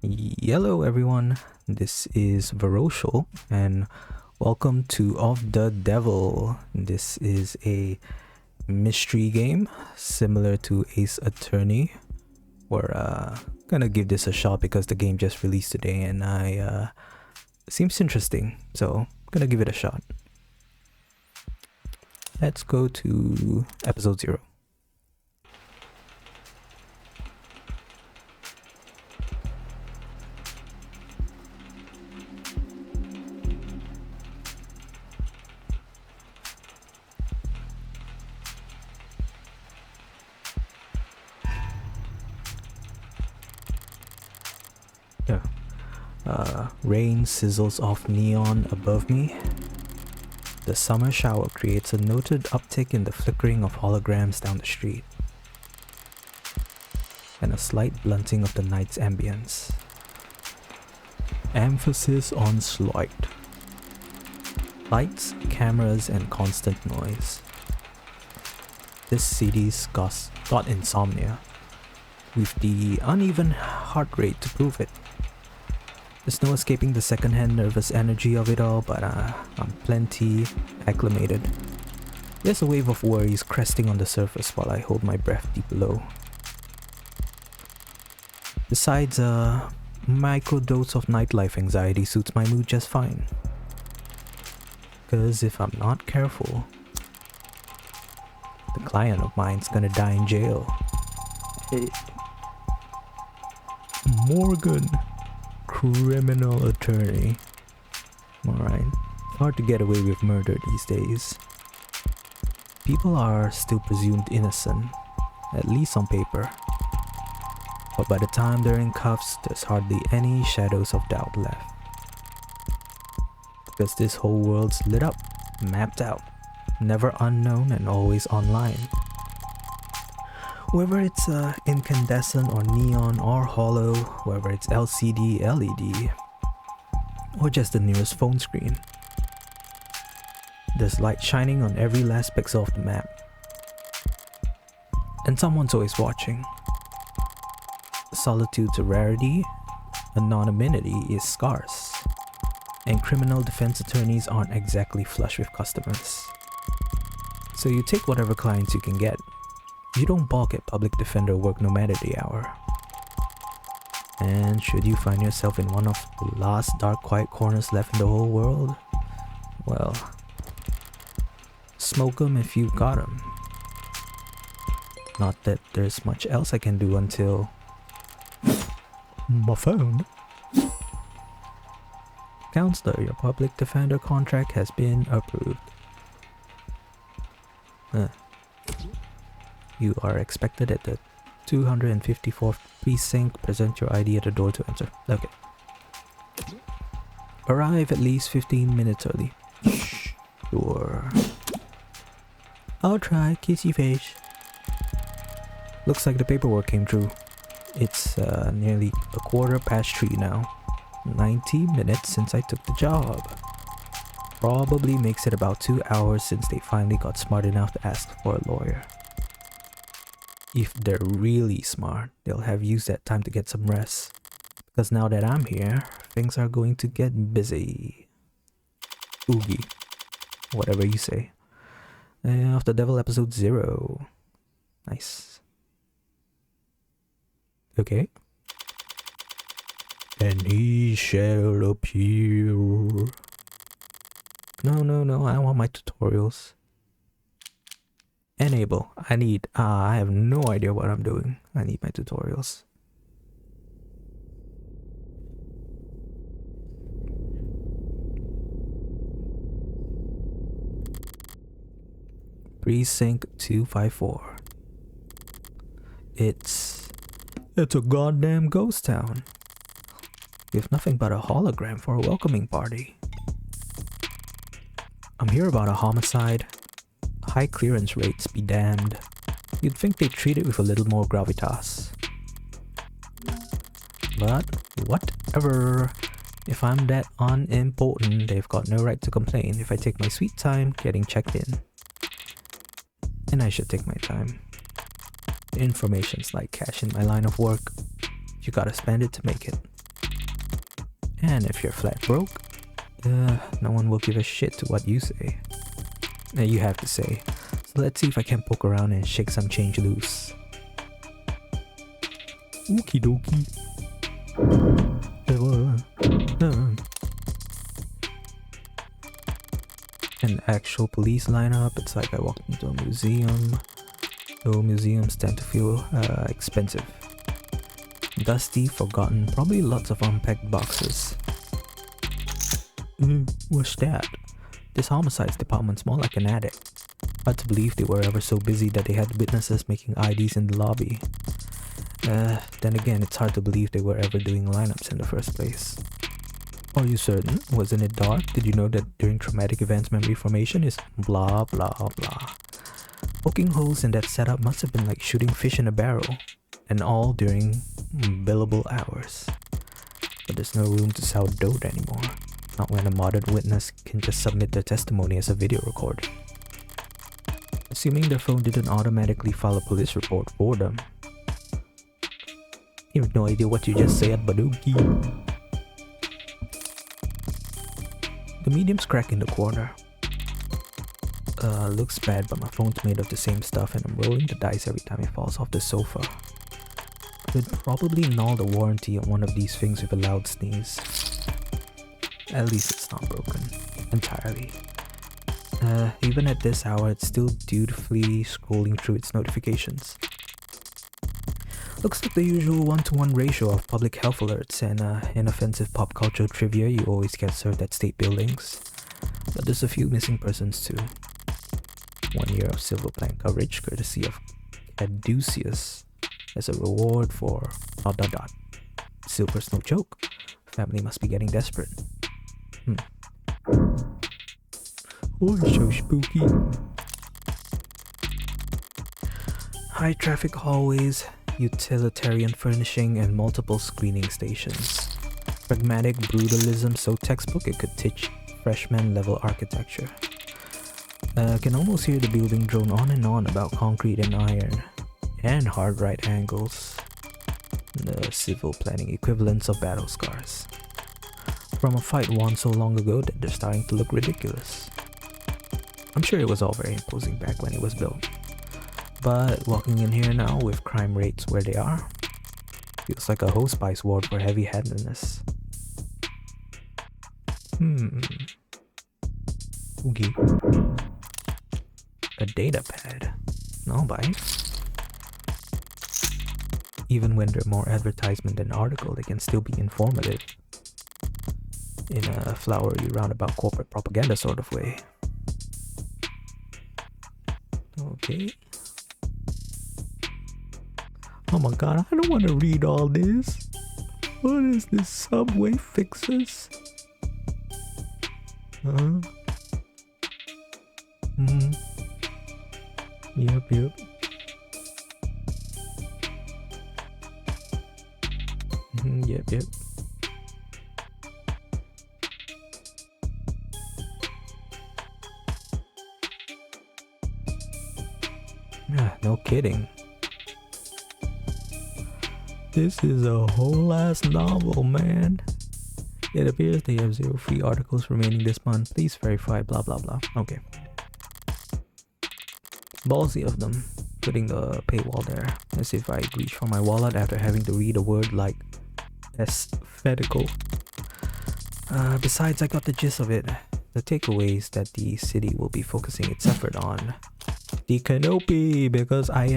Hello everyone, this is Verociel and welcome to Of the Devil. This is a mystery game similar to Ace Attorney. We're gonna give this a shot because the game just released today and seems interesting, so I'm gonna give it a shot. Let's go to episode 0. Rain sizzles off neon above me. The summer shower creates a noted uptick in the flickering of holograms down the street, and a slight blunting of the night's ambience. Emphasis on slight. Lights, cameras, and constant noise. This city's got insomnia, with the uneven heart rate to prove it. There's no escaping the secondhand nervous energy of it all, but I'm plenty acclimated. There's a wave of worries cresting on the surface while I hold my breath deep below. Besides, a microdose of nightlife anxiety suits my mood just fine. Cause if I'm not careful, the client of mine's gonna die in jail. Hey. Morgan. Criminal attorney. Alright, hard to get away with murder these days. People are still presumed innocent, at least on paper. But by the time they're in cuffs, there's hardly any shadows of doubt left. Because this whole world's lit up, mapped out, never unknown and always online. Whether it's incandescent or neon or hollow, whether it's LCD, LED, or just the nearest phone screen. There's light shining on every last pixel of the map. And someone's always watching. Solitude's a rarity, anonymity is scarce, and criminal defense attorneys aren't exactly flush with customers. So you take whatever clients you can get. You don't balk at public defender work no matter the hour. And should you find yourself in one of the last dark quiet corners left in the whole world, well, smoke 'em if you've got 'em. Not that there's much else I can do until... my phone. Counselor, your public defender contract has been approved. You are expected at the 254th precinct. Present your ID at the door to enter. Okay. Arrive at least 15 minutes early. Sure. I'll try. Kissy face. Looks like the paperwork came through. It's nearly 3:15 now. 90 minutes since I took the job. Probably makes it about 2 hours since they finally got smart enough to ask for a lawyer. If they're really smart, they'll have used that time to get some rest. Because now that I'm here, things are going to get busy. Oogie. Whatever you say. Of the Devil episode 0. Nice. Okay. And he shall appear. No, I want my tutorials. Enable. I have no idea what I'm doing. I need my tutorials. Precinct 254. It's a goddamn ghost town. With nothing but a hologram for a welcoming party. I'm here about a homicide. High clearance rates be damned. You'd think they'd treat it with a little more gravitas. But whatever. If I'm that unimportant, they've got no right to complain if I take my sweet time getting checked in. And I should take my time. Information's like cash in my line of work. You gotta spend it to make it. And if you're flat broke, no one will give a shit to what you say. You have to say. So let's see if I can poke around and shake some change loose. Okie dokie. An actual police lineup. It's like I walked into a museum. Though museums tend to feel expensive. Dusty, forgotten, probably lots of unpacked boxes. What's that? This homicides department's more like an attic. Hard to believe they were ever so busy that they had witnesses making IDs in the lobby. Then again, it's hard to believe they were ever doing lineups in the first place. Are you certain? Wasn't it dark? Did you know that during traumatic events memory formation is blah blah blah? Poking holes in that setup must have been like shooting fish in a barrel. And all during billable hours. But there's no room to sound dope anymore. Not when a modern witness can just submit their testimony as a video record. Assuming their phone didn't automatically file a police report for them. You have no idea what you just said, Baduki. The medium's crack in the corner. Looks bad, but my phone's made of the same stuff and I'm rolling the dice every time it falls off the sofa. Could probably null the warranty on one of these things with a loud sneeze. At least it's not broken entirely. Even at this hour, it's still dutifully scrolling through its notifications. Looks like the usual 1-to-1 ratio of public health alerts and inoffensive pop culture trivia you always get served at state buildings. But there's a few missing persons too. 1 year of silver plan coverage courtesy of Caduceus as a reward for ... Silver's no joke. Family must be getting desperate. Oh, so spooky. High traffic hallways, utilitarian furnishing, and multiple screening stations. Pragmatic brutalism so textbook it could teach freshman level architecture. Can almost hear the building drone on and on about concrete and iron. And hard right angles. The civil planning equivalents of battle scars. From a fight won so long ago that they're starting to look ridiculous. I'm sure it was all very imposing back when it was built. But walking in here now with crime rates where they are, feels like a hosepipe ward for heavy-handedness. Okay. A data pad. I'll buy it. Even when they're more advertisement than article, they can still be informative. In a flowery roundabout corporate propaganda sort of way. Okay. Oh my god, I don't want to read all this. What is this? Subway fixes? Yep. Yep. No kidding. This is a whole ass novel, man. It appears they have 0 free articles remaining this month. Please verify, blah blah blah. Okay. Ballsy of them, putting the paywall there, as if I reach for my wallet after having to read a word like aesthetical. Besides, I got the gist of it. The takeaway is that the city will be focusing its effort on the canopy, because I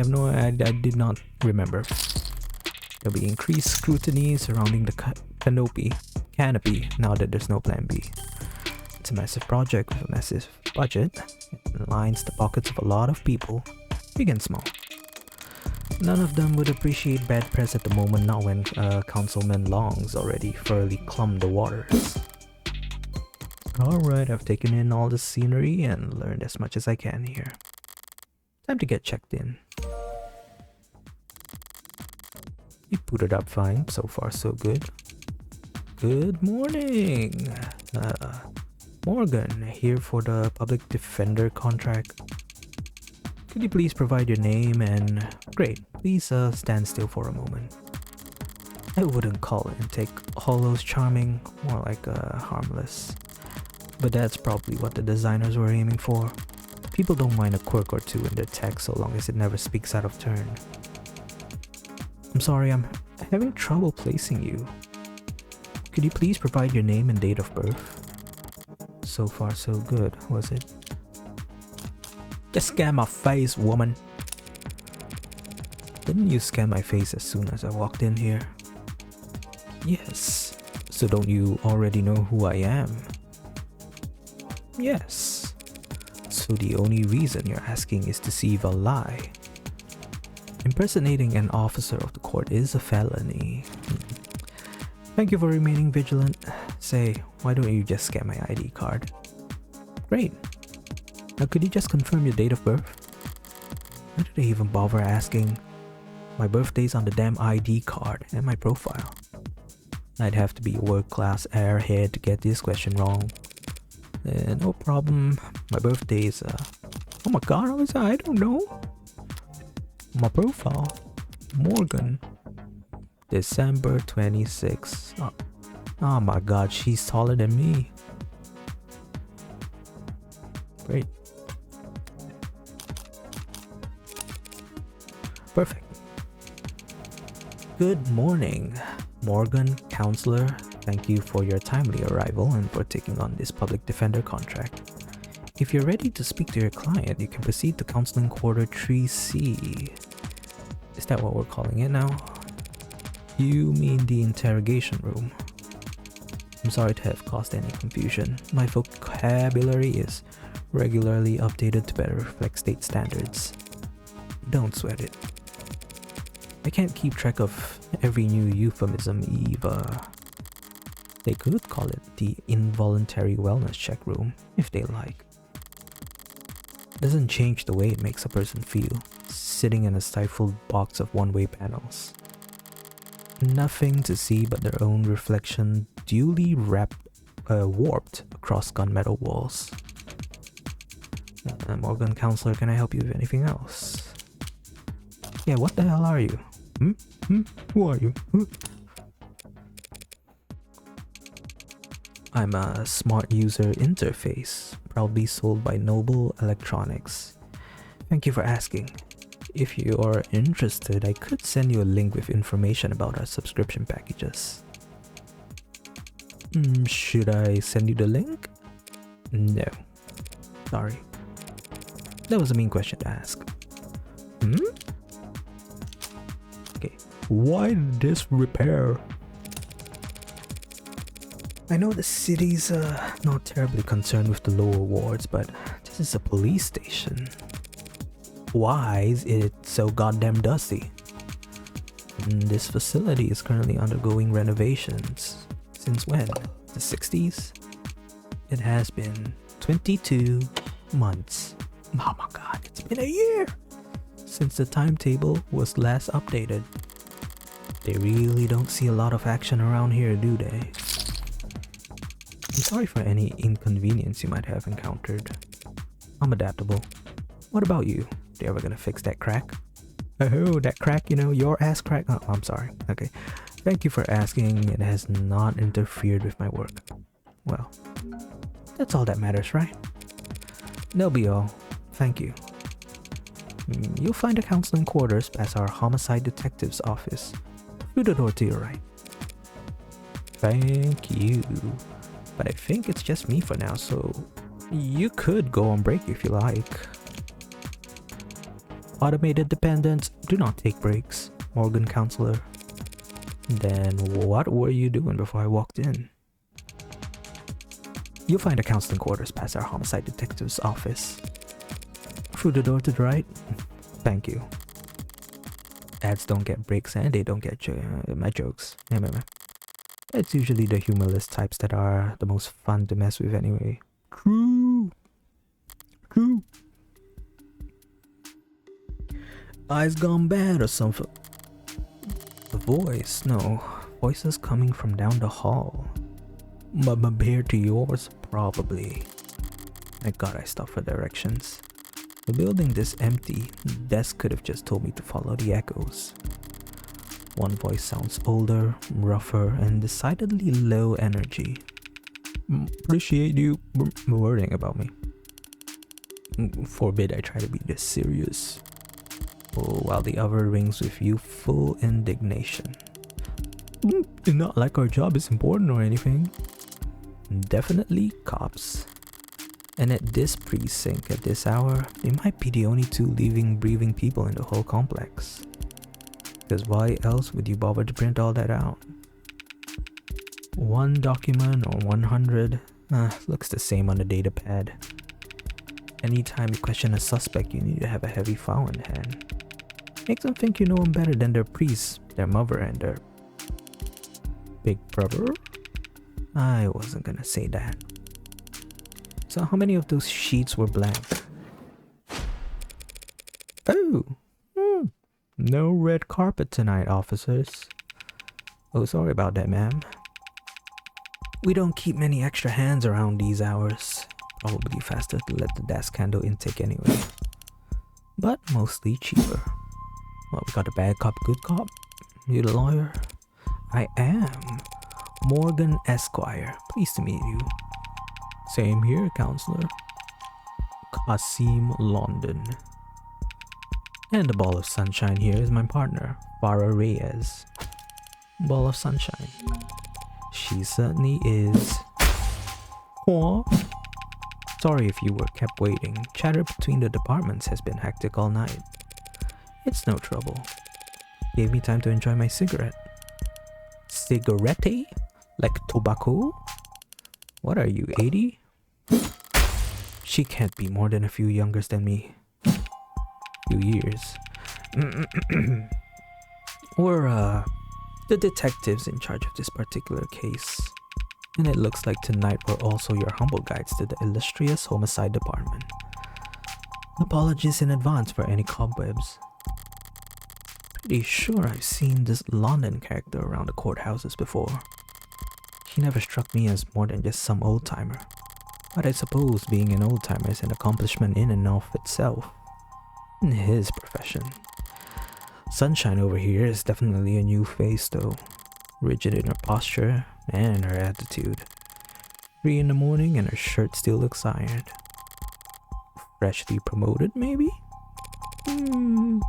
did not remember. There'll be increased scrutiny surrounding the canopy now that there's no plan B. It's a massive project with a massive budget. It lines the pockets of a lot of people, big and small. None of them would appreciate bad press at the moment, not when Councilman Long's already thoroughly clumbed the waters. Alright, I've taken in all the scenery and learned as much as I can here. Time to get checked in. You booted up fine, so far so good. Good morning! Morgan, here for the public defender contract. Could you please provide your name and... Great, please stand still for a moment. I wouldn't call intake hollows charming, more like harmless. But that's probably what the designers were aiming for. People don't mind a quirk or two in their text so long as it never speaks out of turn. I'm sorry, I'm having trouble placing you. Could you please provide your name and date of birth? So far so good, was it? Just scan my face, woman. Didn't you scan my face as soon as I walked in here? Yes. So don't you already know who I am? Yes. So the only reason you're asking is to see if I'll lie. Impersonating an officer of the court is a felony. Thank you for remaining vigilant. Say, why don't you just scan my ID card? Great. Now could you just confirm your date of birth? Why do they even bother asking? My birthday's on the damn ID card and my profile. I'd have to be a world-class airhead to get this question wrong. No problem. My birthday is oh my god, I don't know. My profile. Morgan. December 26th. Oh my god, she's taller than me. Great. Perfect. Good morning, Morgan, counselor. Thank you for your timely arrival and for taking on this public defender contract. If you're ready to speak to your client, you can proceed to counseling quarter 3C. Is that what we're calling it now? You mean the interrogation room? I'm sorry to have caused any confusion. My vocabulary is regularly updated to better reflect state standards. Don't sweat it. I can't keep track of every new euphemism, Eva. They could call it the involuntary wellness check room, if they like. Doesn't change the way it makes a person feel, sitting in a stifled box of one-way panels. Nothing to see but their own reflection duly warped across gunmetal walls. Morgan, counselor, can I help you with anything else? Yeah, what the hell are you? Who are you? I'm a smart user interface, proudly sold by Noble Electronics. Thank you for asking. If you are interested, I could send you a link with information about our subscription packages. Should I send you the link? No. Sorry. That was a mean question to ask. Okay. Why this repair? I know the city's not terribly concerned with the lower wards, but this is a police station. Why is it so goddamn dusty? This facility is currently undergoing renovations. Since when? The 60s? It has been 22 months. Oh my god, it's been a year since the timetable was last updated. They really don't see a lot of action around here, do they? I'm sorry for any inconvenience you might have encountered. I'm adaptable. What about you? They ever gonna fix that crack? Oh, that crack, you know, your ass crack? Oh, I'm sorry. Okay. Thank you for asking. It has not interfered with my work. Well, that's all that matters, right? That'll be all. Thank you. You'll find the counseling quarters past our homicide detective's office. Through the door to your right. Thank you. But I think it's just me for now, so you could go on break if you like. Automated dependents do not take breaks, Morgan, counselor. Then what were you doing before I walked in? You'll find the counseling quarters past our homicide detective's office. Through the door to the right. Thank you. Ads don't get breaks and they don't get my jokes. It's usually the humorless types that are the most fun to mess with anyway. True. Eyes gone bad or something. The voice, no. Voices coming from down the hall. But compared to yours, probably. Thank God I stopped for directions. The building this empty, the desk could have just told me to follow the echoes. one voice sounds older, rougher, and decidedly low energy. Appreciate you worrying about me. Forbid I try to be this serious. While the other rings with youthful indignation. Not like our job is important or anything. Definitely cops. And at this precinct, at this hour, they might be the only two living, breathing people in the whole complex. Because why else would you bother to print all that out? One document or 100, looks the same on the data pad. Anytime you question a suspect, you need to have a heavy file in hand. Makes them think you know them better than their priest, their mother, and their big brother? I wasn't gonna say that. So how many of those sheets were blank? Oh! No red carpet tonight, officers. Oh, sorry about that, ma'am. We don't keep many extra hands around these hours. Probably faster to let the desk handle intake anyway. But mostly cheaper. Well, we got a bad cop, good cop. You the lawyer? I am. Morgan Esquire. Pleased to meet you. Same here, counselor. Kasim London. And the ball of sunshine here is my partner, Farah Reyes. Ball of sunshine. She certainly is. What? Sorry if you were kept waiting. Chatter between the departments has been hectic all night. It's no trouble. Gave me time to enjoy my cigarette. Cigarette? Like tobacco? What are you, 80? She can't be more than a few younger than me. Few years. We're, the detectives in charge of this particular case. And it looks like tonight we're also your humble guides to the illustrious homicide department. Apologies in advance for any cobwebs. Pretty sure I've seen this London character around the courthouses before. He never struck me as more than just some old-timer. But I suppose being an old-timer is an accomplishment in and of itself. In his profession. Sunshine over here is definitely a new face though. Rigid in her posture and her attitude. 3 in the morning and her shirt still looks ironed. Freshly promoted maybe? 2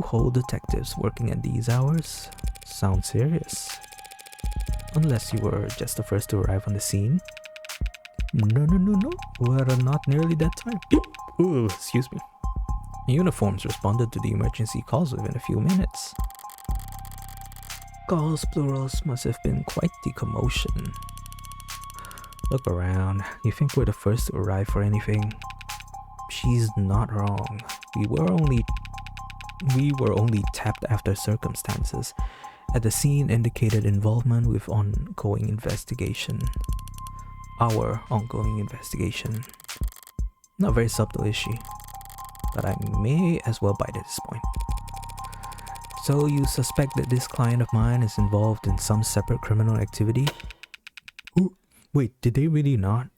whole detectives working at these hours? Sounds serious. Unless you were just the first to arrive on the scene. No. We're not nearly that time. Ooh, excuse me. Uniforms responded to the emergency calls within a few minutes. Calls plurals must have been quite the commotion. Look around. You think we're the first to arrive for anything? She's not wrong. We were only tapped after circumstances. At the scene indicated involvement with ongoing investigation. Our ongoing investigation. Not very subtle, is she? But I may as well bite at this point. So you suspect that this client of mine is involved in some separate criminal activity? Ooh, wait, did they really not?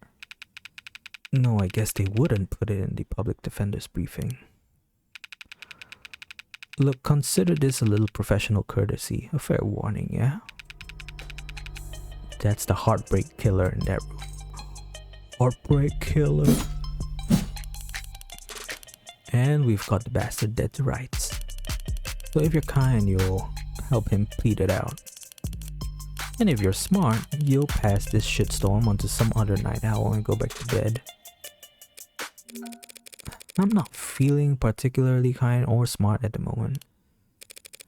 No, I guess they wouldn't put it in the public defender's briefing. Look, consider this a little professional courtesy, a fair warning, yeah? That's the heartbreak killer in that room. Heartbreak killer. And we've got the bastard dead to rights. So if you're kind, you'll help him plead it out. And if you're smart, you'll pass this shitstorm onto some other night owl and go back to bed. I'm not feeling particularly kind or smart at the moment.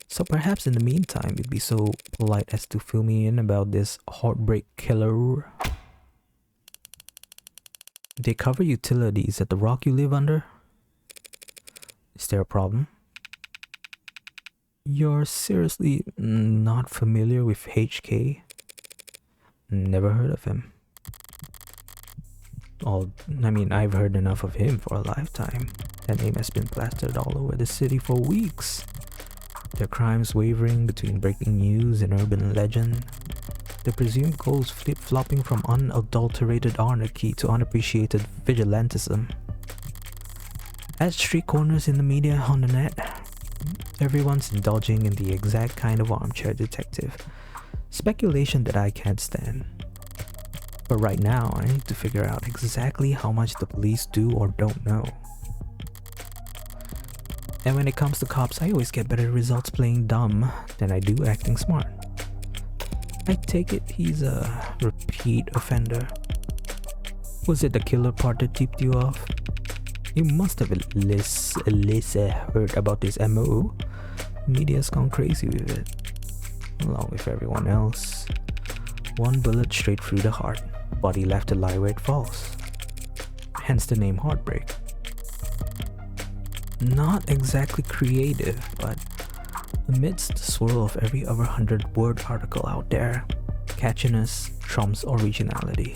So perhaps in the meantime, you'd be so polite as to fill me in about this heartbreak killer. They cover utilities at the rock you live under? Is there a problem? You're seriously not familiar with HK? Never heard of him. I've heard enough of him for a lifetime. That name has been plastered all over the city for weeks. Their crimes wavering between breaking news and urban legend. Their presumed goals flip-flopping from unadulterated anarchy to unappreciated vigilantism. At street corners in the media, on the net, Everyone's indulging in the exact kind of armchair detective speculation that I can't stand. But right now, I need to figure out exactly how much the police do or don't know. And when it comes to cops, I always get better results playing dumb than I do acting smart. I take it he's a repeat offender. Was it the killer part that tipped you off? You must have at least heard about this MO. Media's gone crazy with it, along with everyone else. One bullet straight through the heart, body left to lie where it falls. Hence the name Heartbreak. Not exactly creative, but amidst the swirl of every other 100-word article out there, catchiness trumps originality.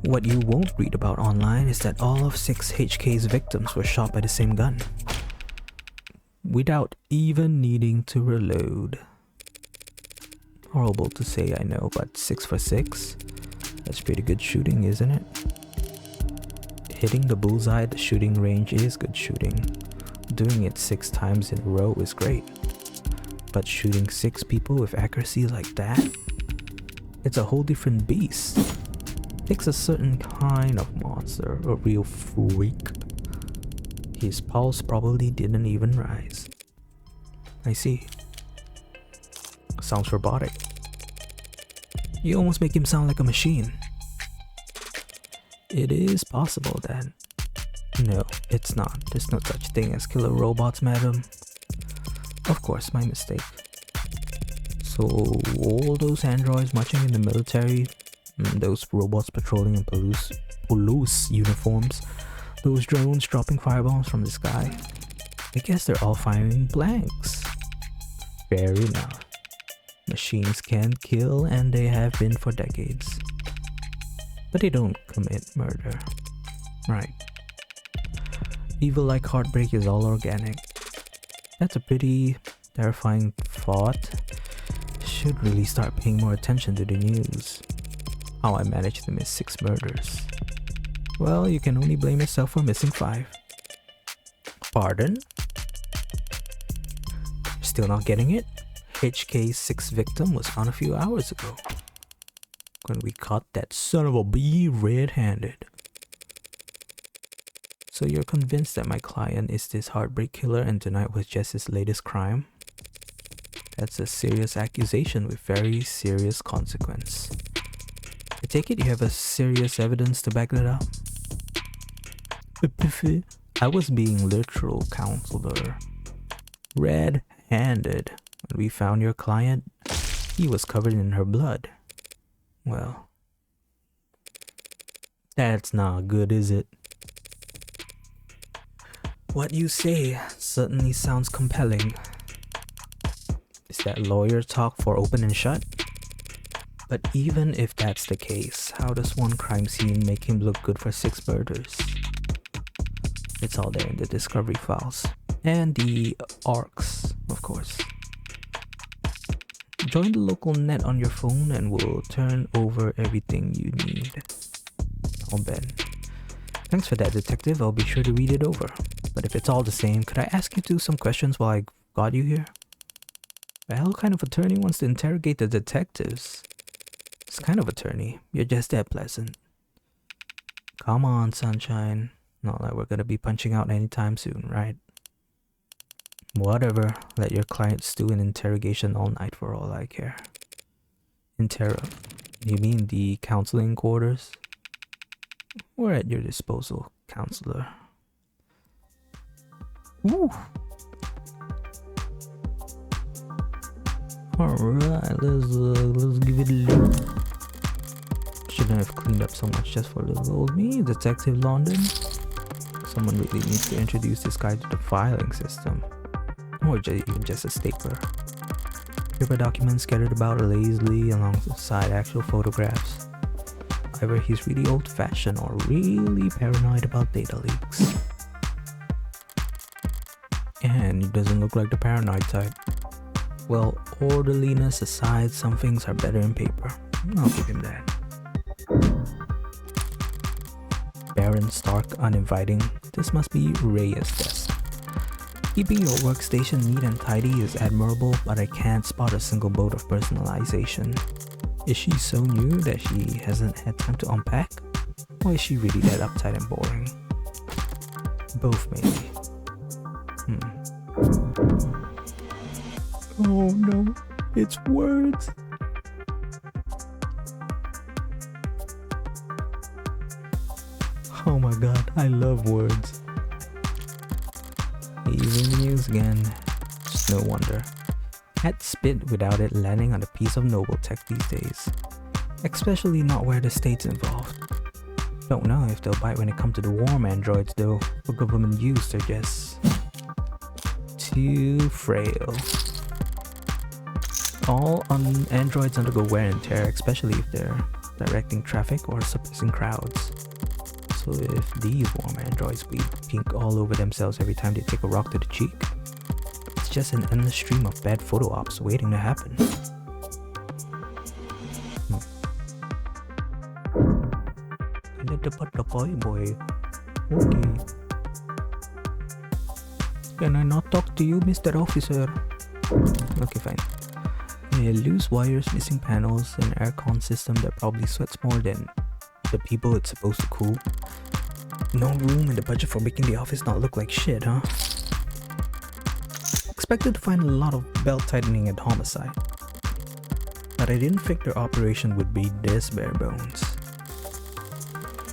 What you won't read about online is that all of 6 HK's victims were shot by the same gun, without even needing to reload. Horrible to say, I know, but 6 for 6? That's pretty good shooting, isn't it? Hitting the bullseye at the shooting range is good shooting. Doing it 6 times in a row is great. But shooting 6 people with accuracy like that? It's a whole different beast. Takes a certain kind of monster, a real freak. His pulse probably didn't even rise. I see. Sounds robotic. You almost make him sound like a machine. It is possible that... No, it's not. There's no such thing as killer robots, madam. Of course, my mistake. So, all those androids marching in the military, those robots patrolling in police uniforms, those drones dropping firebombs from the sky, I guess they're all firing blanks. Fair enough. Machines can kill, and they have been for decades. But they don't commit murder. Right. Evil like Heartbreak is all organic. That's a pretty terrifying thought. Should really start paying more attention to the news. How I managed to miss 6 murders. Well, you can only blame yourself for missing 5. Pardon? Still not getting it? HK's 6th victim was found a few hours ago, when we caught that son of a bee red-handed. So you're convinced that my client is this Heartbreak killer and tonight was just his latest crime? That's a serious accusation with very serious consequence. I take it you have a serious evidence to back that up? I was being literal, counselor. Red-handed. When we found your client, he was covered in her blood. Well, that's not good, is it? What you say certainly sounds compelling. Is that lawyer talk for open and shut? But even if that's the case, how does one crime scene make him look good for 6 murders? It's all there in the discovery files. And the ARCs, of course. Join the local net on your phone and we'll turn over everything you need. I'll bet. Thanks for that, detective. I'll be sure to read it over. But if it's all the same, could I ask you some questions while I got you here? The hell kind of attorney wants to interrogate the detectives? This kind of attorney. You're just that pleasant. Come on, sunshine. Not like we're gonna be punching out anytime soon, right? Whatever. Let your client stew in interrogation all night for all I care. You mean the counseling quarters? We're at your disposal, counselor. Ooh. Alright, let's give it a look. Shouldn't have cleaned up so much just for little old me, Detective London. Someone really needs to introduce this guy to the filing system. Or even just a stapler. Paper documents scattered about lazily alongside actual photographs. Either he's really old-fashioned or really paranoid about data leaks. And he doesn't look like the paranoid type. Well, orderliness aside, some things are better in paper. I'll give him that. Barren, stark, uninviting. This must be Reyes' desk. Keeping your workstation neat and tidy is admirable, but I can't spot a single boat of personalization. Is she so new that she hasn't had time to unpack? Or is she really that uptight and boring? Both maybe. Oh no, it's words. Oh my god, I love words. Easy news again. Just no wonder. Can't spit without it landing on a piece of noble tech these days. Especially not where the state's involved. Don't know if they'll bite when it comes to the warm androids though. For government use, they're just too frail. All androids undergo wear and tear, especially if they're directing traffic or suppressing crowds. So if these warm androids bleed pink all over themselves every time they take a rock to the cheek, it's just an endless stream of bad photo ops waiting to happen. Boy. Okay. Can I not talk to you, Mr. Officer? Okay, fine. Loose wires, missing panels, an aircon system that probably sweats more than the people it's supposed to cool. No room in the budget for making the office not look like shit, huh? Expected to find a lot of belt tightening at Homicide, but I didn't think their operation would be this bare bones.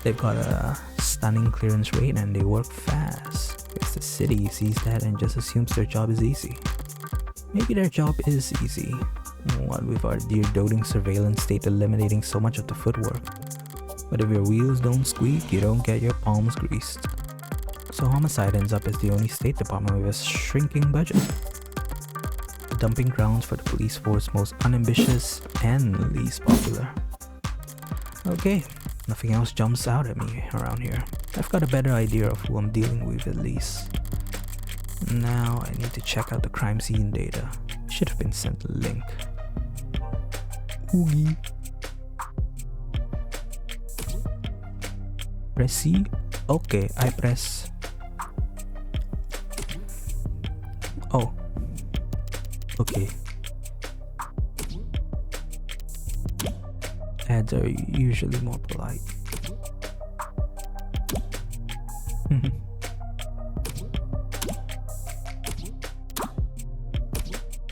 They've got a stunning clearance rate and they work fast. Guess the city sees that and just assumes their job is easy. Maybe their job is easy. What with our dear doting surveillance state eliminating so much of the footwork. But if your wheels don't squeak, you don't get your palms greased. So Homicide ends up as the only state department with a shrinking budget. Dumping grounds for the police force most unambitious and least popular. Okay, nothing else jumps out at me around here. I've got a better idea of who I'm dealing with at least. Now I need to check out the crime scene data. Should have been sent a link. Oogie. Press C? Okay, I press. Oh. Okay. Ads are usually more polite.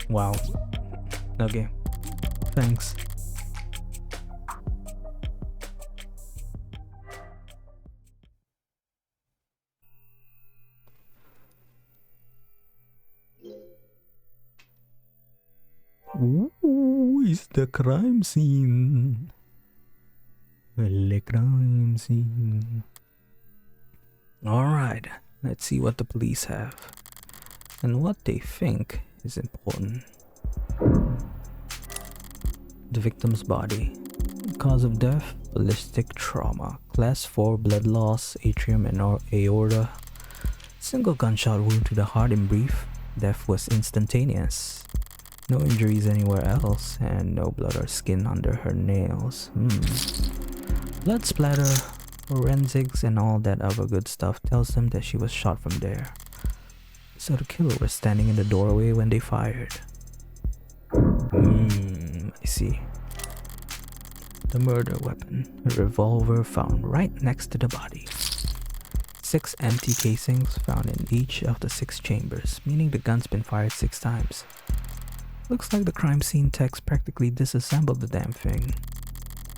Wow. Okay. Thanks. Ooh, it's the crime scene. The crime scene. Alright, let's see what the police have. And what they think is important. The victim's body. Cause of death, ballistic trauma. Class 4 blood loss, atrium and aorta. Single gunshot wound to the heart in brief. Death was instantaneous. No injuries anywhere else, and no blood or skin under her nails. Blood splatter, forensics, and all that other good stuff tells them that she was shot from there. So the killer was standing in the doorway when they fired. I see. The murder weapon, a revolver found right next to the body. 6 empty casings found in each of the 6 chambers, meaning the gun's been fired 6 times. Looks like the crime scene techs practically disassembled the damn thing.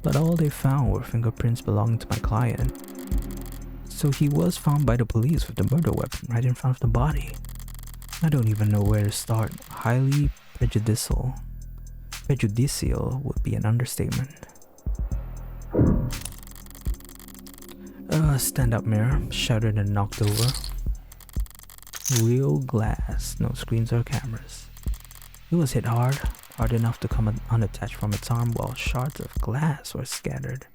But all they found were fingerprints belonging to my client. So he was found by the police with the murder weapon right in front of the body. I don't even know where to start. Highly prejudicial. Prejudicial would be an understatement. Stand-up mirror, shattered and knocked over. Real glass, no screens or cameras. It was hit hard enough to come unattached from its arm while shards of glass were scattered.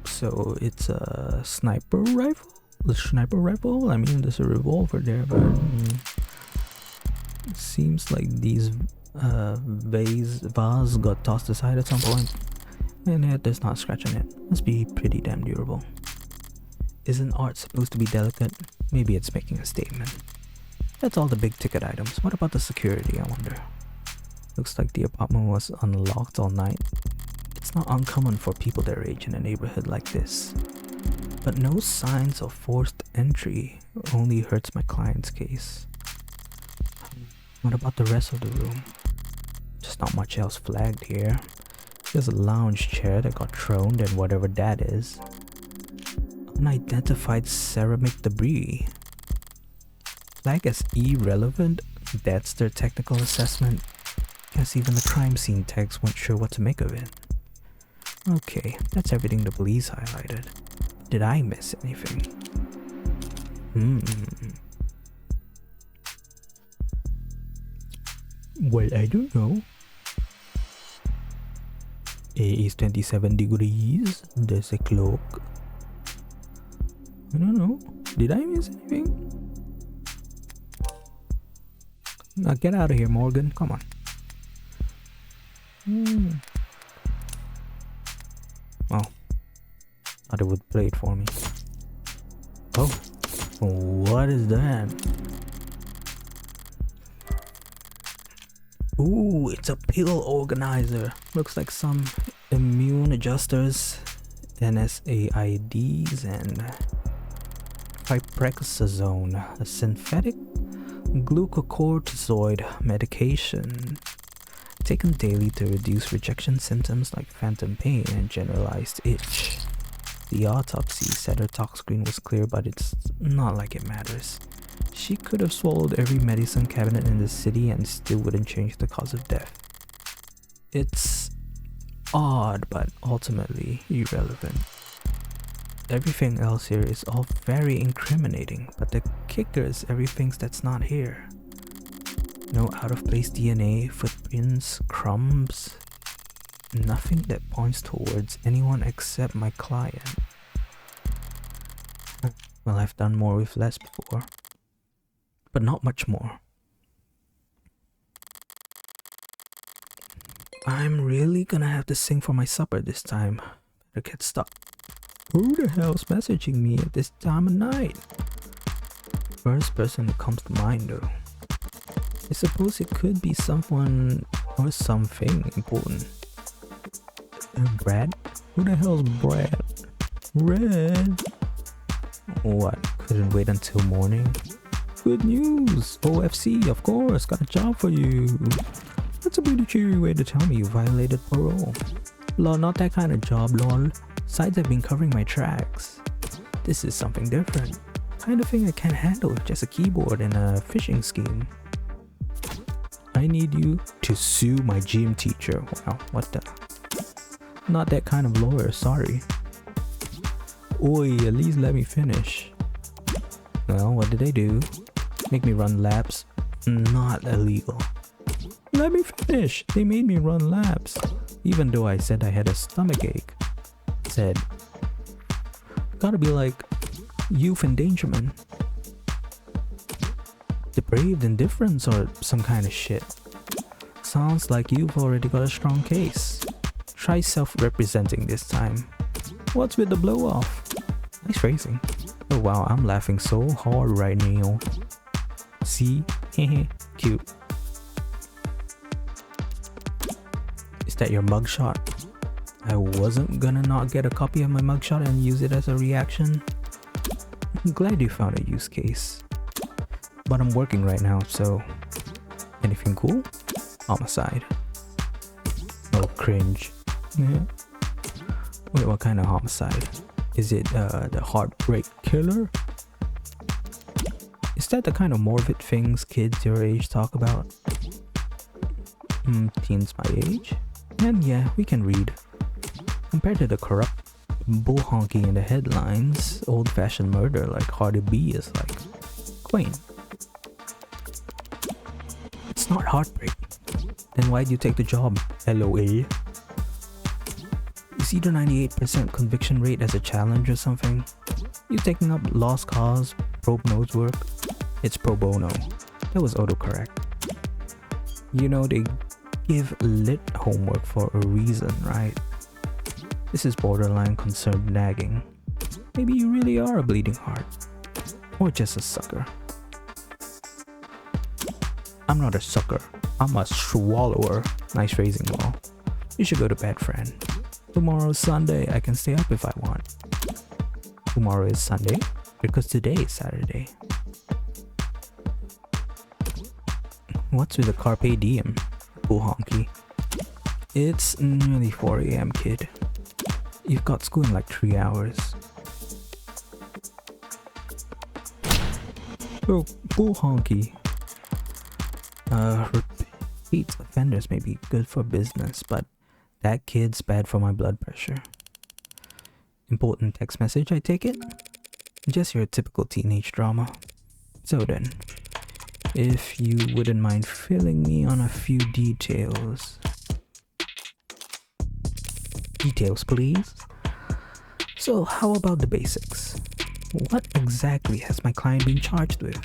So it's a sniper rifle? The sniper rifle? I mean, there's a revolver there, but it seems like these vase got tossed aside at some point, and yet there's not a scratch on it. Must be pretty damn durable. Isn't art supposed to be delicate? Maybe it's making a statement. That's all the big ticket items. What about the security, I wonder? Looks like the apartment was unlocked all night. It's not uncommon for people their age in a neighborhood like this. But no signs of forced entry. Only hurts my client's case. What about the rest of the room? Just not much else flagged here. There's a lounge chair that got thrown and whatever that is. Unidentified ceramic debris. Flag as irrelevant? That's their technical assessment. Guess even the crime scene tags weren't sure what to make of it. Okay, that's everything the police highlighted. Did I miss anything? Well, I don't know. It is 27 degrees. There's a clock. I don't know. Did I miss anything? Now get out of here, Morgan. Come on. Oh. Thought it would play it for me. Oh. What is that? Ooh, it's a pill organizer. Looks like some immune adjusters, NSAIDs, and piprexazone, a synthetic glucocorticoid medication taken daily to reduce rejection symptoms like phantom pain and generalized itch. The autopsy said her tox screen was clear, but it's not like it matters. She could have swallowed every medicine cabinet in the city and still wouldn't change the cause of death. It's odd, but ultimately irrelevant. Everything else here is all very incriminating, but the kicker is everything that's not here. No out-of-place DNA, footprints, crumbs. Nothing that points towards anyone except my client. Well, I've done more with less before. But not much more. I'm really gonna have to sing for my supper this time. Better get stuck. Who the hell's messaging me at this time of night? First person that comes to mind though. I suppose it could be someone or something important. Brad? Who the hell's Brad? Red? What? Couldn't wait until morning? Good news! OFC, of course, got a job for you. That's a pretty cheery way to tell me you violated parole. Lol, not that kind of job, lol. Sides have been covering my tracks. This is something different. Kind of thing I can't handle with just a keyboard and a phishing scheme. I need you to sue my gym teacher. Wow, what the? Not that kind of lawyer, sorry. Oi, at least let me finish. Well, what did they do? Make me run laps? Not illegal. Let me finish! They made me run laps. Even though I said I had a stomach ache. Said, gotta be like youth endangerment. Depraved indifference or some kind of shit. Sounds like you've already got a strong case. Try self-representing this time. What's with the blow-off? Nice phrasing. Oh wow, I'm laughing so hard right now. See? Hehe, cute. Is that your mugshot? I wasn't gonna not get a copy of my mugshot and use it as a reaction. I'm glad you found a use case. But I'm working right now, so... Anything cool? Homicide. Oh, cringe. Yeah. Wait, what kind of homicide? Is it the heartbreak killer? Is that the kind of morbid things kids your age talk about? Teens my age? And yeah, we can read. Compared to the corrupt bull honky in the headlines, old-fashioned murder like Cardi B is like quaint. It's not heartbreak. Then why'd you take the job? LOL. Is either 98% conviction rate as a challenge or something? You taking up lost cause, pro bono's work? It's pro bono. That was autocorrect. You know they give lit homework for a reason, right? This is borderline concerned nagging. Maybe you really are a bleeding heart. Or just a sucker. I'm not a sucker. I'm a swallower. Nice phrasing, Wall. You should go to bed, friend. Tomorrow's Sunday. I can stay up if I want. Tomorrow is Sunday because today is Saturday. What's with the carpe diem, bull honky? It's nearly 4 a.m., kid. You've got school in like 3 hours. Oh, bull honky. Repeat offenders may be good for business, but that kid's bad for my blood pressure. Important text message, I take it? Just your typical teenage drama. So then, if you wouldn't mind filling me on a few details. Details, please. So, how about the basics? What exactly has my client been charged with?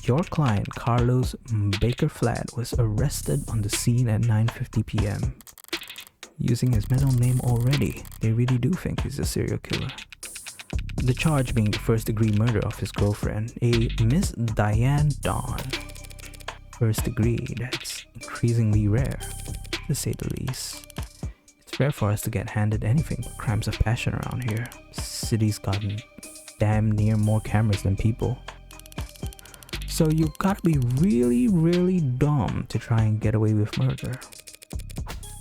Your client, Carlos Baker Flat, was arrested on the scene at 9:50 p.m. Using his middle name already, they really do think he's a serial killer. The charge being the first-degree murder of his girlfriend, a Miss Diane Dawn. First degree, that's increasingly rare, to say the least. It's rare for us to get handed anything but crimes of passion around here. City's gotten damn near more cameras than people. So you gotta be really, really dumb to try and get away with murder.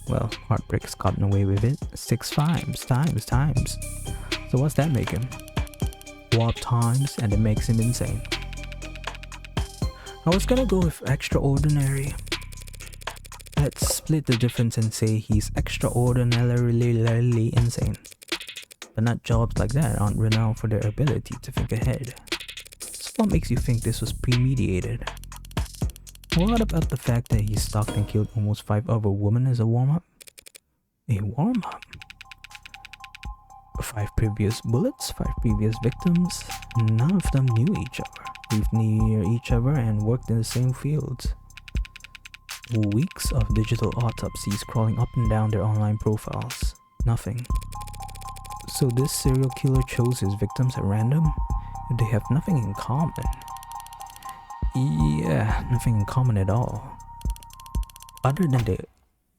Well, Heartbreak's gotten away with it 6 times. So what's that make him? Warp times, and it makes him insane. I was gonna go with extraordinary. Let's split the difference and say he's extraordinarily insane. But not jobs like that aren't renowned for their ability to think ahead. So what makes you think this was premeditated? What about the fact that he stalked and killed almost 5 other women as a warm-up? A warm-up? 5 previous bullets, 5 previous victims. None of them knew each other, lived near each other, and worked in the same fields. Weeks of digital autopsies crawling up and down their online profiles. Nothing. So this serial killer chose his victims at random? They have nothing in common. Yeah, nothing in common at all. Other than they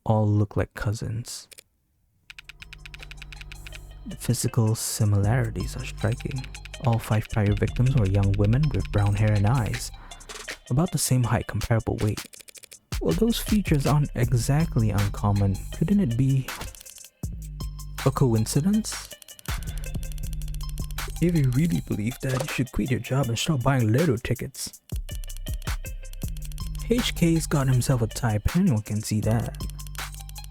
all look like cousins. The physical similarities are striking. All 5 prior victims were young women with brown hair and eyes. About the same height, comparable weight. Well, those features aren't exactly uncommon. Couldn't it be a coincidence? If you really believe that, you should quit your job and start buying lotto tickets. HK's got himself a type, anyone can see that.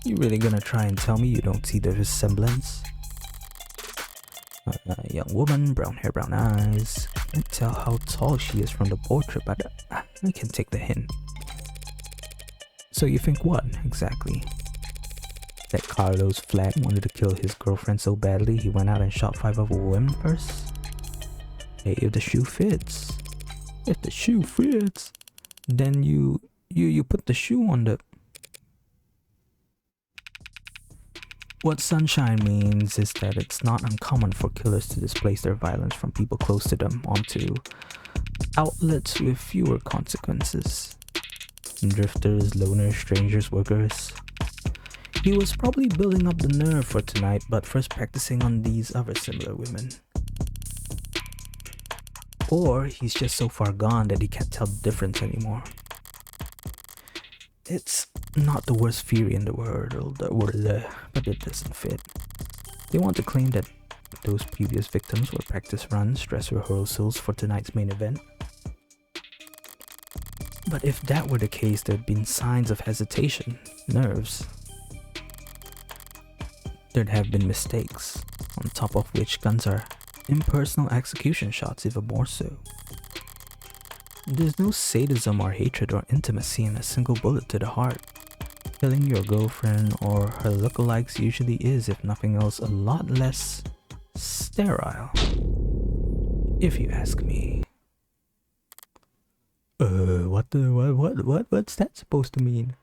You really gonna try and tell me you don't see the resemblance? A young woman, brown hair, brown eyes. Can't tell how tall she is from the portrait, but I can take the hint. So you think what, exactly? That Carlos Flat wanted to kill his girlfriend so badly he went out and shot 5 other women first? Hey, if the shoe fits. If the shoe fits, then you put the shoe on the... What Sunshine means is that it's not uncommon for killers to displace their violence from people close to them onto outlets with fewer consequences. Drifters, loners, strangers, workers. He was probably building up the nerve for tonight, but first practicing on these other similar women. Or he's just so far gone that he can't tell the difference anymore. It's not the worst theory in the world, but it doesn't fit. They want to claim that those previous victims were practice runs, dress rehearsals for tonight's main event. But if that were the case, there'd been signs of hesitation, nerves. There'd have been mistakes, on top of which guns are impersonal execution shots, even more so. There's no sadism or hatred or intimacy in a single bullet to the heart. Killing your girlfriend or her lookalikes usually is, if nothing else, a lot less sterile. If you ask me. What's that supposed to mean?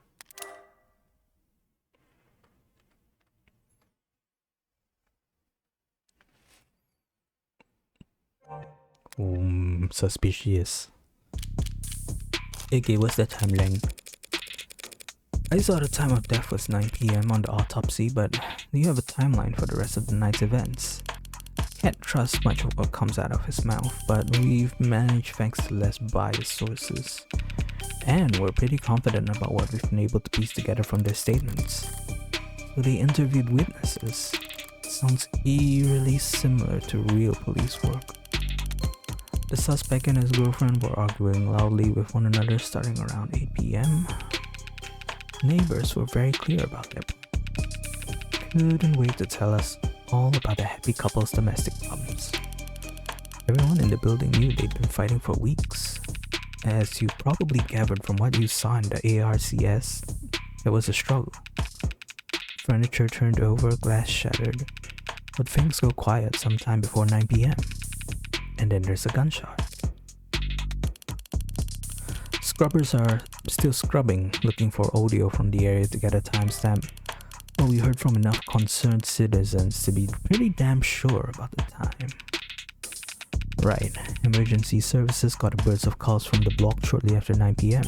Suspicious. It gave us the time length. I saw the time of death was 9 p.m. on the autopsy, but do you have a timeline for the rest of the night's events? Can't trust much of what comes out of his mouth, but we've managed thanks to less biased sources. And we're pretty confident about what we've been able to piece together from their statements. So they interviewed witnesses. Sounds eerily similar to real police work. The suspect and his girlfriend were arguing loudly with one another starting around 8 p.m. Neighbors were very clear about their couldn't wait to tell us all about the happy couple's domestic problems. Everyone in the building knew they'd been fighting for weeks. As you probably gathered from what you saw in the ARCS, there was a struggle. Furniture turned over, glass shattered, but things go quiet sometime before 9 p.m. And then there's a gunshot. Scrubbers are still scrubbing, looking for audio from the area to get a timestamp, but we heard from enough concerned citizens to be pretty damn sure about the time. Right, emergency services got a burst of calls from the block shortly after 9 p.m.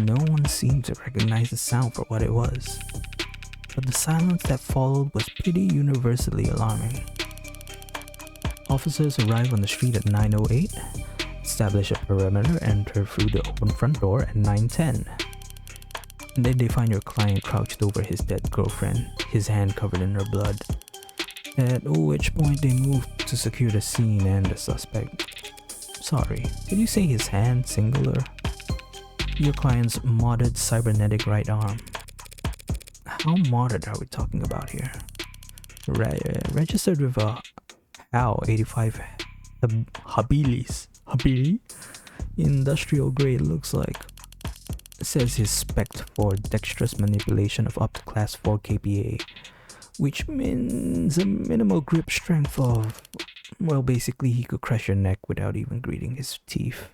No one seemed to recognize the sound for what it was, but the silence that followed was pretty universally alarming. Officers arrived on the street at 9:08, establish a perimeter, enter through the open front door at 9:10. And then they find your client crouched over his dead girlfriend, his hand covered in her blood. At which point they moved to secure the scene and the suspect. Sorry, did you say his hand singular? Your client's modded cybernetic right arm. How modded are we talking about here? Registered with a HAL 85 Habilis. Habili? Industrial grade looks like. It says he's spec'd for dexterous manipulation of up to class 4 kPa, which means a minimal grip strength of, well, basically he could crush your neck without even gritting his teeth.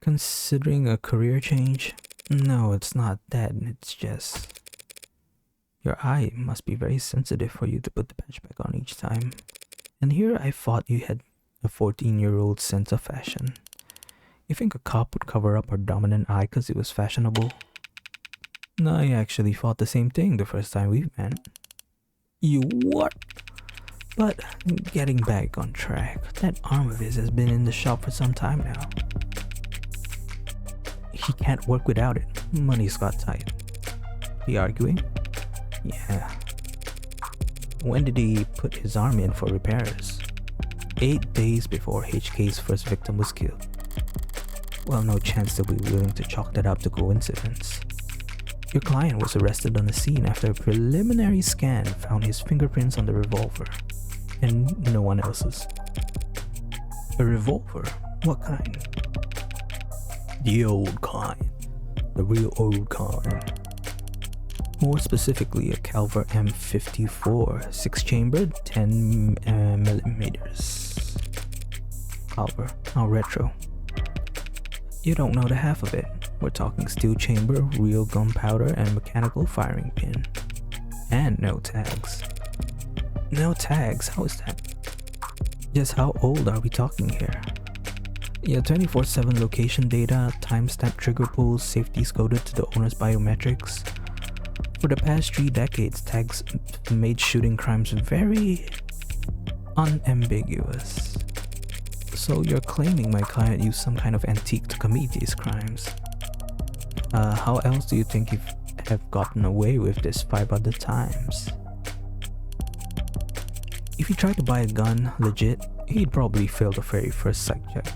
Considering a career change? No, it's not that, it's just... Your eye must be very sensitive for you to put the patch back on each time. And here I thought you had a 14-year-old sense of fashion. You think a cop would cover up her dominant eye because it was fashionable? No, I actually thought the same thing the first time we met. You what? But getting back on track, that arm of his has been in the shop for some time now. He can't work without it. Money's got tight. He arguing? Yeah. When did he put his arm in for repairs? 8 days before HK's first victim was killed. Well, no chance they'll be willing to chalk that up to coincidence. Your client was arrested on the scene after a preliminary scan found his fingerprints on the revolver, and no one else's. A revolver? What kind? The old kind. The real old kind. More specifically, a Calver M54, 6-chambered, 10 millimeters. Calver, how retro. You don't know the half of it. We're talking steel chamber, real gunpowder, and mechanical firing pin. And no tags. No tags? How is that? Just how old are we talking here? Yeah, 24/7 location data, timestamp trigger pulls, safeties coded to the owner's biometrics. For the past 3 decades, tags made shooting crimes very unambiguous. So you're claiming my client used some kind of antique to commit these crimes. How else do you think you have gotten away with this 5 other times? If he tried to buy a gun legit, he'd probably fail the very first psych check.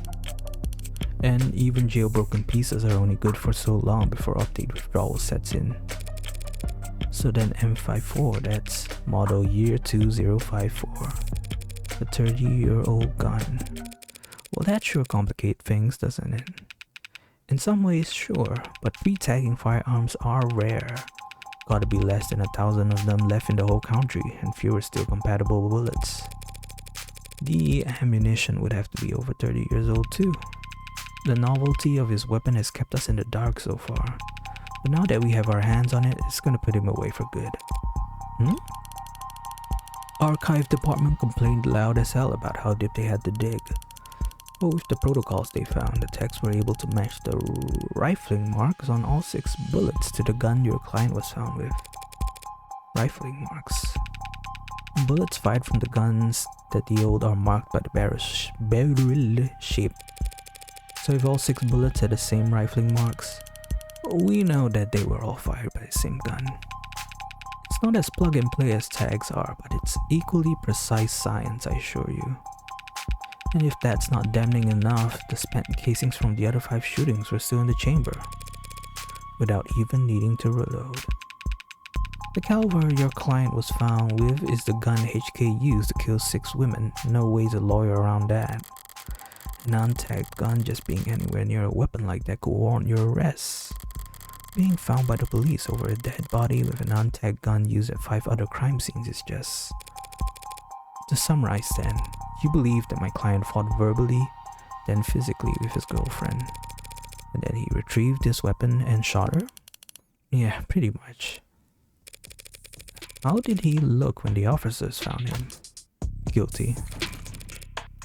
And even jailbroken pieces are only good for so long before update withdrawal sets in. So then M54, that's model year 2054. A 30-year-old gun. Well, that sure complicates things, doesn't it? In some ways, sure, but pre-tagging firearms are rare. Gotta be less than 1,000 of them left in the whole country, and fewer still compatible bullets. The ammunition would have to be over 30 years old too. The novelty of his weapon has kept us in the dark so far, but now that we have our hands on it, it's gonna put him away for good. archive department complained loud as hell about how deep they had to dig. But with the protocols they found, the techs were able to match the rifling marks on all 6 bullets to the gun your client was found with. Rifling marks. Bullets fired from the guns that the old are marked by the barrel shape. So if all 6 bullets had the same rifling marks, we know that they were all fired by the same gun. It's not as plug and play as tags are, but it's equally precise science, I assure you. And if that's not damning enough, the spent casings from the other 5 shootings were still in the chamber, without even needing to reload. The caliber your client was found with is the gun HK used to kill 6 women. No ways a lawyer around that. An untagged gun just being anywhere near a weapon like that could warrant your arrest. Being found by the police over a dead body with an untagged gun used at 5 other crime scenes is just... To summarize then, you believe that my client fought verbally, then physically with his girlfriend, and then he retrieved this weapon and shot her? Yeah, pretty much. How did he look when the officers found him? Guilty.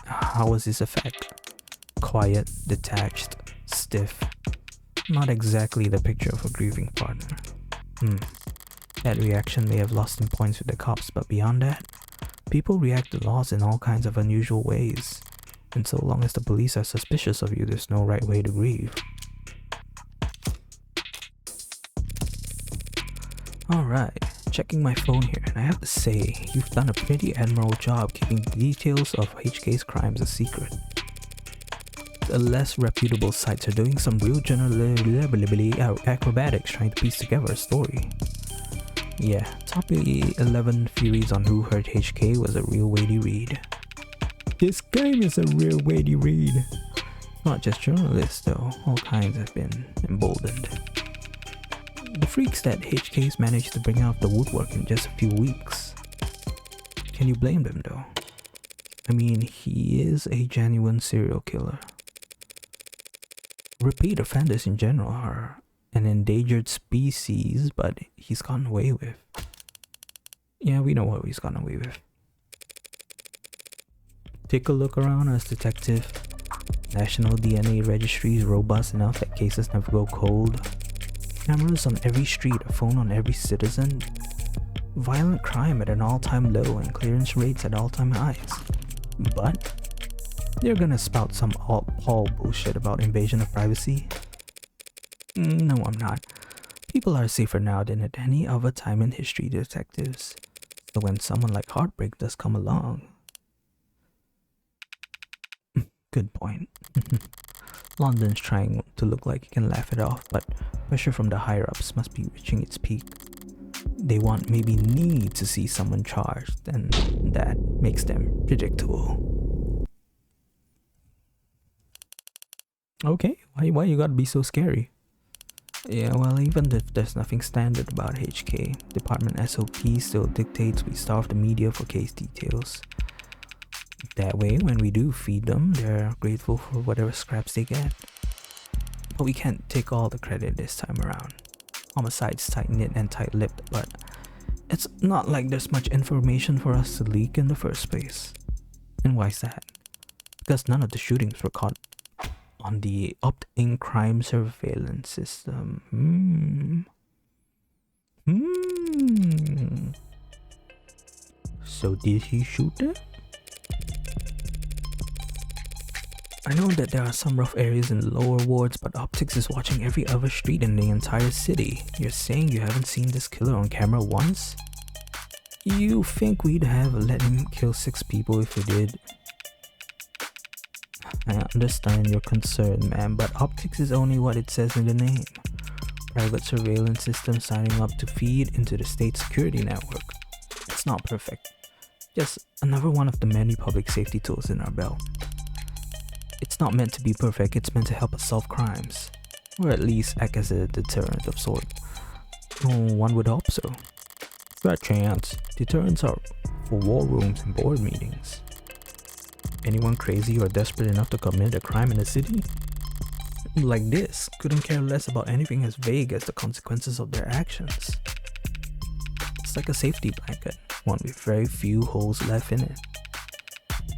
How was his effect? Quiet, detached, stiff. Not exactly the picture of a grieving partner. That reaction may have lost in points with the cops, but beyond that, people react to laws in all kinds of unusual ways. And so long as the police are suspicious of you, there's no right way to grieve. Alright, checking my phone here, and I have to say, you've done a pretty admirable job keeping the details of HK's crimes a secret. The less reputable sites are doing some real acrobatics trying to piece together a story. Yeah, top 11 theories on who hurt HK was a real weighty read. This game is a real weighty read. Not just journalists though, all kinds have been emboldened. The freaks that HK's managed to bring out of the woodwork in just a few weeks. Can you blame them though? I mean, he is a genuine serial killer. Repeat offenders in general are an endangered species, but he's gotten away with. Yeah, we know what he's gotten away with. Take a look around us, detective. National DNA registry is robust enough that cases never go cold. Cameras on every street, a phone on every citizen. Violent crime at an all-time low and clearance rates at all-time highs. But you're gonna spout some alt-Paul bullshit about invasion of privacy? No, I'm not. People are safer now than at any other time in history, detectives. So when someone like Heartbreak does come along... Good point. London's trying to look like it can laugh it off, but pressure from the higher-ups must be reaching its peak. They want, maybe need to see someone charged, and that makes them predictable. Okay, why you gotta be so scary? Yeah, well, even if there's nothing standard about HK, department SOP still dictates we starve the media for case details. That way, when we do feed them, they're grateful for whatever scraps they get. But we can't take all the credit this time around. Homicide's tight-knit and tight-lipped, but it's not like there's much information for us to leak in the first place. And why's that? Because none of the shootings were caught on the opt-in crime surveillance system. So did he shoot them? I know that there are some rough areas in the lower wards, but Optics is watching every other street in the entire city. You're saying you haven't seen this killer on camera once? You think we'd have let him kill 6 people if we did? I understand your concern, ma'am, but Optics is only what it says in the name. Private surveillance system signing up to feed into the state security network. It's not perfect. Just another one of the many public safety tools in our belt. It's not meant to be perfect, it's meant to help us solve crimes. Or at least act as a deterrent of sort. Oh, one would hope so. Got chance. Deterrents are for war rooms and board meetings. Anyone crazy or desperate enough to commit a crime in the city? Like this, couldn't care less about anything as vague as the consequences of their actions. It's like a safety blanket. one with very few holes left in it.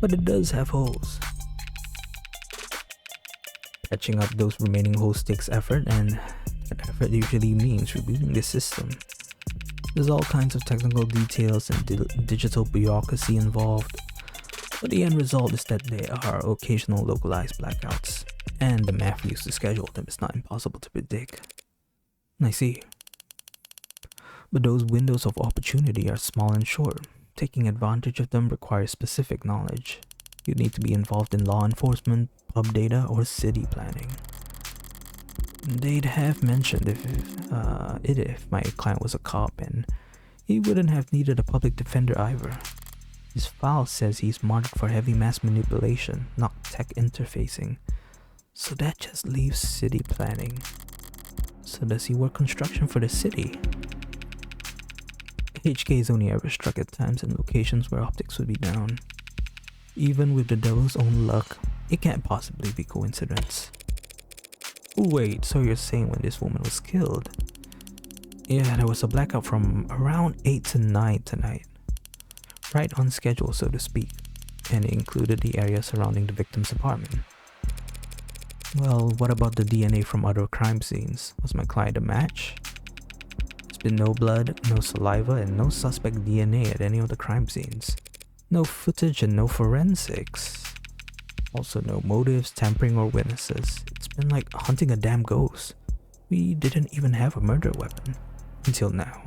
But it does have holes. Patching up those remaining holes takes effort, and that effort usually means rebooting the system. There's all kinds of technical details and digital bureaucracy involved, but the end result is that there are occasional localized blackouts, and the math used to schedule them is not impossible to predict. I see. But those windows of opportunity are small and short. Taking advantage of them requires specific knowledge. You need to be involved in law enforcement, pub data, or city planning. They'd have mentioned if my client was a cop, and he wouldn't have needed a public defender either. His file says he's monitored for heavy mass manipulation, not tech interfacing. So that just leaves city planning. So does he work construction for the city? HK is only ever struck at times and locations where optics would be down. Even with the devil's own luck, it can't possibly be coincidence. Wait, so you're saying when this woman was killed? Yeah, there was a blackout from around 8 to 9 tonight. Right on schedule, so to speak, and it included the area surrounding the victim's apartment. Well, what about the DNA from other crime scenes? Was my client a match? There's been no blood, no saliva, and no suspect DNA at any of the crime scenes. No footage and no forensics. Also no motives, tampering, or witnesses. It's been like hunting a damn ghost. We didn't even have a murder weapon. Until now.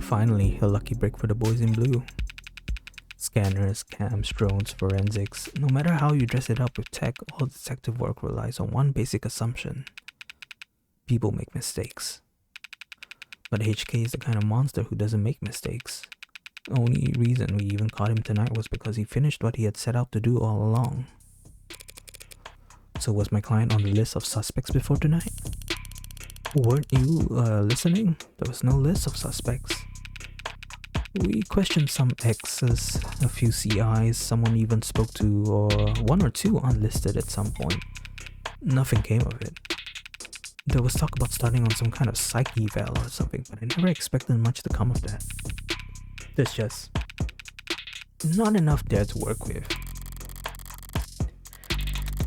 Finally, a lucky break for the boys in blue. Scanners, cams, drones, forensics. No matter how you dress it up with tech, all detective work relies on one basic assumption. People make mistakes. But HK is the kind of monster who doesn't make mistakes. The only reason we even caught him tonight was because he finished what he had set out to do all along. So was my client on the list of suspects before tonight? Weren't you listening? There was no list of suspects. We questioned some X's, a few CIs, someone even spoke to, or one or two unlisted at some point. Nothing came of it. There was talk about starting on some kind of psych eval or something, but I never expected much to come of that. There's just not enough there to work with.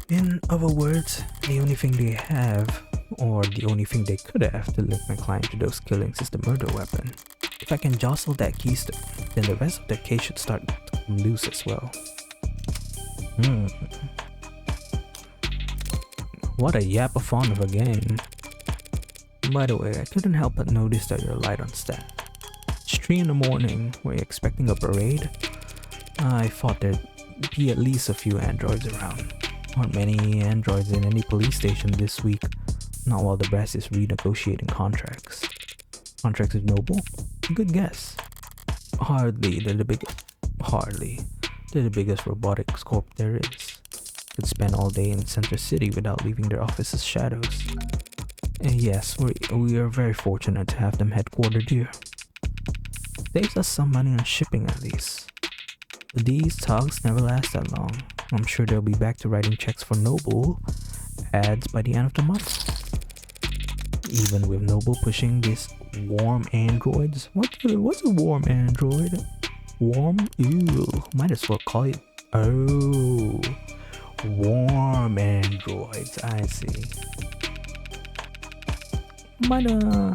In other words, the only thing they have, or the only thing they could have to link my client to those killings is the murder weapon. If I can jostle that keystone, then the rest of the case should start to come loose as well. What a yapathon of a game. By the way, I couldn't help but notice that you're light on stat. It's 3 in the morning. Were you expecting a parade? I thought there'd be at least a few androids around. Aren't many androids in any police station this week. Not while the brass is renegotiating contracts. Contracts with Noble? Good guess. Hardly. They're the biggest robotics corp there is. Could spend all day in Center City without leaving their office's shadows. And yes, we are very fortunate to have them headquartered here. Saves us some money on shipping at least. But these tugs never last that long. I'm sure they'll be back to writing checks for Noble ads by the end of the month. Even with Noble pushing these warm androids. What's a warm android? Warm? Ew. Might as well call it. Oh. Warm androids. I see. Might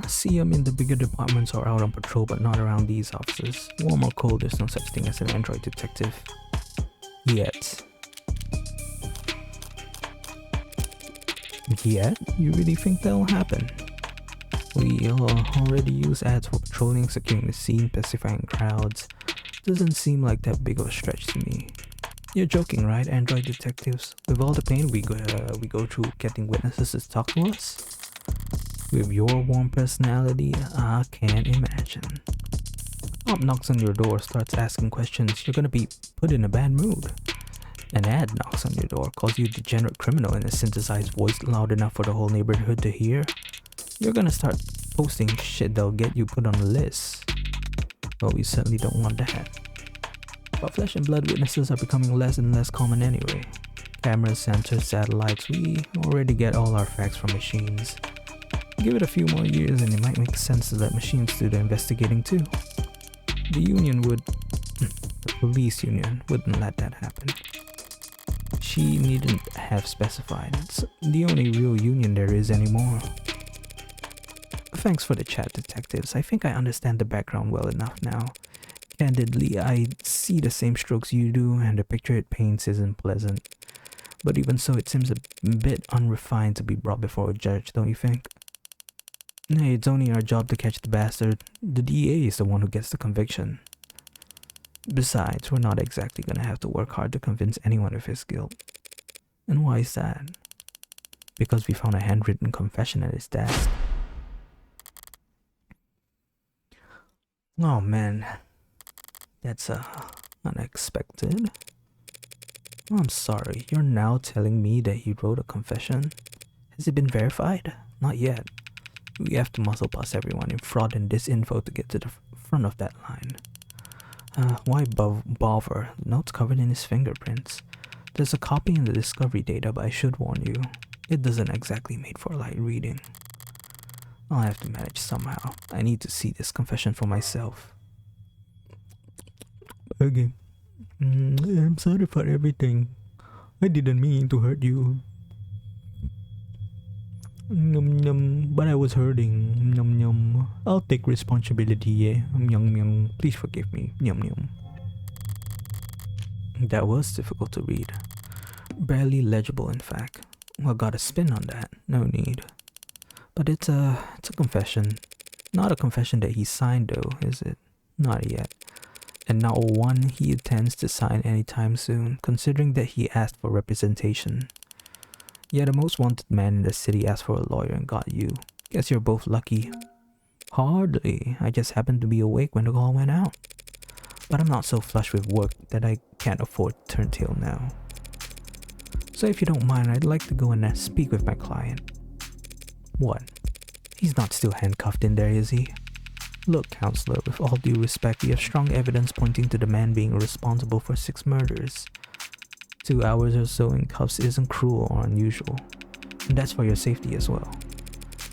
see them in the bigger departments or out on patrol, but not around these offices. Warm or cold, there's no such thing as an android detective. Yet. Yet? You really think that'll happen? We already use ads for patrolling, securing the scene, pacifying crowds. Doesn't seem like that big of a stretch to me. You're joking, right, android detectives? With all the pain we go through getting witnesses to talk to us? With your warm personality, I can't imagine. Cop knocks on your door, starts asking questions, you're gonna be put in a bad mood. An ad knocks on your door, calls you a degenerate criminal in a synthesized voice loud enough for the whole neighborhood to hear. You're gonna start posting shit that'll get you put on a list. Well, we certainly don't want that. But flesh and blood witnesses are becoming less and less common anyway. Cameras, sensors, satellites, we already get all our facts from machines. Give it a few more years and it might make sense to let machines do the investigating too. The union would... the police union wouldn't let that happen. She needn't have specified. It's the only real union there is anymore. Thanks for the chat, detectives. I think I understand the background well enough now. Candidly, I see the same strokes you do, and the picture it paints isn't pleasant. But even so, it seems a bit unrefined to be brought before a judge, don't you think? Hey, it's only our job to catch the bastard. The DA is the one who gets the conviction. Besides, we're not exactly gonna have to work hard to convince anyone of his guilt. And why is that? Because we found a handwritten confession at his desk. Oh man, that's unexpected. Oh, I'm sorry, you're now telling me that he wrote a confession? Has it been verified? Not yet. We have to muscle past everyone in fraud and disinfo to get to the front of that line. Why bother? The note's covered in his fingerprints. There's a copy in the discovery data, but I should warn you, it doesn't exactly make for light reading. I'll have to manage somehow. I need to see this confession for myself. Okay. I'm sorry for everything. I didn't mean to hurt you. Num num, but I was hurting. Num num. I'll take responsibility, yeah. Yum yum. Please forgive me. Yum yum. That was difficult to read. Barely legible, in fact. Well, got a spin on that. No need. But it's a confession. Not a confession that he signed though, is it? Not yet. And not one he intends to sign anytime soon, considering that he asked for representation. Yeah, the most wanted man in the city asked for a lawyer and got you. Guess you're both lucky. Hardly. I just happened to be awake when the call went out. But I'm not so flush with work that I can't afford to turn tail now. So if you don't mind, I'd like to go and speak with my client. What? He's not still handcuffed in there, is he? Look, counselor, with all due respect, we have strong evidence pointing to the man being responsible for 6 murders. 2 hours or so in cuffs isn't cruel or unusual, and that's for your safety as well.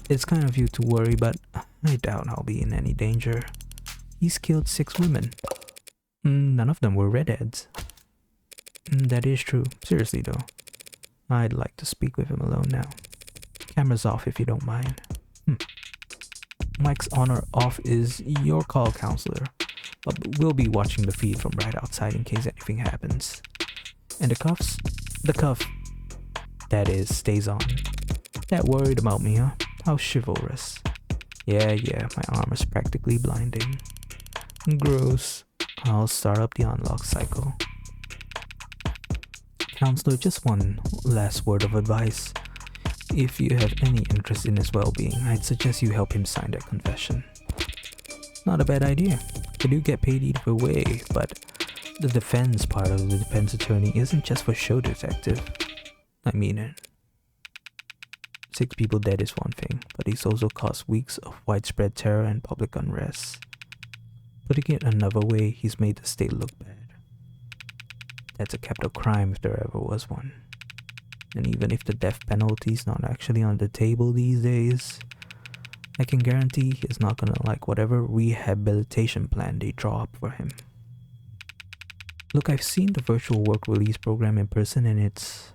It's kind of you to worry, but I doubt I'll be in any danger. He's killed 6 women. None of them were redheads. That is true. Seriously though, I'd like to speak with him alone now. Camera's off if you don't mind. Mic's on or off is your call, counselor, but we'll be watching the feed from right outside in case anything happens. And the cuffs? The cuff, that is, stays on. That worried about me, huh? How chivalrous. Yeah, my armor's practically blinding. Gross. I'll start up the unlock cycle. Counselor, just one last word of advice. If you have any interest in his well-being, I'd suggest you help him sign that confession. Not a bad idea. I do get paid either way, but the defense part of the defense attorney isn't just for show, detective. I mean it. 6 people dead is one thing, but he's also caused weeks of widespread terror and public unrest. Putting it another way, he's made the state look bad. That's a capital crime if there ever was one. And even if the death penalty's not actually on the table these days, I can guarantee he's not gonna like whatever rehabilitation plan they draw up for him. Look, I've seen the virtual work release program in person and it's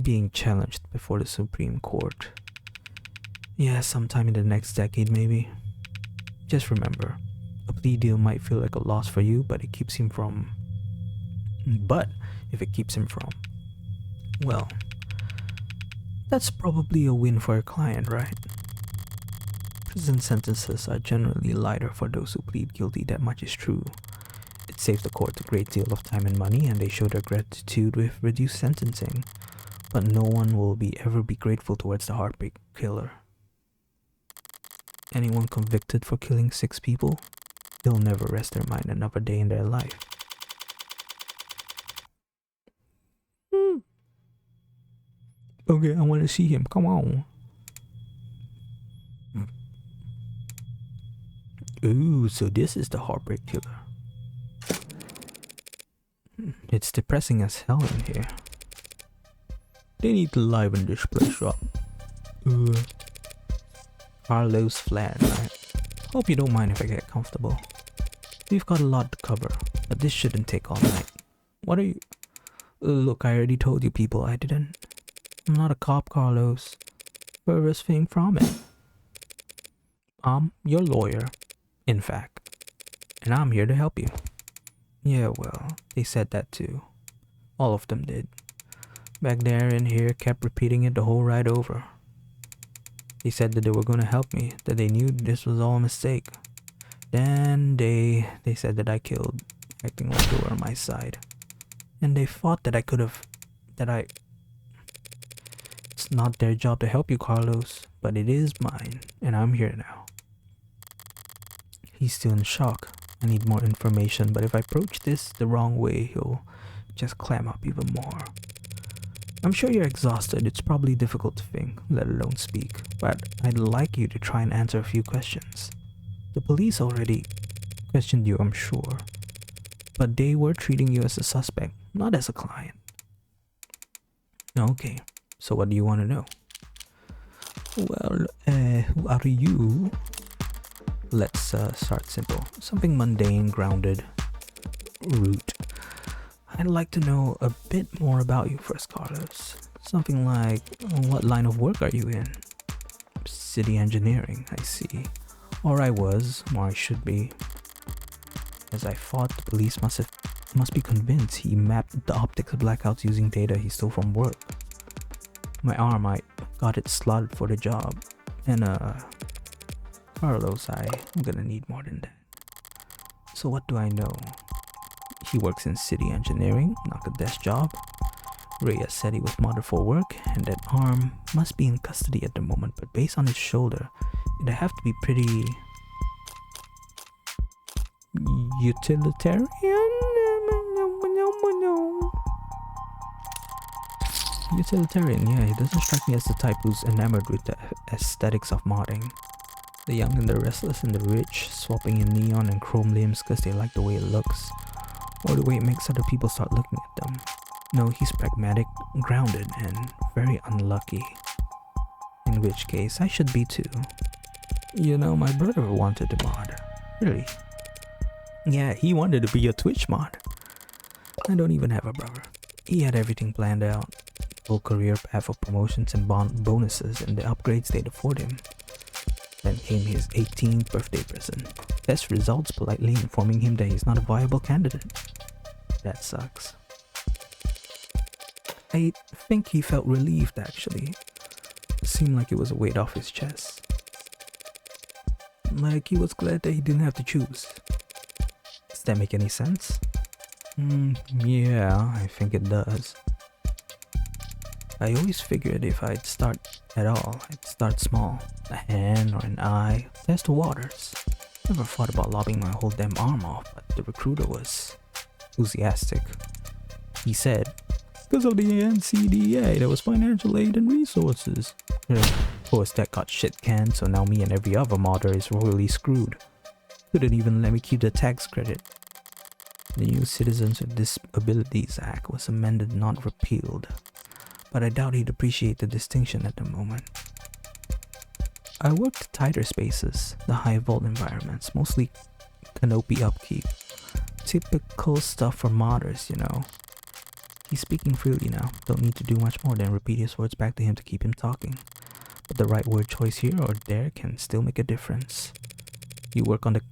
being challenged before the Supreme Court. Yeah, sometime in the next decade maybe. Just remember, a plea deal might feel like a loss for you, but if it keeps him from... well, that's probably a win for your client, right? Prison sentences are generally lighter for those who plead guilty, that much is true. It saves the court a great deal of time and money, and they show their gratitude with reduced sentencing. But no one will ever be grateful towards the heartbreak killer. Anyone convicted for killing 6 people, they'll never rest their mind another day in their life. Okay, I want to see him. Come on. Ooh, so this is the heartbreak killer. It's depressing as hell in here. They need to liven this place up. Carlos flat, right? Hope you don't mind if I get comfortable. We've got a lot to cover, but this shouldn't take all night. What are you... Look, I already told you people I didn't. I'm not a cop, Carlos. Furthest thing from it. I'm your lawyer, in fact. And I'm here to help you. Yeah, well, they said that too. All of them did. Back there and here kept repeating it the whole ride over. They said that they were going to help me, that they knew this was all a mistake. Then they said that I killed, acting like they were on my side. And they thought that It's not their job to help you, Carlos, but it is mine, and I'm here now. He's still in shock. I need more information, but if I approach this the wrong way, he'll just clam up even more. I'm sure you're exhausted. It's probably difficult to think, let alone speak, but I'd like you to try and answer a few questions. The police already questioned you, I'm sure, but they were treating you as a suspect, not as a client. Okay, so what do you want to know? Well, who are you? Let's start simple. Something mundane, grounded, root. I'd like to know a bit more about you first, Carlos. Something like, what line of work are you in? City engineering, I see. Or I was, or I should be. As I thought, the police must be convinced he mapped the optics of blackouts using data he stole from work. My arm, I got it slotted for the job. And Carlos, I'm gonna need more than that. So what do I know? He works in city engineering, not a desk job. Reyes said he was modded for work, and that arm must be in custody at the moment, but based on his shoulder, it'd have to be pretty... utilitarian? Utilitarian, yeah, he doesn't strike me as the type who's enamored with the aesthetics of modding. The young and the restless and the rich, swapping in neon and chrome limbs because they like the way it looks, or the way it makes other people start looking at them. No, he's pragmatic, grounded, and very unlucky. In which case, I should be too. You know, my brother wanted to mod. Really? Yeah, he wanted to be a Twitch mod. I don't even have a brother. He had everything planned out. Full career path of promotions and bonuses and the upgrades they'd afford him. Then came his 18th birthday present. Test results politely informing him that he's not a viable candidate. That sucks. I think he felt relieved actually. It seemed like it was a weight off his chest. Like he was glad that he didn't have to choose. Does that make any sense? Yeah, I think it does. I always figured if I'd start at all, I'd start small. A hand or an eye, test the waters. Never thought about lobbing my whole damn arm off, but the recruiter was enthusiastic. He said, because of the NCDA, there was financial aid and resources. Of course, that got shit canned, so now me and every other modder is royally screwed. Couldn't even let me keep the tax credit. The New Citizens with Disabilities Act was amended, not repealed. But I doubt he'd appreciate the distinction at the moment. I worked tighter spaces, the high vault environments, mostly canopy upkeep. Typical stuff for modders, you know. He's speaking freely now, don't need to do much more than repeat his words back to him to keep him talking. But the right word choice here or there can still make a difference. You work on the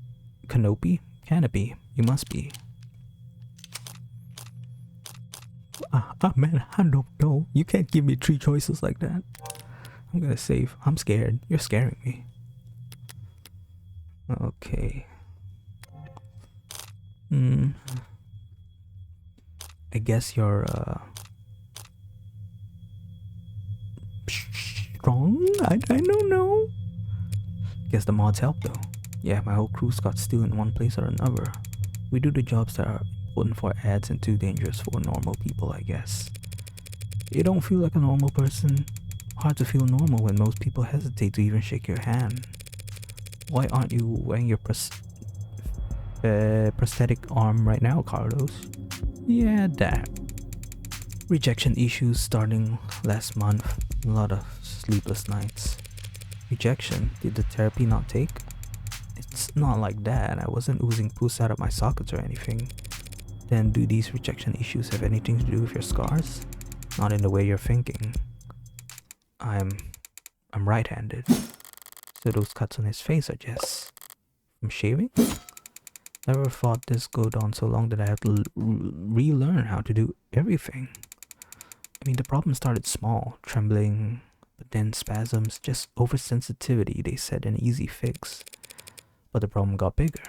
canopy? Canopy, you must be. Man, I don't know. You can't give me 3 choices like that. I'm gonna save. I'm scared. You're scaring me. Okay. I guess you're strong? I don't know. Guess the mods help though. Yeah, my whole crew's got still in one place or another. We do the jobs that are important for ads and too dangerous for normal people, I guess. You don't feel like a normal person? Hard to feel normal when most people hesitate to even shake your hand. Why aren't you wearing your prosthetic arm right now, Carlos? Yeah, that. Rejection issues starting last month. A lot of sleepless nights. Rejection? Did the therapy not take? It It's not like that. I wasn't oozing poos out of my sockets or anything. Then do these rejection issues have anything to do with your scars? Not in the way you're thinking. I'm right-handed. So those cuts on his face are just from shaving? Never thought this go on so long that I had to relearn how to do everything. I mean, the problem started small, trembling, but then spasms, just oversensitivity, they said an easy fix. But the problem got bigger.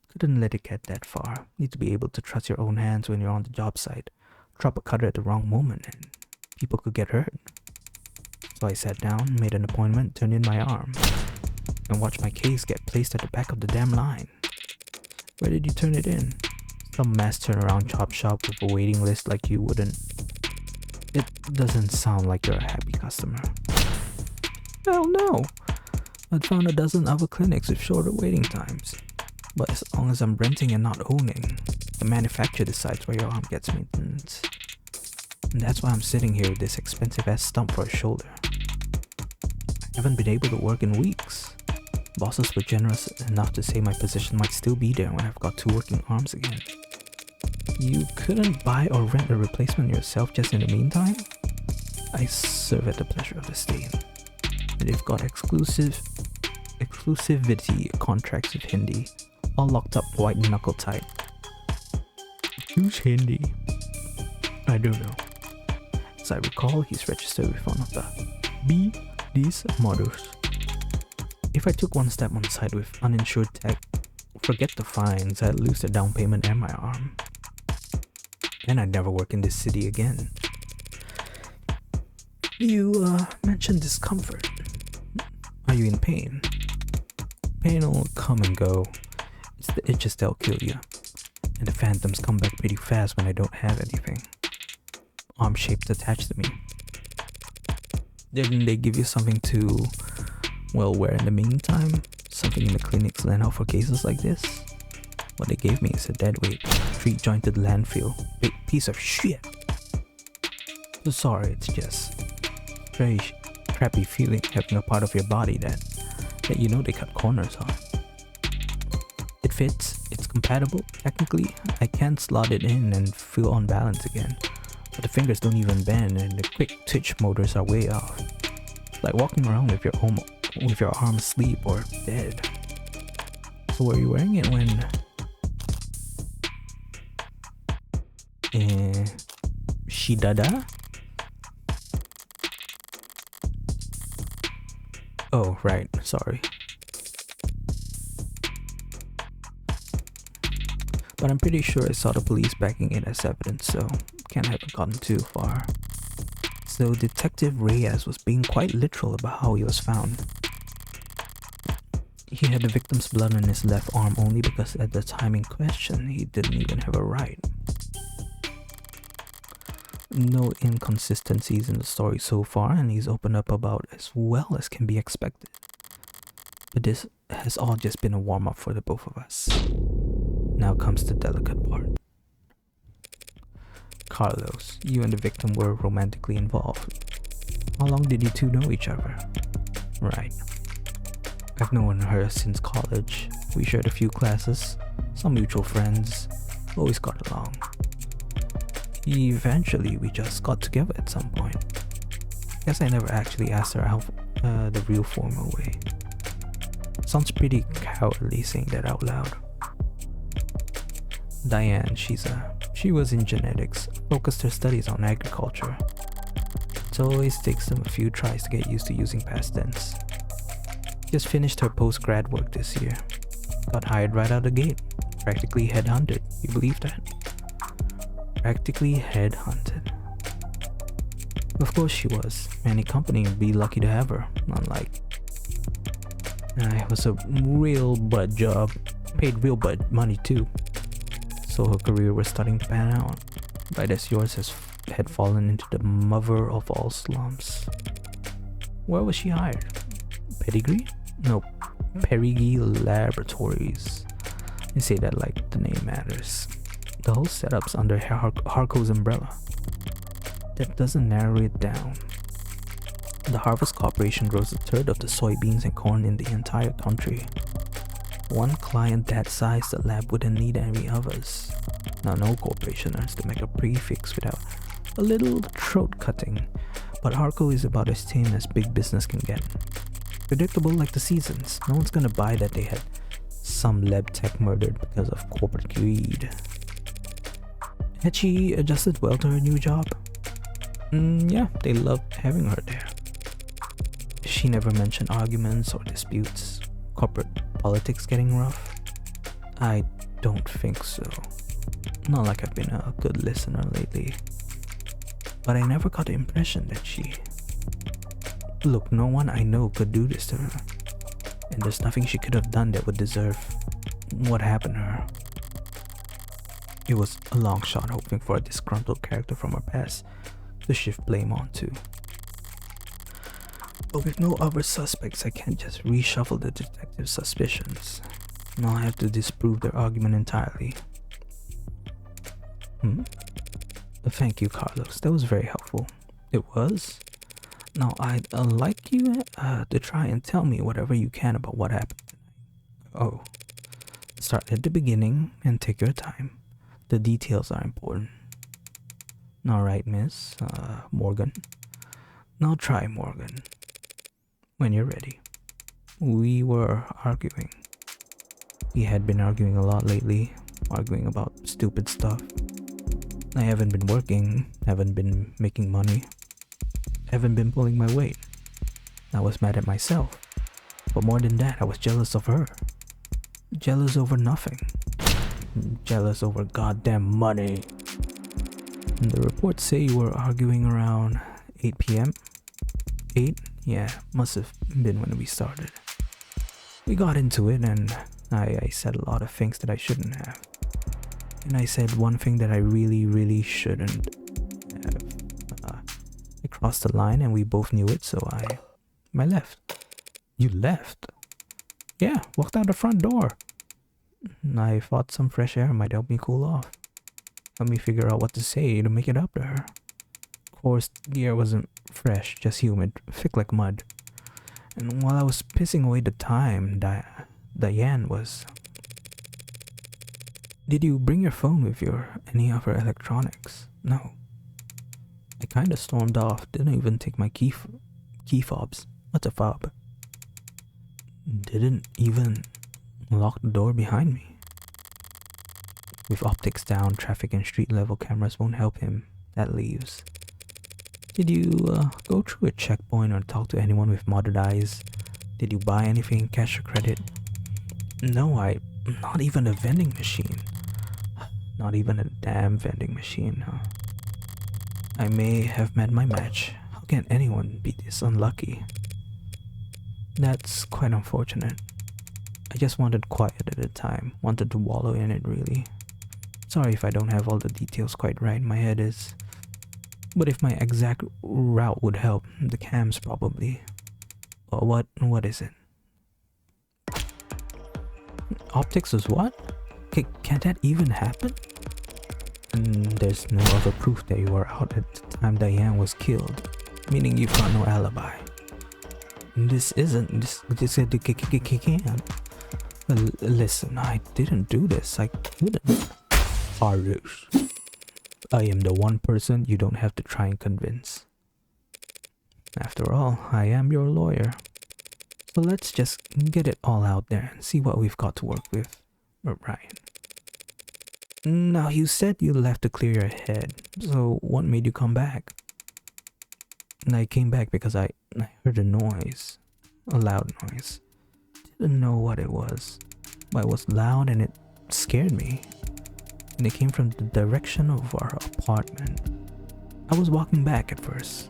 Couldn't let it get that far. Need to be able to trust your own hands when you're on the job site. Drop a cutter at the wrong moment and people could get hurt. So I sat down, made an appointment, turned in my arm, and watched my case get placed at the back of the damn line. Where did you turn it in? Some mass turnaround chop shop with a waiting list like you wouldn't. It doesn't sound like you're a happy customer. Hell no! I'd found a dozen other clinics with shorter waiting times. But as long as I'm renting and not owning, the manufacturer decides where your arm gets maintenance. And that's why I'm sitting here with this expensive ass stump for a shoulder. I haven't been able to work in weeks. Bosses were generous enough to say my position might still be there when I've got 2 working arms again. You couldn't buy or rent a replacement yourself just in the meantime? I serve at the pleasure of the state. And they've got exclusivity contracts with Hindi, all locked up white knuckle tight. Who's Hindi? I don't know. As I recall, he's registered with one of the these models. If I took one step on the side with uninsured tech, forget the fines, I'd lose the down payment and my arm. And I'd never work in this city again. You mentioned discomfort. Are you in pain? Pain will come and go. It's the itches that'll kill you. And the phantoms come back pretty fast when I don't have anything. Arm shaped attached to me. Didn't they give you something to, well, wear in the meantime? Something in the clinics lent out for cases like this? What they gave me is a deadweight, 3-jointed landfill. Big piece of shit. So sorry, it's just very crappy feeling having a part of your body that you know they cut corners on. It fits, it's compatible. Technically, I can slot it in and feel on balance again. But the fingers don't even bend and the quick twitch motors are way off. It's like walking around with your arm asleep or dead. So were you wearing it when... Shidada? Oh, right, sorry. But I'm pretty sure I saw the police backing it as evidence, so can't have gotten too far. So Detective Reyes was being quite literal about how he was found. He had the victim's blood on his left arm only because at the time in question, he didn't even have a right. No inconsistencies in the story so far, and he's opened up about as well as can be expected. But this has all just been a warm-up for the both of us. Now comes the delicate part. Carlos, you and the victim were romantically involved. How long did you two know each other? Right. I've known her since college. We shared a few classes, some mutual friends, always got along. Eventually, we just got together at some point. Guess I never actually asked her out the real formal way. Sounds pretty cowardly saying that out loud. Diane, she was in genetics, focused her studies on agriculture. It always takes them a few tries to get used to using past tense. Just finished her post-grad work this year. Got hired right out the gate. Practically headhunted. You believe that? Practically headhunted. Of course she was. Any company would be lucky to have her. Unlike... it was a real bud job. Paid real bud money too. So her career was starting to pan out. Right as yours had fallen into the mother of all slums. Where was she hired? Pedigree? No, Perigi Laboratories. They say that like the name matters. The whole setup's under Harco's umbrella. That doesn't narrow it down. The Harvest Corporation grows a third of the soybeans and corn in the entire country. One client that size, the lab wouldn't need any others. Now, no corporation earns to make a prefix without a little throat cutting, but Harco is about as tame as big business can get. Predictable like the seasons. No one's gonna buy that they had some lab tech murdered because of corporate greed. Had she adjusted well to her new job? Yeah, they loved having her there. She never mentioned arguments or disputes, corporate politics getting rough. I don't think so. Not like I've been a good listener lately. But I never got the impression that she... Look, no one I know could do this to her. And there's nothing she could have done that would deserve what happened to her. It was a long shot hoping for a disgruntled character from her past to shift blame onto. But with no other suspects, I can't just reshuffle the detective's suspicions. I'll have to disprove their argument entirely. Thank you, Carlos. That was very helpful. It was? Now, I'd like you to try and tell me whatever you can about what happened tonight. Oh. Start at the beginning and take your time. The details are important. Alright, Miss Morgan. Now try, Morgan. When you're ready. We were arguing. We had been arguing a lot lately. Arguing about stupid stuff. I haven't been working. Haven't been making money. Haven't been pulling my weight. I was mad at myself. But more than that, I was jealous of her. Jealous over nothing. Jealous over goddamn money. And the reports say you were arguing around 8 p.m. 8? Yeah, must have been when we started. We got into it and I said a lot of things that I shouldn't have. And I said one thing that I really shouldn't have. I crossed the line and we both knew it, so I left. You left? Yeah, walked out the front door. I thought some fresh air might help me cool off. Help me figure out what to say to make it up to her. Of course, the air wasn't fresh, just humid, thick like mud. And while I was pissing away the time, Diane was... Did you bring your phone with you or any other electronics? No. I kinda stormed off, didn't even take my key fobs. What's a fob? Didn't even lock the door behind me. With optics down, traffic and street level cameras won't help him. That leaves. Did you go through a checkpoint or talk to anyone with modded eyes? Did you buy anything, cash or credit? No, not even a vending machine. Not even a damn vending machine, huh? I may have met my match. How can anyone be this unlucky? That's quite unfortunate. I just wanted quiet at the time. Wanted to wallow in it, really. Sorry if I don't have all the details quite right in my head is. But if my exact route would help, the cams probably. What is it? Optics is what? Can that even happen? And there's no other proof that you were out at the time Diane was killed, meaning you've got no alibi. This can't. Listen, I didn't do this. I couldn't. Carlos, I am the one person you don't have to try and convince. After all, I am your lawyer. So let's just get it all out there and see what we've got to work with. Ryan. Now, you said you left to clear your head, so what made you come back? I came back because I heard a noise. A loud noise. Didn't know what it was, but it was loud and it scared me. And it came from the direction of our apartment. I was walking back at first.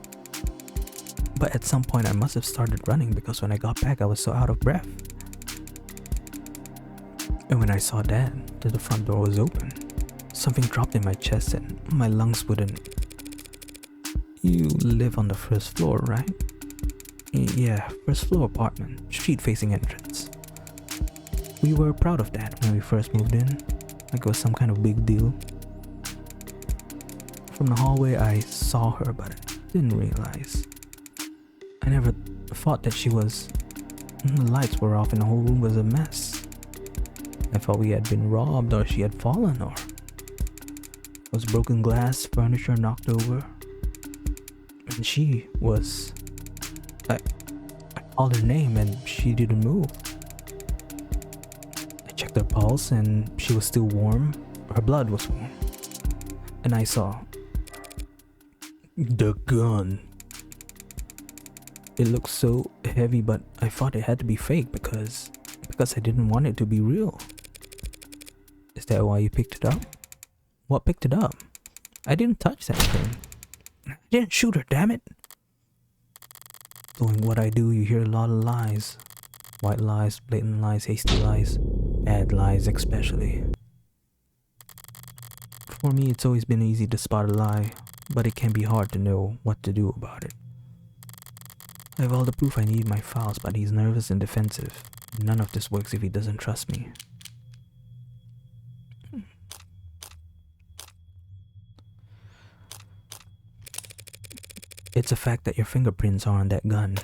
But at some point I must have started running because when I got back I was so out of breath. And when I saw that the front door was open, something dropped in my chest and my lungs wouldn't. You live on the first floor, right? Yeah, first floor apartment, street facing entrance. We were proud of that when we first moved in, like it was some kind of big deal. From the hallway I saw her but I didn't realize. I never thought that she was... The lights were off and the whole room was a mess. I thought we had been robbed or she had fallen or was broken glass, furniture knocked over. And she was... I called her name and she didn't move. I checked her pulse and she was still warm. Her blood was warm. And I saw... the gun. It looked so heavy, but I thought it had to be fake because I didn't want it to be real. Is that why you picked it up? What picked it up? I didn't touch that thing. I didn't shoot her, damn it. Doing what I do, you hear a lot of lies. White lies, blatant lies, hasty lies, bad lies especially. For me, it's always been easy to spot a lie, but it can be hard to know what to do about it. I have all the proof I need in my files, but he's nervous and defensive. None of this works if he doesn't trust me. It's a fact that your fingerprints are on that gun.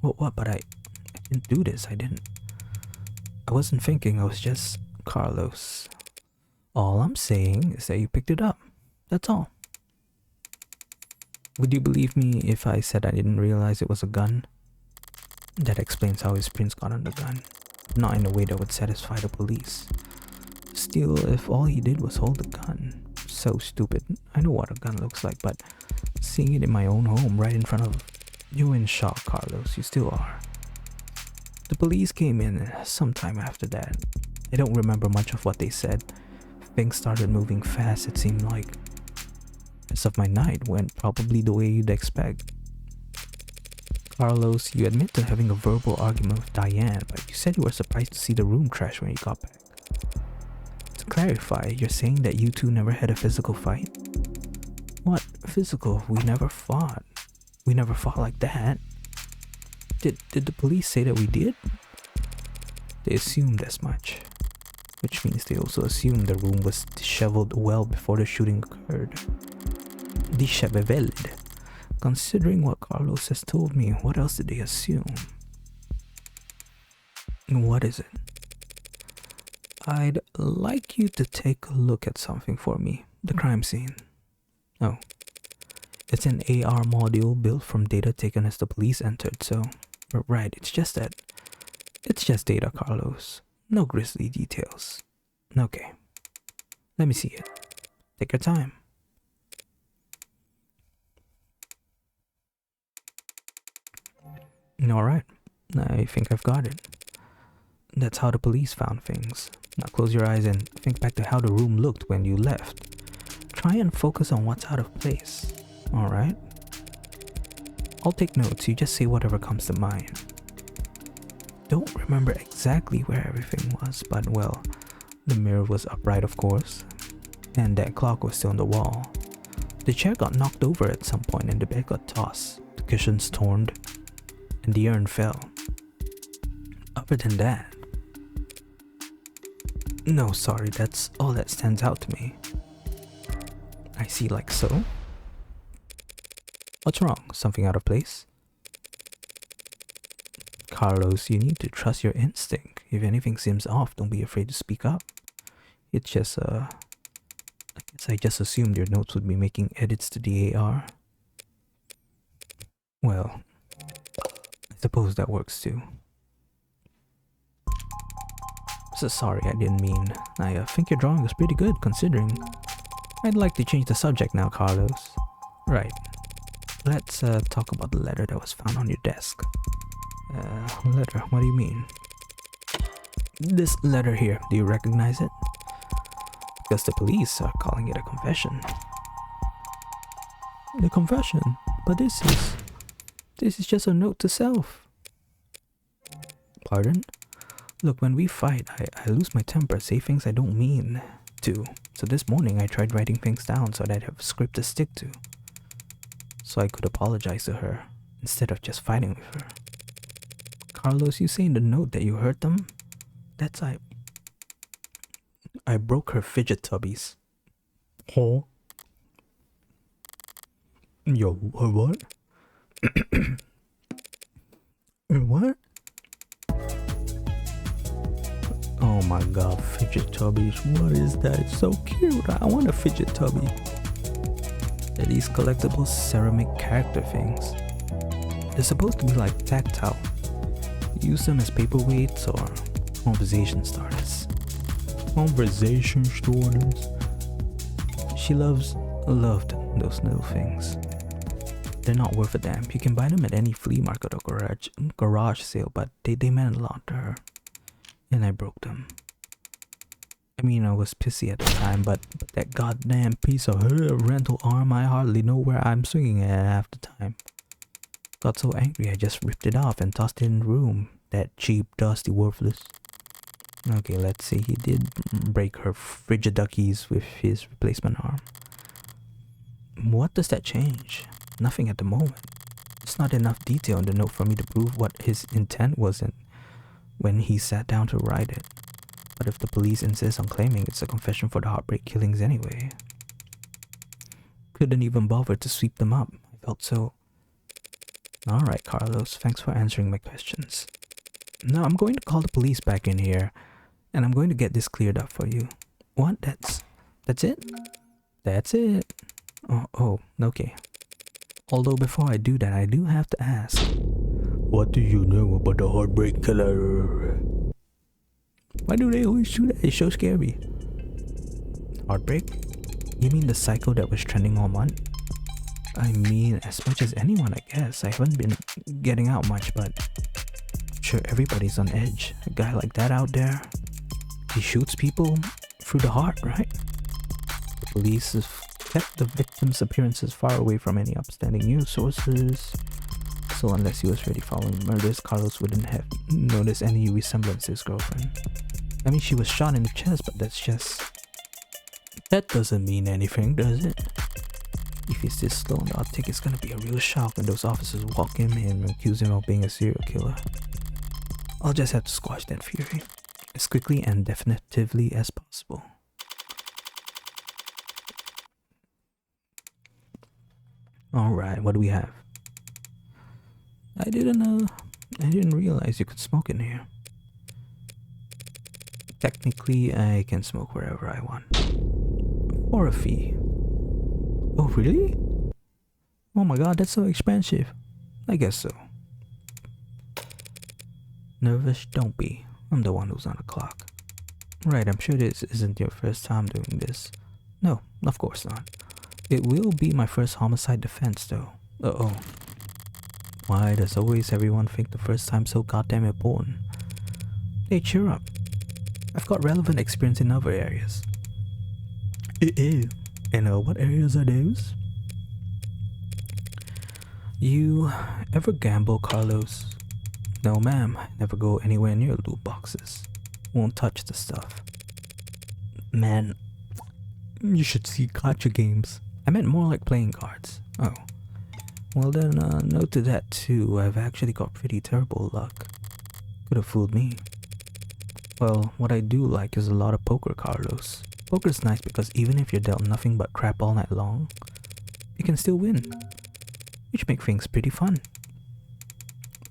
What? But I didn't do this. I wasn't thinking. I was just Carlos. All I'm saying is that you picked it up. That's all. Would you believe me if I said I didn't realize it was a gun? That explains how his prints got on the gun. Not in a way that would satisfy the police. Still, if all he did was hold the gun. So stupid. I know what a gun looks like, but seeing it in my own home right in front of... You're in shock, Carlos. You still are. The police came in sometime after that. I don't remember much of what they said. Things started moving fast, it seemed like. The rest of my night went probably the way you'd expect. Carlos, you admit to having a verbal argument with Diane, but you said you were surprised to see the room crash when you got back. To clarify, you're saying that you two never had a physical fight? What physical? We never fought. We never fought like that. Did the police say that we did? They assumed as much. Which means they also assumed the room was disheveled well before the shooting occurred. Disheveled. Considering what Carlos has told me, what else did they assume? What is it? I'd like you to take a look at something for me. The crime scene. Oh. It's an AR module built from data taken as the police entered, so... Right, it's just that... It's just data, Carlos. No grisly details. Okay. Let me see it. Take your time. Alright. I think I've got it. That's how the police found things. Now close your eyes and think back to how the room looked when you left. Try and focus on what's out of place. Alright? I'll take notes, you just say whatever comes to mind. Don't remember exactly where everything was, but well, the mirror was upright of course, and that clock was still on the wall. The chair got knocked over at some point and the bed got tossed, the cushions torn, and the urn fell. Other than that... No, sorry, that's all that stands out to me. I see, like so. What's wrong? Something out of place? Carlos, you need to trust your instinct. If anything seems off, don't be afraid to speak up. It's just, I guess I just assumed your notes would be making edits to the AR. Well, I suppose that works too. So sorry, I didn't mean. I think your drawing was pretty good, considering. I'd like to change the subject now, Carlos. Right. Let's talk about the letter that was found on your desk. Letter? What do you mean? This letter here, do you recognize it? Because the police are calling it a confession. The confession? But this is just a note to self. Pardon? Look, when we fight, I lose my temper, say things I don't mean to. So this morning I tried writing things down so that I'd have a script to stick to. So I could apologize to her, instead of just fighting with her. Carlos, you say in the note that you hurt them? That's I broke her fidget tubbies. Huh? Yo, her what? Her what? Oh my god, fidget tubbies. What is that? It's so cute. I want a fidget tubby. They're these collectible ceramic character things. They're supposed to be like tactile. Use them as paperweights or conversation starters. Conversation starters. She loved those little things. They're not worth a damn. You can buy them at any flea market or garage sale, but they meant a lot to her. And I broke them. I mean, I was pissy at the time, but that goddamn piece of rental arm, I hardly know where I'm swinging at half the time. Got so angry, I just ripped it off and tossed it in the room. That cheap, dusty, worthless. Okay, let's see. He did break her frigiduckies with his replacement arm. What does that change? Nothing at the moment. It's not enough detail in the note for me to prove what his intent was when he sat down to write it. But if the police insist on claiming it's a confession for the heartbreak killings anyway. Couldn't even bother to sweep them up. I felt so... Alright, Carlos, thanks for answering my questions. Now I'm going to call the police back in here, and I'm going to get this cleared up for you. What? That's it? That's it. Oh, okay. Although before I do that, I do have to ask. What do you know about the heartbreak killer? Why do they always do that? It's so scary. Heartbreak? You mean the psycho that was trending all month? I mean, as much as anyone, I guess. I haven't been getting out much, but... Sure, everybody's on edge. A guy like that out there, he shoots people through the heart, right? The police have kept the victim's appearances far away from any upstanding news sources. So unless he was really following murders, Carlos wouldn't have noticed any resemblance to his girlfriend. I mean, she was shot in the chest, but that's just... That doesn't mean anything, does it? If he's this stoned, I'll think it's gonna be a real shock when those officers walk him in and accuse him of being a serial killer. I'll just have to squash that fury as quickly and definitively as possible. Alright, what do we have? I didn't realize you could smoke in here. Technically, I can smoke wherever I want. For a fee. Oh, really? Oh my god, that's so expensive. I guess so. Nervous? Don't be. I'm the one who's on the clock. Right, I'm sure this isn't your first time doing this. No, of course not. It will be my first homicide defense though. Uh-oh. Why does always everyone think the first time's so goddamn important? Hey, cheer up. I've got relevant experience in other areas. And what areas are those? You ever gamble, Carlos? No, ma'am. I never go anywhere near loot boxes. Won't touch the stuff. Man, you should see gacha games. I meant more like playing cards. Oh. Well then, note to that too. I've actually got pretty terrible luck. Could have fooled me. Well, what I do like is a lot of poker, Carlos. Poker's nice because even if you're dealt nothing but crap all night long, you can still win. Which makes things pretty fun.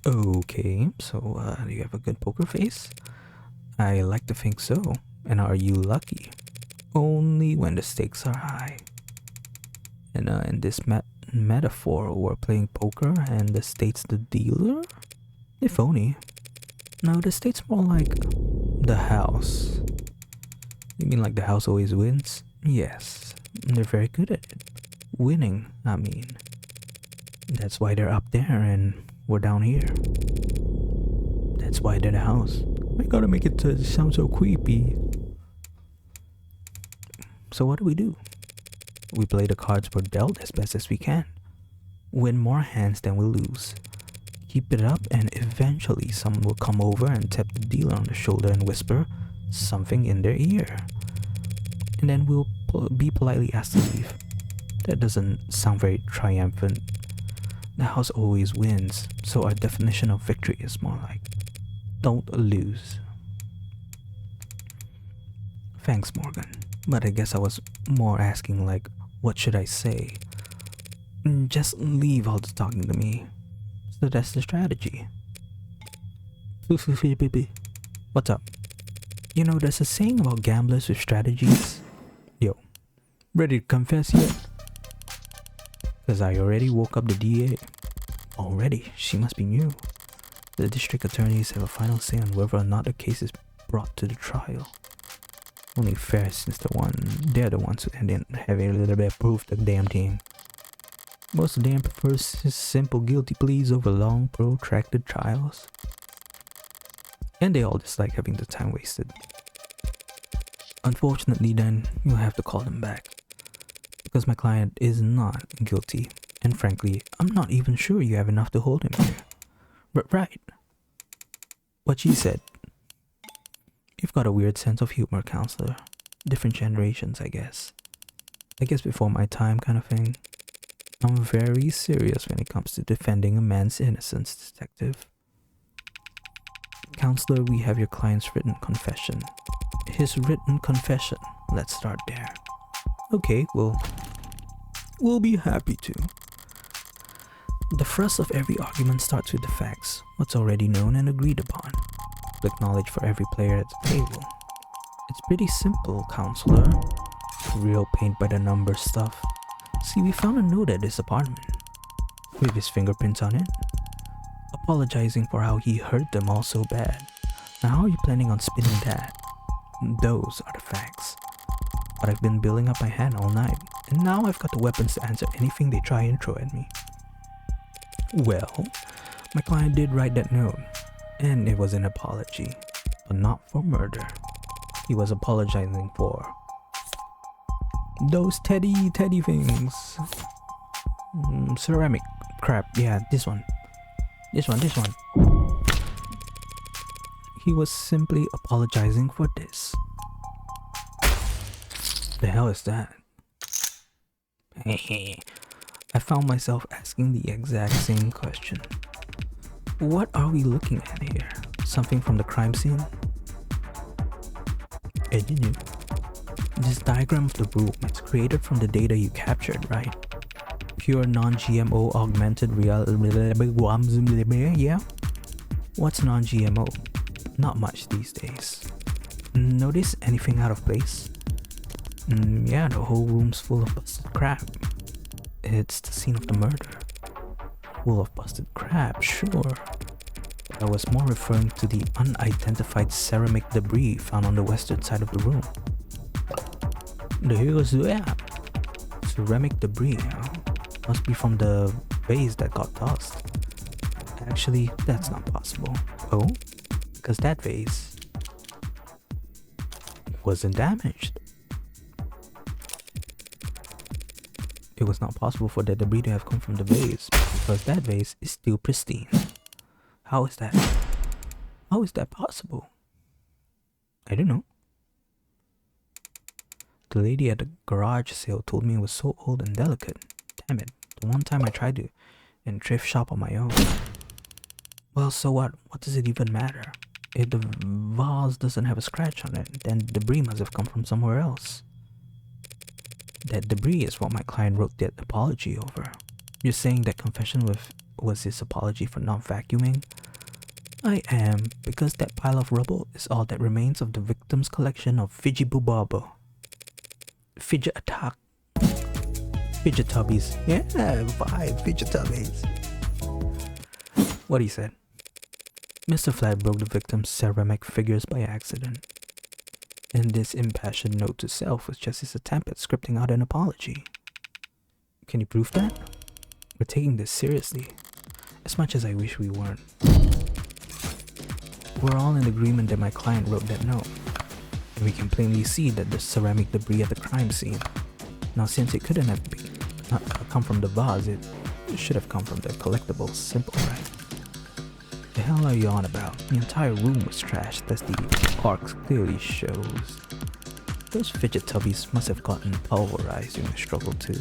Okay, so do you have a good poker face? I like to think so. And are you lucky? Only when the stakes are high. And in this metaphor, we're playing poker and the state's the dealer? If only. No, the state's more like the house. You mean like the house always wins? Yes, they're very good at it. Winning, I mean. That's why they're up there and we're down here. That's why they're the house. I gotta make it sound so creepy. So what do? We play the cards we're dealt as best as we can. Win more hands than we lose. Keep it up and eventually someone will come over and tap the dealer on the shoulder and whisper something in their ear. And then we'll be politely asked to leave. That doesn't sound very triumphant. The house always wins, so our definition of victory is more like, don't lose. Thanks, Morgan. But I guess I was more asking like, what should I say? Just leave all the talking to me. So that's the strategy. What's up? You know, there's a saying about gamblers with strategies. Yo, ready to confess yet? Cause I already woke up the DA. Already? She must be new. The district attorneys have a final say on whether or not the case is brought to the trial. Only fair since they're the ones who didn't have a little bit of proof the damn thing. Most of them prefer simple guilty pleas over long, protracted trials. And they all dislike having the time wasted. Unfortunately then, you'll have to call them back. Because my client is not guilty. And frankly, I'm not even sure you have enough to hold him here. But right. What she said. You've got a weird sense of humor, counselor. Different generations, I guess. I guess before my time kind of thing. I'm very serious when it comes to defending a man's innocence, detective. Counselor, we have your client's written confession. His written confession. Let's start there. Okay, we'll be happy to. The thrust of every argument starts with the facts, what's already known and agreed upon. Public knowledge for every player at the table. It's pretty simple, counselor. Real paint by the numbers stuff. See, we found a note at his apartment, with his fingerprints on it, apologizing for how he hurt them all so bad. Now how are you planning on spinning that? Those are the facts. But I've been building up my hand all night, and now I've got the weapons to answer anything they try and throw at me. Well, my client did write that note, and it was an apology, but not for murder. He was apologizing for those teddy things. Ceramic crap. Yeah, this one. He was simply apologizing for this. The hell is that? I found myself asking the exact same question. What are we looking at here? Something from the crime scene? Engineer. This diagram of the room is created from the data you captured, right? Pure non-GMO augmented reality. Yeah? What's non-GMO? Not much these days. Notice anything out of place? Yeah, the whole room's full of busted crap. It's the scene of the murder. Full of busted crap, sure. But I was more referring to the unidentified ceramic debris found on the western side of the room. The hell is that? Ceramic debris, huh? Must be from the vase that got tossed. Actually, that's not possible. Oh? Because that vase wasn't damaged. It was not possible for the debris to have come from the vase because that vase is still pristine. How is that? How is that possible? I don't know. The lady at the garage sale told me it was so old and delicate. Damn it, the one time I tried to in thrift shop on my own. Well, so what? What does it even matter? If the vase doesn't have a scratch on it, then debris must have come from somewhere else. That debris is what my client wrote that apology over. You're saying that confession was his apology for not vacuuming? I am, because that pile of rubble is all that remains of the victim's collection of Fidget-Bubaba. Fidget attack. Fidget tubbies. Yeah, 5 fidget tubbies. What he said. Mr. Flat broke the victim's ceramic figures by accident. And this impassioned note to self was just his attempt at scripting out an apology. Can you prove that? We're taking this seriously, as much as I wish we weren't. We're all in agreement that my client wrote that note, and we can plainly see that the ceramic debris at the crime scene. Now, since it couldn't have come from the vase, it should have come from the collectibles. Simple, right? The hell are you on about? The entire room was trashed, as the arc clearly shows. Those fidget tubbies must have gotten pulverized during the struggle too.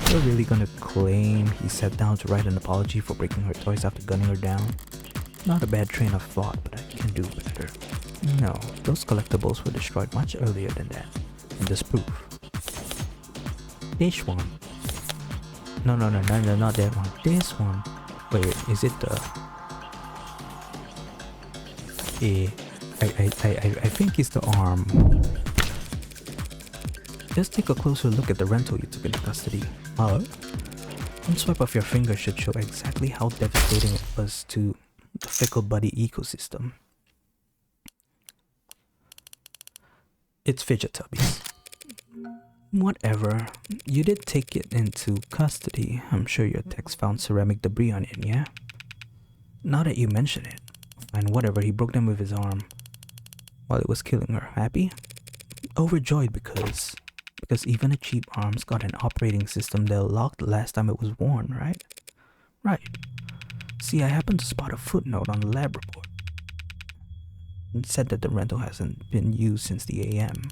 You're really gonna claim he sat down to write an apology for breaking her toys after gunning her down? Not a bad train of thought, but I can do better. No, those collectibles were destroyed much earlier than that. And there's proof. This one. No, not that one. This one. Wait, is it the... I think it's the arm. Just take a closer look at the rental you took into custody. One swipe of your finger should show exactly how devastating it was to the fickle buddy ecosystem. It's fidget tubbies. Whatever. You did take it into custody. I'm sure your techs found ceramic debris on it, yeah? Now that you mention it, fine, whatever, he broke them with his arm while it was killing her. Happy? Overjoyed because even a cheap arm's got an operating system that locked the last time it was worn, right? Right. See, I happened to spot a footnote on the lab report. It said that the rental hasn't been used since the AM.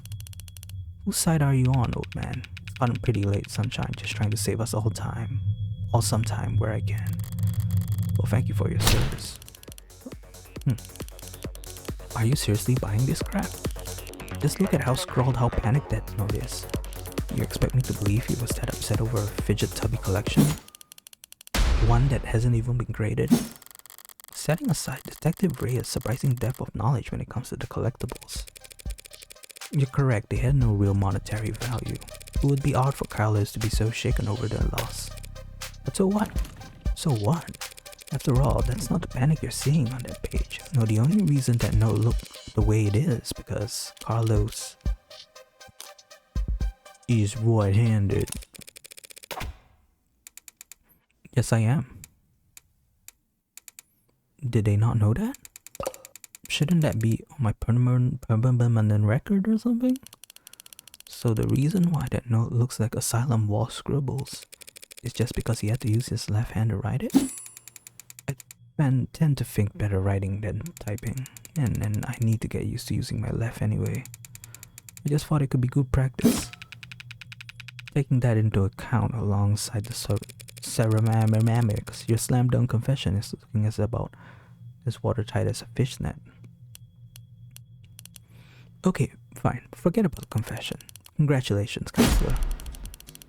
Whose side are you on, old man? It's gotten pretty late, sunshine, just trying to save us all time. All some time where I can. Well, thank you for your service. Are you seriously buying this crap? Just look at how scrawled, how panicked that note is. You expect me to believe he was that upset over a fidget tubby collection? One that hasn't even been graded? Setting aside, Detective Ray has surprising depth of knowledge when it comes to the collectibles. You're correct, they had no real monetary value. It would be odd for Carlos to be so shaken over their loss. But so what? So what? After all, that's not the panic you're seeing on that page. No, the only reason that note looked the way it is because Carlos is right-handed. Yes, I am. Did they not know that? Shouldn't that be on my permanent record or something? So the reason why that note looks like Asylum Wall scribbles is just because he had to use his left hand to write it? I tend to think better writing than typing, and I need to get used to using my left anyway. I just thought it could be good practice. Taking that into account alongside the ceramics, your slam dunk confession is looking as watertight as a fishnet. Okay, fine. Forget about the confession. Congratulations, counselor.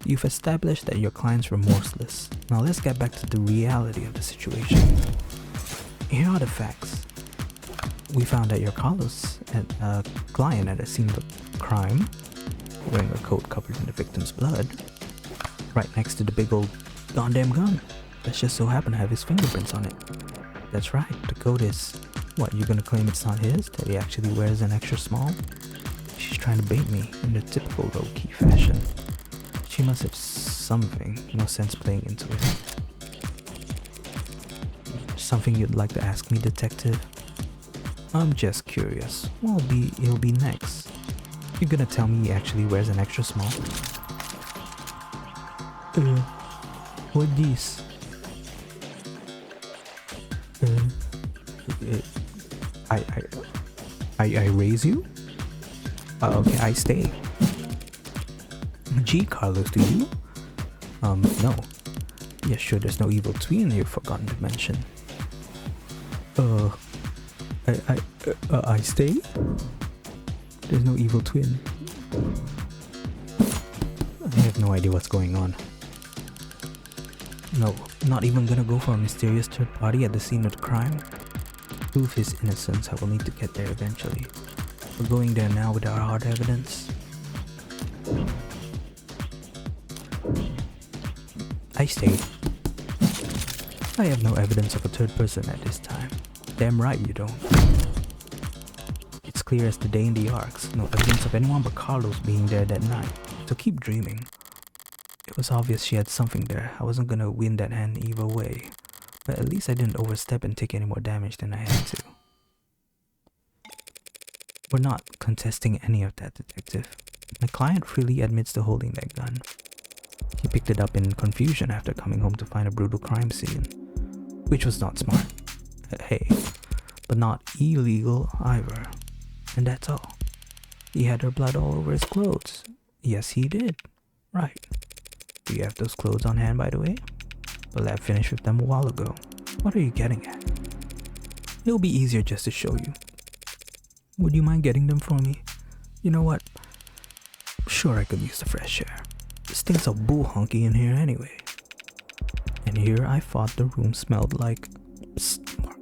You've established that your client's remorseless. Now let's get back to the reality of the situation. Here are the facts. We found that your client at the scene of the crime, wearing a coat covered in the victim's blood, right next to the big old goddamn gun that just so happened to have his fingerprints on it. That's right, the coat is... What, you gonna claim it's not his, that he actually wears an extra small? She's trying to bait me in the typical low-key fashion. She must have something, no sense playing into it. Something you'd like to ask me, detective? I'm just curious. It'll be next. You're gonna tell me he actually wears an extra small? What this? I raise you? Okay, I stay. Gee, Carlos, do you? No. Yeah, sure, there's no evil twin you've forgotten to mention. I stay? There's no evil twin. I have no idea what's going on. No, not even gonna go for a mysterious third party at the scene of the crime? To prove his innocence, I will need to get there eventually. We're going there now with our hard evidence. I stay. I have no evidence of a third person at this time. Damn right you don't. It's clear as the day in the arcs, no evidence of anyone but Carlos being there that night. So keep dreaming. It was obvious she had something there. I wasn't gonna win that hand either way. But at least I didn't overstep and take any more damage than I had to. We're not contesting any of that, detective. My client freely admits to holding that gun. He picked it up in confusion after coming home to find a brutal crime scene. Which was not smart. Hey, but not illegal either. And that's all. He had her blood all over his clothes. Yes, he did. Right. Do you have those clothes on hand, by the way? The lab finished with them a while ago. What are you getting at? It'll be easier just to show you. Would you mind getting them for me? You know what? Sure, I could use the fresh air. This thing's so bull hunky in here anyway. And here I thought the room smelled like... Psst, Mark.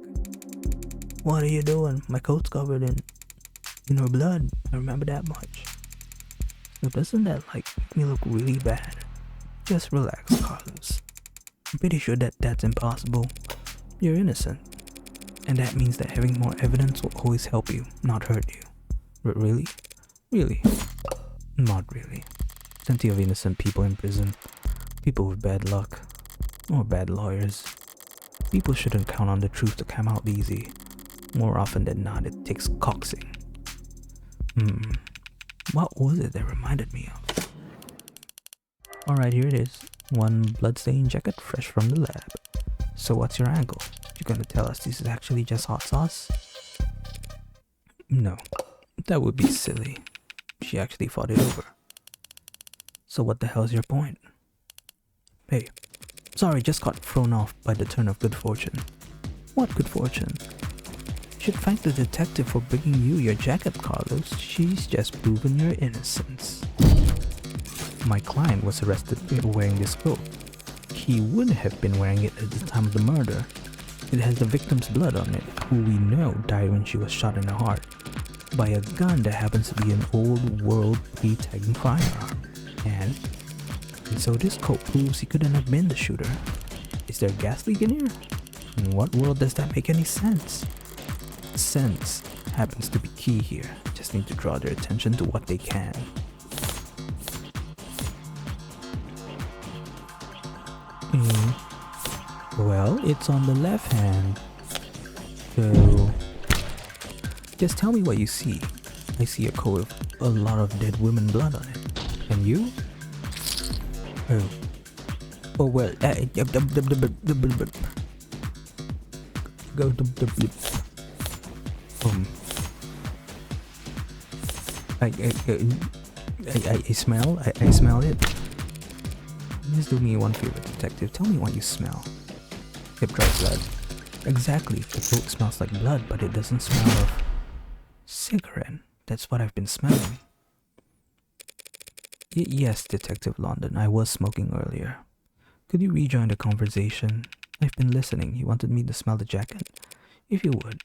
What are you doing? My coat's covered in... in her blood. I remember that much. So doesn't that make me look really bad? Just relax, Carlos. I'm pretty sure that that's impossible. You're innocent. And that means that having more evidence will always help you, not hurt you. Really? Really? Not really. Plenty of innocent people in prison. People with bad luck. Or bad lawyers. People shouldn't count on the truth to come out easy. More often than not, it takes coaxing. What was it that reminded me of? Alright, here it is. One bloodstained jacket fresh from the lab. So what's your angle? You gonna tell us this is actually just hot sauce? No, that would be silly. She actually fought it over. So what the hell's your point? Hey, sorry, just got thrown off by the turn of good fortune. What good fortune? You should thank the detective for bringing you your jacket, Carlos. She's just proven your innocence. My client was arrested for wearing this coat. He would have been wearing it at the time of the murder. It has the victim's blood on it, who we know died when she was shot in the heart by a gun that happens to be an old world pre-tagging firearm. And so this coat proves he couldn't have been the shooter. Is there a gas leak in here? In what world does that make any sense? Sense happens to be key here. Just need to draw their attention to what they can. Well, it's on the left hand. So, just tell me what you see. I see a coat with a lot of dead women blood on it. And you? Oh well, I smell it. Just do me one favor, detective. Tell me what you smell. Hip dry blood. Exactly. The coat smells like blood, but it doesn't smell of cigarette. That's what I've been smelling. Yes, Detective London. I was smoking earlier. Could you rejoin the conversation? I've been listening. You wanted me to smell the jacket? If you would.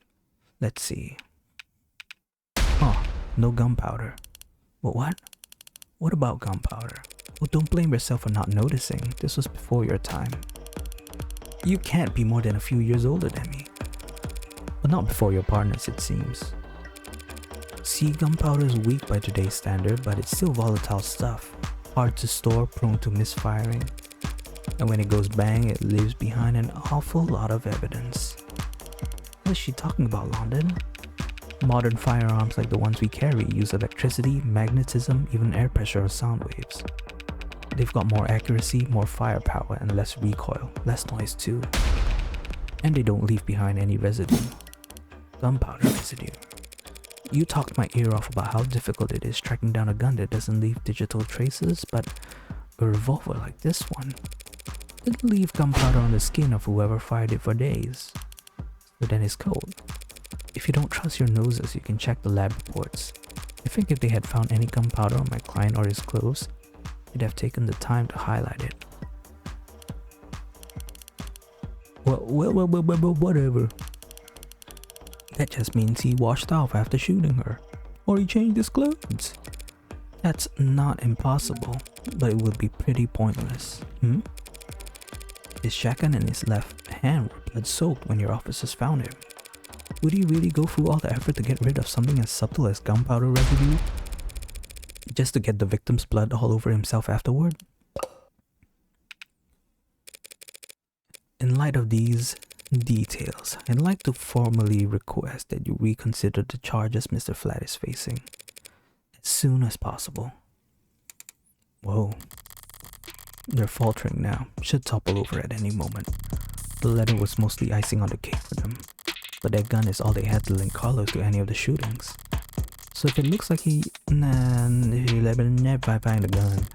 Let's see. Oh, no gunpowder. But what? What about gunpowder? Well, don't blame yourself for not noticing. This was before your time. You can't be more than a few years older than me. But not before your partners, it seems. See, gunpowder is weak by today's standard, but it's still volatile stuff. Hard to store, prone to misfiring. And when it goes bang, it leaves behind an awful lot of evidence. What is she talking about, London? Modern firearms like the ones we carry use electricity, magnetism, even air pressure or sound waves. They've got more accuracy, more firepower, and less recoil, less noise too. And they don't leave behind any residue. Gunpowder residue. You talked my ear off about how difficult it is tracking down a gun that doesn't leave digital traces, but a revolver like this one didn't leave gunpowder on the skin of whoever fired it for days. So then it's cold. If you don't trust your noses, you can check the lab reports. I think if they had found any gunpowder on my client or his clothes, they'd have taken the time to highlight it. Well, whatever. That just means he washed off after shooting her. Or he changed his clothes. That's not impossible, but it would be pretty pointless. His jacket and his left hand were blood-soaked when your officers found him. Would he really go through all the effort to get rid of something as subtle as gunpowder residue? Just to get the victim's blood all over himself afterward? In light of these details, I'd like to formally request that you reconsider the charges Mr. Flat is facing as soon as possible. Whoa. They're faltering now. Should topple over at any moment. The letter was mostly icing on the cake for them, but that gun is all they had to link Carlos to any of the shootings. So if it looks like he never find the gun,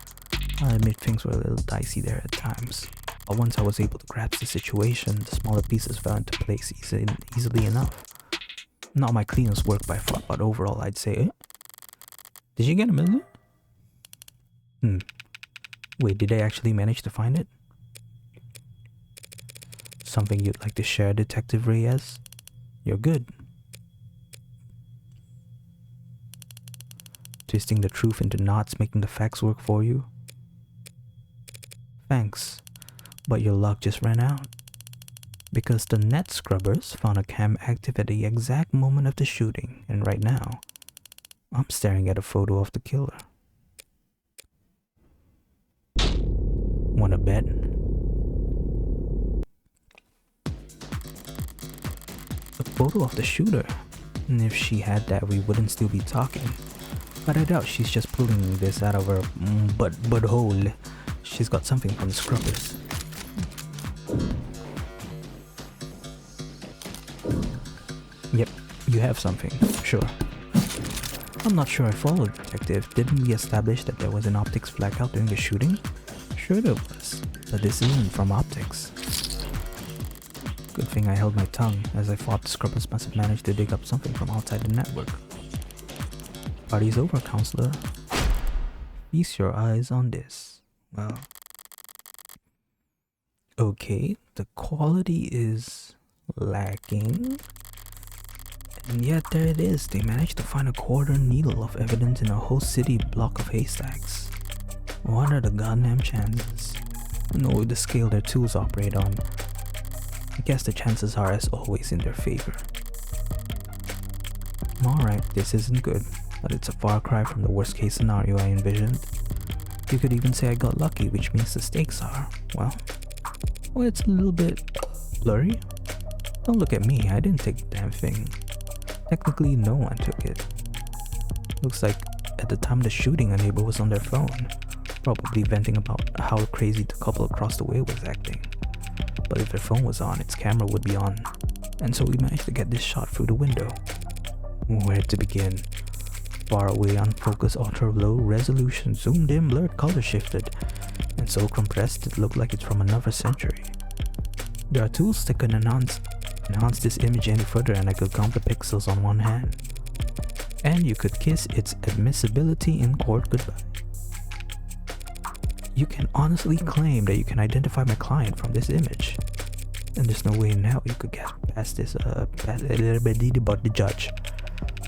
I'll admit things were a little dicey there at times. But once I was able to grasp the situation, the smaller pieces fell into place easily enough. Not my cleanest work by far, but overall I'd say, Did you get a minute? Wait, did they actually manage to find it? Something you'd like to share, Detective Reyes? You're good. twisting the truth into knots, making the facts work for you? Thanks, but your luck just ran out. Because the net scrubbers found a cam active at the exact moment of the shooting, and right now, I'm staring at a photo of the killer. Wanna bet? A photo of the shooter. And if she had that, we wouldn't still be talking. But I doubt she's just pulling this out of her butthole. She's got something from the scrubbers. Yep, you have something, sure. I'm not sure I followed, Detective. Didn't we establish that there was an optics blackout during the shooting? Sure there was, but this isn't from optics. Good thing I held my tongue, as I thought the scrubbers must have managed to dig up something from outside the network. Party's over, counselor. Feast your eyes on this. Well... okay, the quality is lacking. And yet there it is. They managed to find a quarter needle of evidence in a whole city block of haystacks. What are the goddamn chances? No, the scale their tools operate on. I guess the chances are as always in their favor. Alright, this isn't good, but it's a far cry from the worst case scenario I envisioned. You could even say I got lucky, which means the stakes are, well, it's a little bit blurry. Don't look at me, I didn't take the damn thing. Technically, no one took it. Looks like at the time of the shooting, a neighbor was on their phone, probably venting about how crazy the couple across the way was acting. But if their phone was on, its camera would be on, and so we managed to get this shot through the window. Where to begin? Far away, unfocused, ultra low resolution, zoomed in, blurred, color shifted, and so compressed it looked like it's from another century. There are tools that can enhance this image any further, and I could count the pixels on one hand. And you could kiss its admissibility in court goodbye. You can honestly claim that you can identify my client from this image. And there's no way in hell you could get past this, about the judge.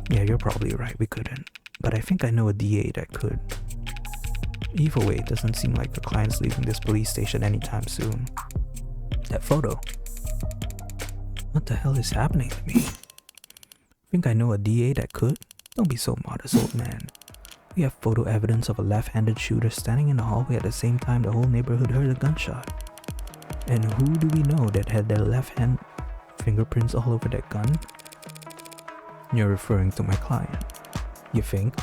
Yeah, you're probably right, we couldn't. But I think I know a DA that could. Either way, it doesn't seem like the client's leaving this police station anytime soon. That photo. What the hell is happening to me? Think I know a DA that could? Don't be so modest, old man. We have photo evidence of a left-handed shooter standing in the hallway at the same time the whole neighborhood heard a gunshot. And who do we know that had their left hand fingerprints all over that gun? You're referring to my client. You think?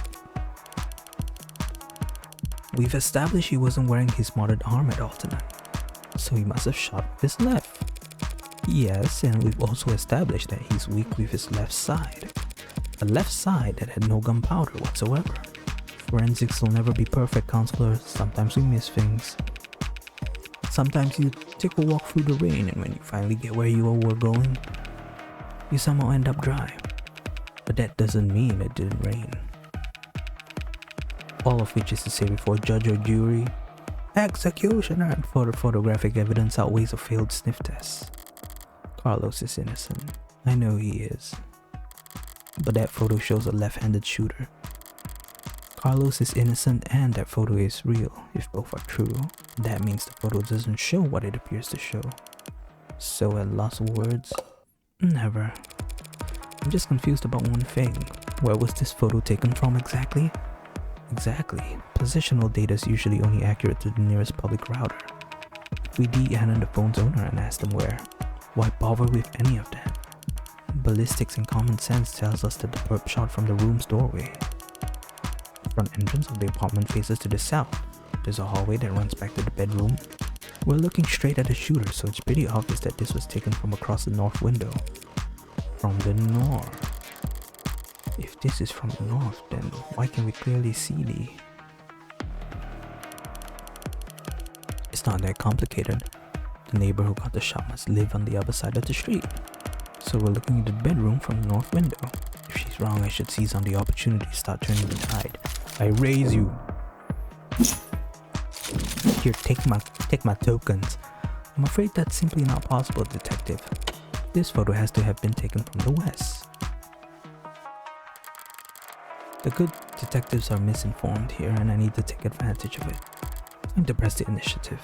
We've established he wasn't wearing his modded arm at all tonight, so he must have shot with his left. Yes, and we've also established that he's weak with his left side. A left side that had no gunpowder whatsoever. Forensics will never be perfect, counselor. Sometimes we miss things. Sometimes you take a walk through the rain, and when you finally get where you were going, you somehow end up dry. But that doesn't mean it didn't rain. All of which is to say, before judge or jury, executioner and photographic evidence outweighs a failed sniff test. Carlos is innocent. I know he is. But that photo shows a left-handed shooter. Carlos is innocent and that photo is real. If both are true, that means the photo doesn't show what it appears to show. So at lost words? Never. I'm just confused about one thing. Where was this photo taken from exactly? Exactly. Positional data is usually only accurate to the nearest public router. If we DM the phone's owner and ask them where, why bother with any of that? Ballistics and common sense tells us that the perp shot from the room's doorway. The front entrance of the apartment faces to the south. There's a hallway that runs back to the bedroom. We're looking straight at the shooter, so it's pretty obvious that this was taken from across the north window. From the north. If this is from the north, then why can we clearly see the... It's not that complicated. The neighbor who got the shot must live on the other side of the street. So we're looking at the bedroom from the north window. If she's wrong, I should seize on the opportunity to start turning the tide. I raise you. Here, take my tokens. I'm afraid that's simply not possible, detective. This photo has to have been taken from the west. The good detectives are misinformed here, and I need to take advantage of it. Time to press the initiative.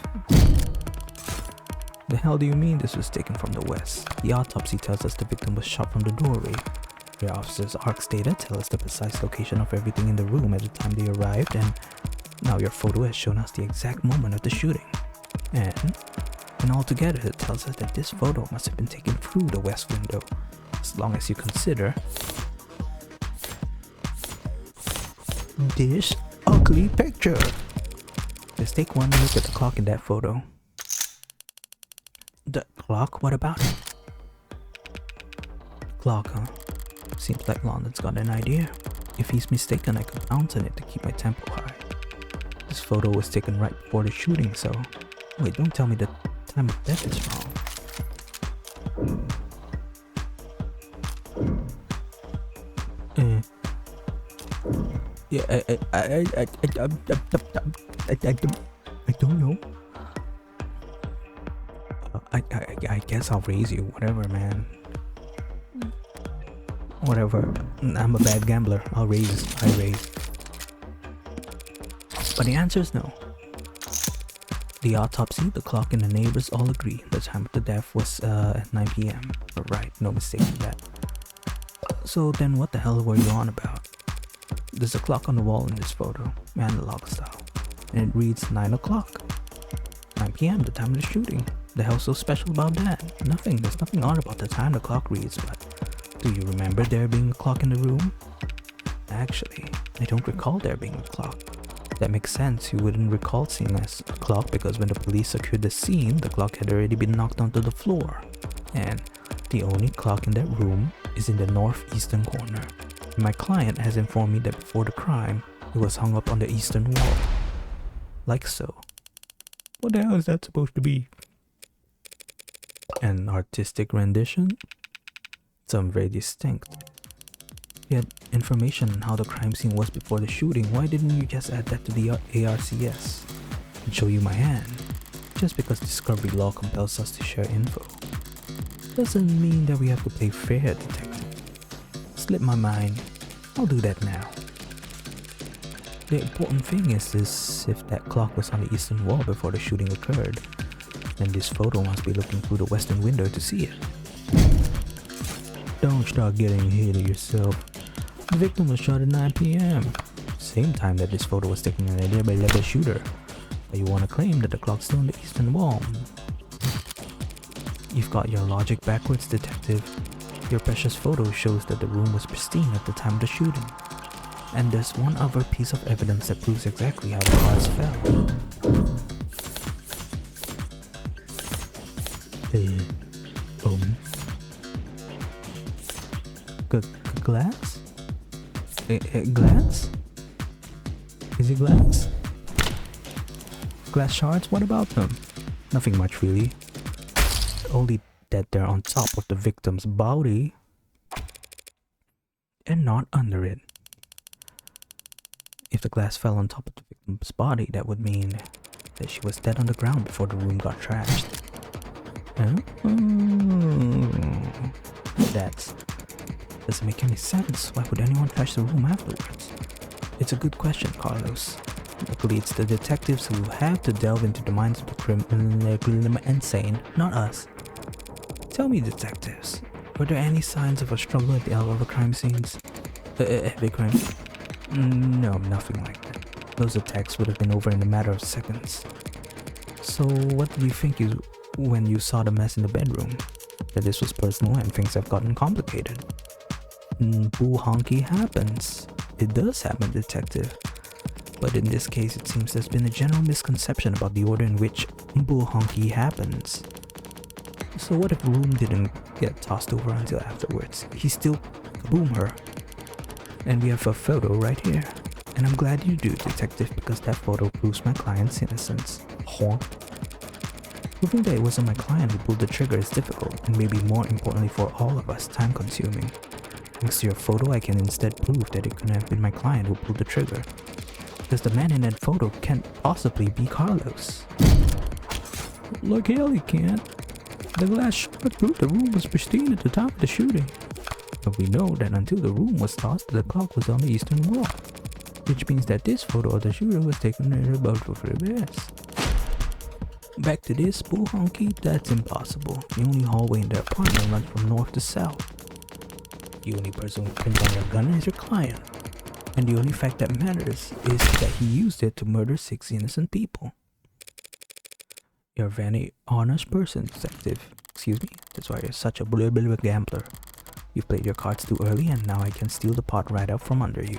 The hell do you mean this was taken from the west? The autopsy tells us the victim was shot from the doorway. Your officer's ARC's data tell us the precise location of everything in the room at the time they arrived, and now your photo has shown us the exact moment of the shooting. And altogether it tells us that this photo must have been taken through the west window, as long as you consider this ugly picture. Let's take one look at the clock in that photo. The clock? What about it? Clock, huh? Seems like London's got an idea. If he's mistaken, I could bounce on it to keep my tempo high. This photo was taken right before the shooting, so... Wait, don't tell me the time of death is wrong. Yeah, I don't know. I guess I'll raise you. Whatever, man. Whatever. I'm a bad gambler. I raise. But the answer is no. The autopsy, the clock, and the neighbors all agree the time of the death was at 9 p.m. Right, no mistake in that. So then what the hell were you on about? There's a clock on the wall in this photo, analog style, and it reads 9 o'clock. 9 p.m., the time of the shooting. The hell's so special about that? Nothing, there's nothing odd about the time the clock reads, but do you remember there being a clock in the room? Actually, I don't recall there being a clock. That makes sense, you wouldn't recall seeing a clock because when the police secured the scene, the clock had already been knocked onto the floor. And the only clock in that room is in the northeastern corner. My client has informed me that before the crime, it was hung up on the eastern wall. Like so. What the hell is that supposed to be? An artistic rendition? Some very distinct. Yet, information on how the crime scene was before the shooting, why didn't you just add that to the ARCS? And show you my hand. Just because discovery law compels us to share info. Doesn't mean that we have to play fair, detective. Slip my mind. I'll do that now. The important thing is if that clock was on the eastern wall before the shooting occurred, then this photo must be looking through the western window to see it. Don't start getting ahead of yourself. The victim was shot at 9 p.m. Same time that this photo was taken by the shooter. But you want to claim that the clock's still on the eastern wall. You've got your logic backwards, detective. Your precious photo shows that the room was pristine at the time of the shooting. And there's one other piece of evidence that proves exactly how the glass fell. Glass? Glass? Is it glass? Glass shards? What about them? Nothing much really. Only that they're on top of the victim's body and not under it. If the glass fell on top of the victim's body, that would mean that she was dead on the ground before the room got trashed. Huh? That doesn't make any sense. Why would anyone trash the room afterwards? It's a good question, Carlos. Luckily, it's the detectives who have to delve into the minds of the insane, not us. Tell me, detectives, were there any signs of a struggle at the other crime scenes? Heavy crime? No, nothing like that. Those attacks would have been over in a matter of seconds. So, what did you think when you saw the mess in the bedroom? That this was personal and things have gotten complicated? Boo honky happens. It does happen, detective. But in this case, it seems there's been a general misconception about the order in which boo honky happens. So what if the room didn't get tossed over until afterwards? He still kaboomed her. And we have a photo right here. And I'm glad you do, detective, because that photo proves my client's innocence. Proving that it wasn't my client who pulled the trigger is difficult, and maybe more importantly for all of us, time-consuming. Thanks to your photo, I can instead prove that it couldn't have been my client who pulled the trigger. Because the man in that photo can't possibly be Carlos. Like hell he can't. The glass shards proved the room was pristine at the time of the shooting. But we know that until the room was tossed, the clock was on the eastern wall, which means that this photo of the shooter was taken at about 4 best. Back to this bull honky, that's impossible. The only hallway in the apartment runs from north to south. The only person who prints on your gun is your client. And the only fact that matters is that he used it to murder 6 innocent people. You're a very honest person, detective. Excuse me? That's why you're such a blah blah blah gambler. You played your cards too early and now I can steal the pot right out from under you.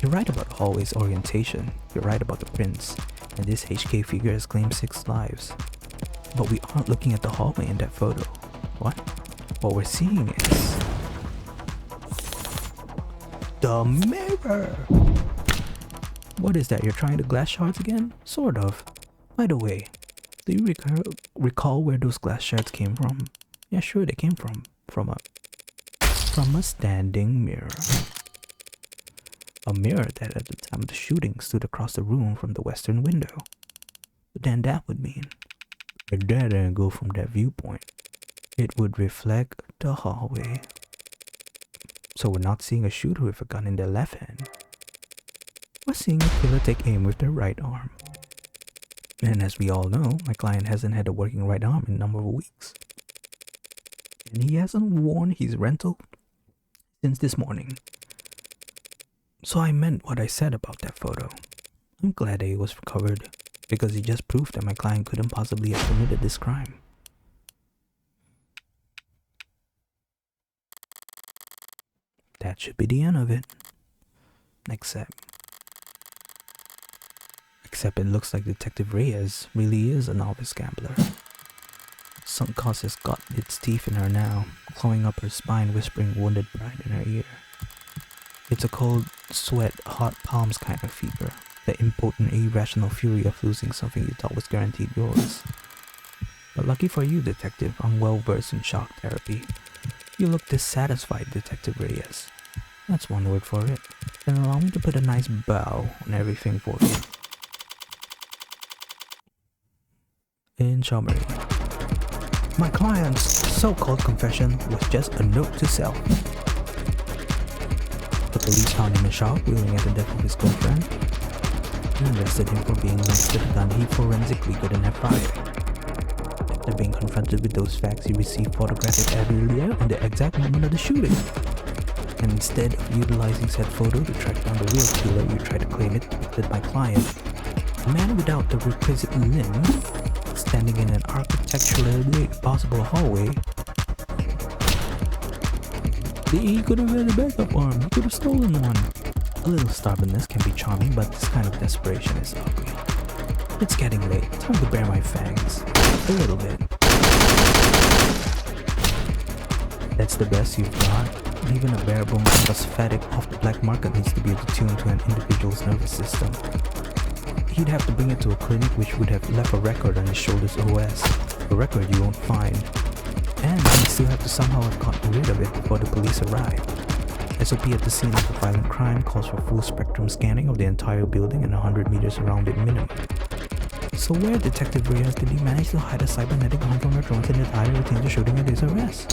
You're right about the hallway's orientation. You're right about the prints. And this HK figure has claimed 6 lives. But we aren't looking at the hallway in that photo. What? What we're seeing is... the mirror! What is that? You're trying to glass shards again? Sort of. By the way, do you recall where those glass shards came from? Yeah, sure, they came from a standing mirror. A mirror that at the time of the shooting stood across the room from the western window. But then that would mean that didn't go from that viewpoint. It would reflect the hallway. So we're not seeing a shooter with a gun in their left hand. We're seeing a killer take aim with their right arm. And as we all know, my client hasn't had a working right arm in a number of weeks. And he hasn't worn his rental since this morning. So I meant what I said about that photo. I'm glad that it was recovered, because it just proved that my client couldn't possibly have committed this crime. That should be the end of it. Except it looks like Detective Reyes really is a novice gambler. Some cause has got its teeth in her now, clawing up her spine, whispering wounded pride in her ear. It's a cold sweat, hot palms kind of fever, the impotent, irrational fury of losing something you thought was guaranteed yours. But lucky for you, Detective, I'm well versed in shock therapy. You look dissatisfied, Detective Reyes. That's one word for it. Then allow me to put a nice bow on everything for you. In summary, my client's so-called confession was just a note to self. The police found him in shock, wheeling at the death of his girlfriend, and arrested him for being next to the gun he forensically couldn't have fired. After being confronted with those facts, he received photographic evidence in the exact moment of the shooting. And instead of utilizing said photo to track down the real killer, you try to claim it depicted my client, a man without the requisite limbs, standing in an architecturally impossible hallway. He could have had a backup arm. He could have stolen one. A little stubbornness can be charming, but this kind of desperation is ugly. It's getting late. Time to bare my fangs. A little bit. That's the best you've got. Even a bare bones phosphatic off the black market needs to be attuned to an individual's nervous system. He'd have to bring it to a clinic which would have left a record on his shoulder's OS. A record you won't find. And he'd still have to somehow have gotten rid of it before the police arrived. SOP at the scene of the violent crime calls for full spectrum scanning of the entire building and 100 meters around it minimum. So where, Detective Reyes, did he manage to hide a cybernetic arm from her drones and his eye retained the shooting at his arrest?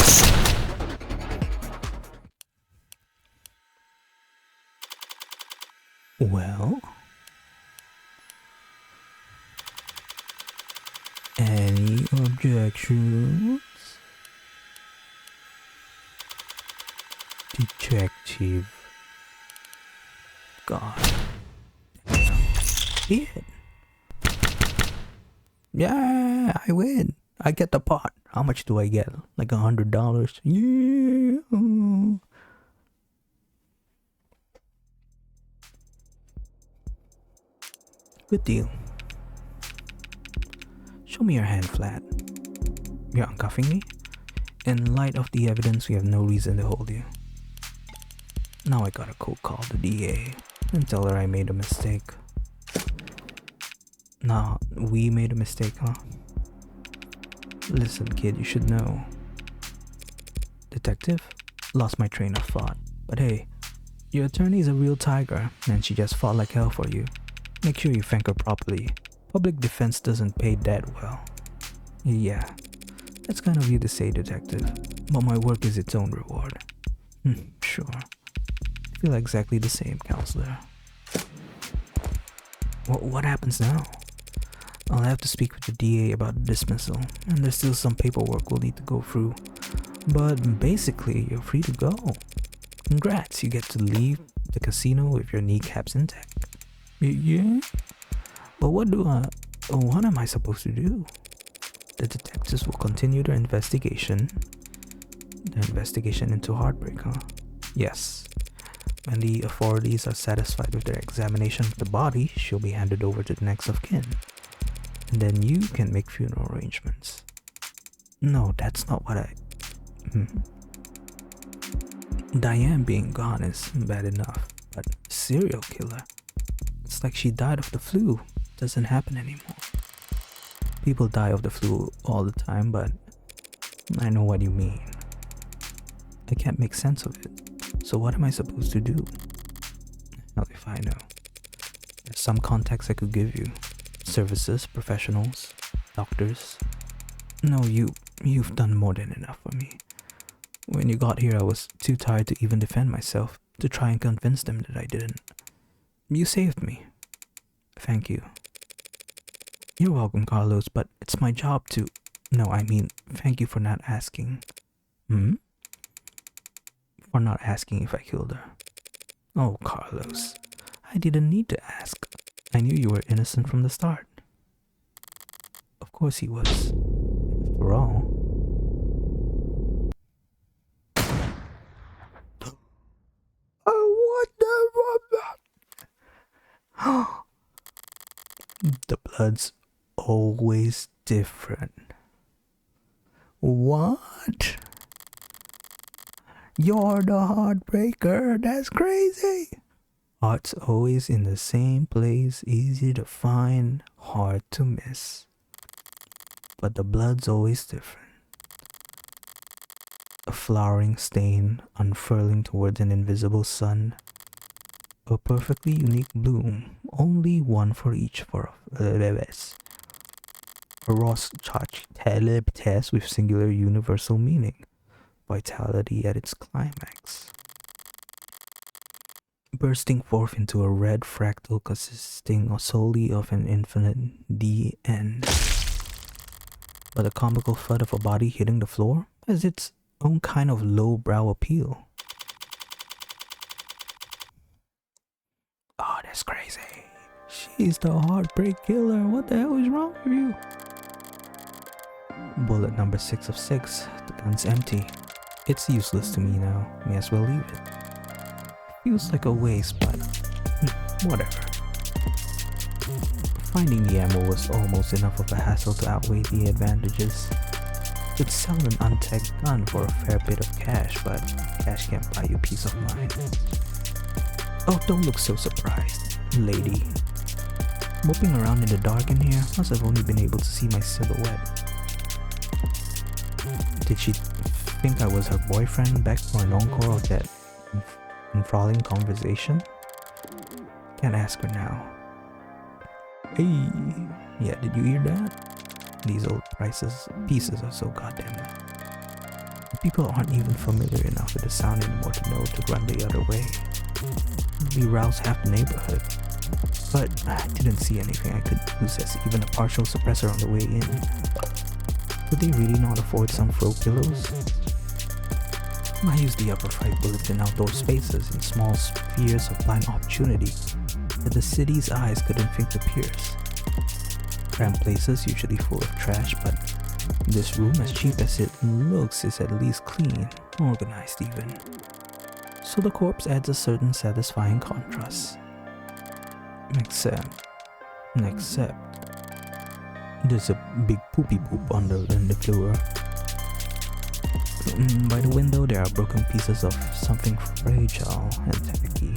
Well... any objections? Detective. God. Damn. Yeah, I win. I get the pot. How much do I get? Like $100? Yeah. Good deal. Show me your hand flat. You're uncuffing me? In light of the evidence, we have no reason to hold you. Now I gotta cold call the DA and tell her I made a mistake. Nah, we made a mistake, huh? Listen, kid, you should know. Detective? Lost my train of thought. But hey, your attorney's a real tiger, and she just fought like hell for you. Make sure you thank her properly. Public defense doesn't pay that well. Yeah, that's kind of you to say, Detective. But my work is its own reward. Sure. I feel exactly the same, counselor. What happens now? I'll have to speak with the DA about the dismissal, and there's still some paperwork we'll need to go through. But basically, you're free to go. Congrats, you get to leave the casino with your kneecaps intact. Yeah? But what am I supposed to do? The detectives will continue their investigation. The investigation into Heartbreak, huh? Yes. When the authorities are satisfied with their examination of the body, she'll be handed over to the next of kin. And then you can make funeral arrangements. No, that's not what I... Diane being gone is bad enough, but serial killer? It's like she died of the flu. Doesn't happen anymore. People die of the flu all the time, but I know what you mean. I can't make sense of it. So what am I supposed to do? Hell if I know. There's some contacts I could give you. Services, professionals, doctors. No, you've done more than enough for me. When you got here, I was too tired to even defend myself, to try and convince them that I didn't. You saved me. Thank you. You're welcome, Carlos, but it's my job to... No, I mean, thank you for not asking. For not asking if I killed her. Oh, Carlos. I didn't need to ask. I knew you were innocent from the start. Of course he was. After all... What the... The blood's always different. What? You're the heartbreaker? That's crazy. Heart's always in the same place, easy to find, hard to miss. But the blood's always different. A flowering stain unfurling towards an invisible sun. A perfectly unique bloom, only one for each for bebés. A Rothschild test with singular universal meaning. Vitality at its climax. Bursting forth into a red fractal consisting solely of an infinite D-end. But the comical thud of a body hitting the floor has its own kind of lowbrow appeal. Oh, that's crazy. She's the heartbreak killer. What the hell is wrong with you? Bullet number 6 of 6. The gun's empty. It's useless to me now. May as well leave it. Feels like a waste, but whatever. Finding the ammo was almost enough of a hassle to outweigh the advantages. Could sell an untagged gun for a fair bit of cash, but cash can't buy you peace of mind. Oh, don't look so surprised, lady. Moping around in the dark in here, must have only been able to see my silhouette. Did she think I was her boyfriend back for an encore of that enthralling conversation? Can't ask her now. Hey, yeah, did you hear that? These old pieces are so goddamn loud. People aren't even familiar enough with the sound anymore to know to run the other way. We rouse half the neighborhood. But I didn't see anything I could use as even a partial suppressor on the way in. Could they really not afford some throw pillows? I use the upper fight bullets in outdoor spaces in small spheres of blind opportunity that the city's eyes couldn't think to pierce. Cramped places usually full of trash, but this room, as cheap as it looks, is at least clean, organized even. So the corpse adds a certain satisfying contrast. Except there's a big poopy poop in the floor. By the window there are broken pieces of something fragile and tacky.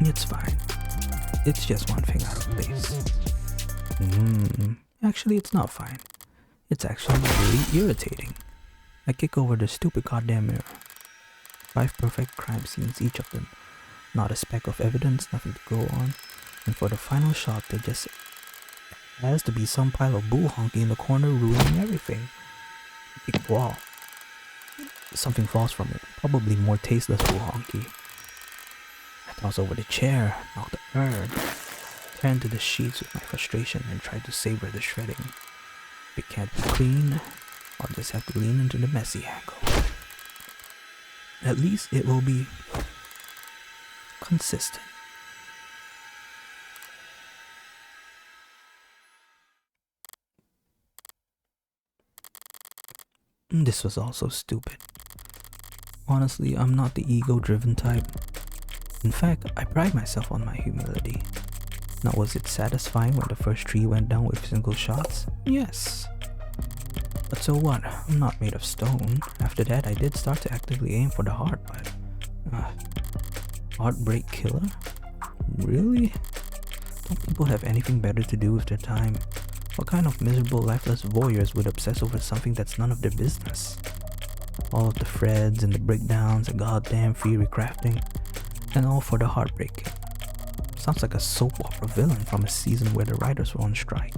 It's fine. It's just one thing out of place. Actually, it's not fine. It's actually really irritating. I kick over the stupid goddamn mirror. 5 perfect crime scenes, each of them. Not a speck of evidence, nothing to go on. And for the final shot, there just has to be some pile of bull honky in the corner ruining everything. big wall. Something falls from it, probably more tasteless honky. I toss over the chair, knock the urn, tear into the sheets with my frustration and try to savor the shredding. If it can't be clean, I'll just have to lean into the messy angle. At least it will be consistent. This was also stupid. Honestly, I'm not the ego-driven type. In fact, I pride myself on my humility. Now, was it satisfying when the first tree went down with single shots? Yes. But so what? I'm not made of stone. After that, I did start to actively aim for the heart, but... heartbreak killer? Really? Don't people have anything better to do with their time? What kind of miserable, lifeless voyeurs would obsess over something that's none of their business? All of the threads and the breakdowns, a goddamn theory crafting, and all for the heartbreak. Sounds like a soap opera villain from a season where the writers were on strike.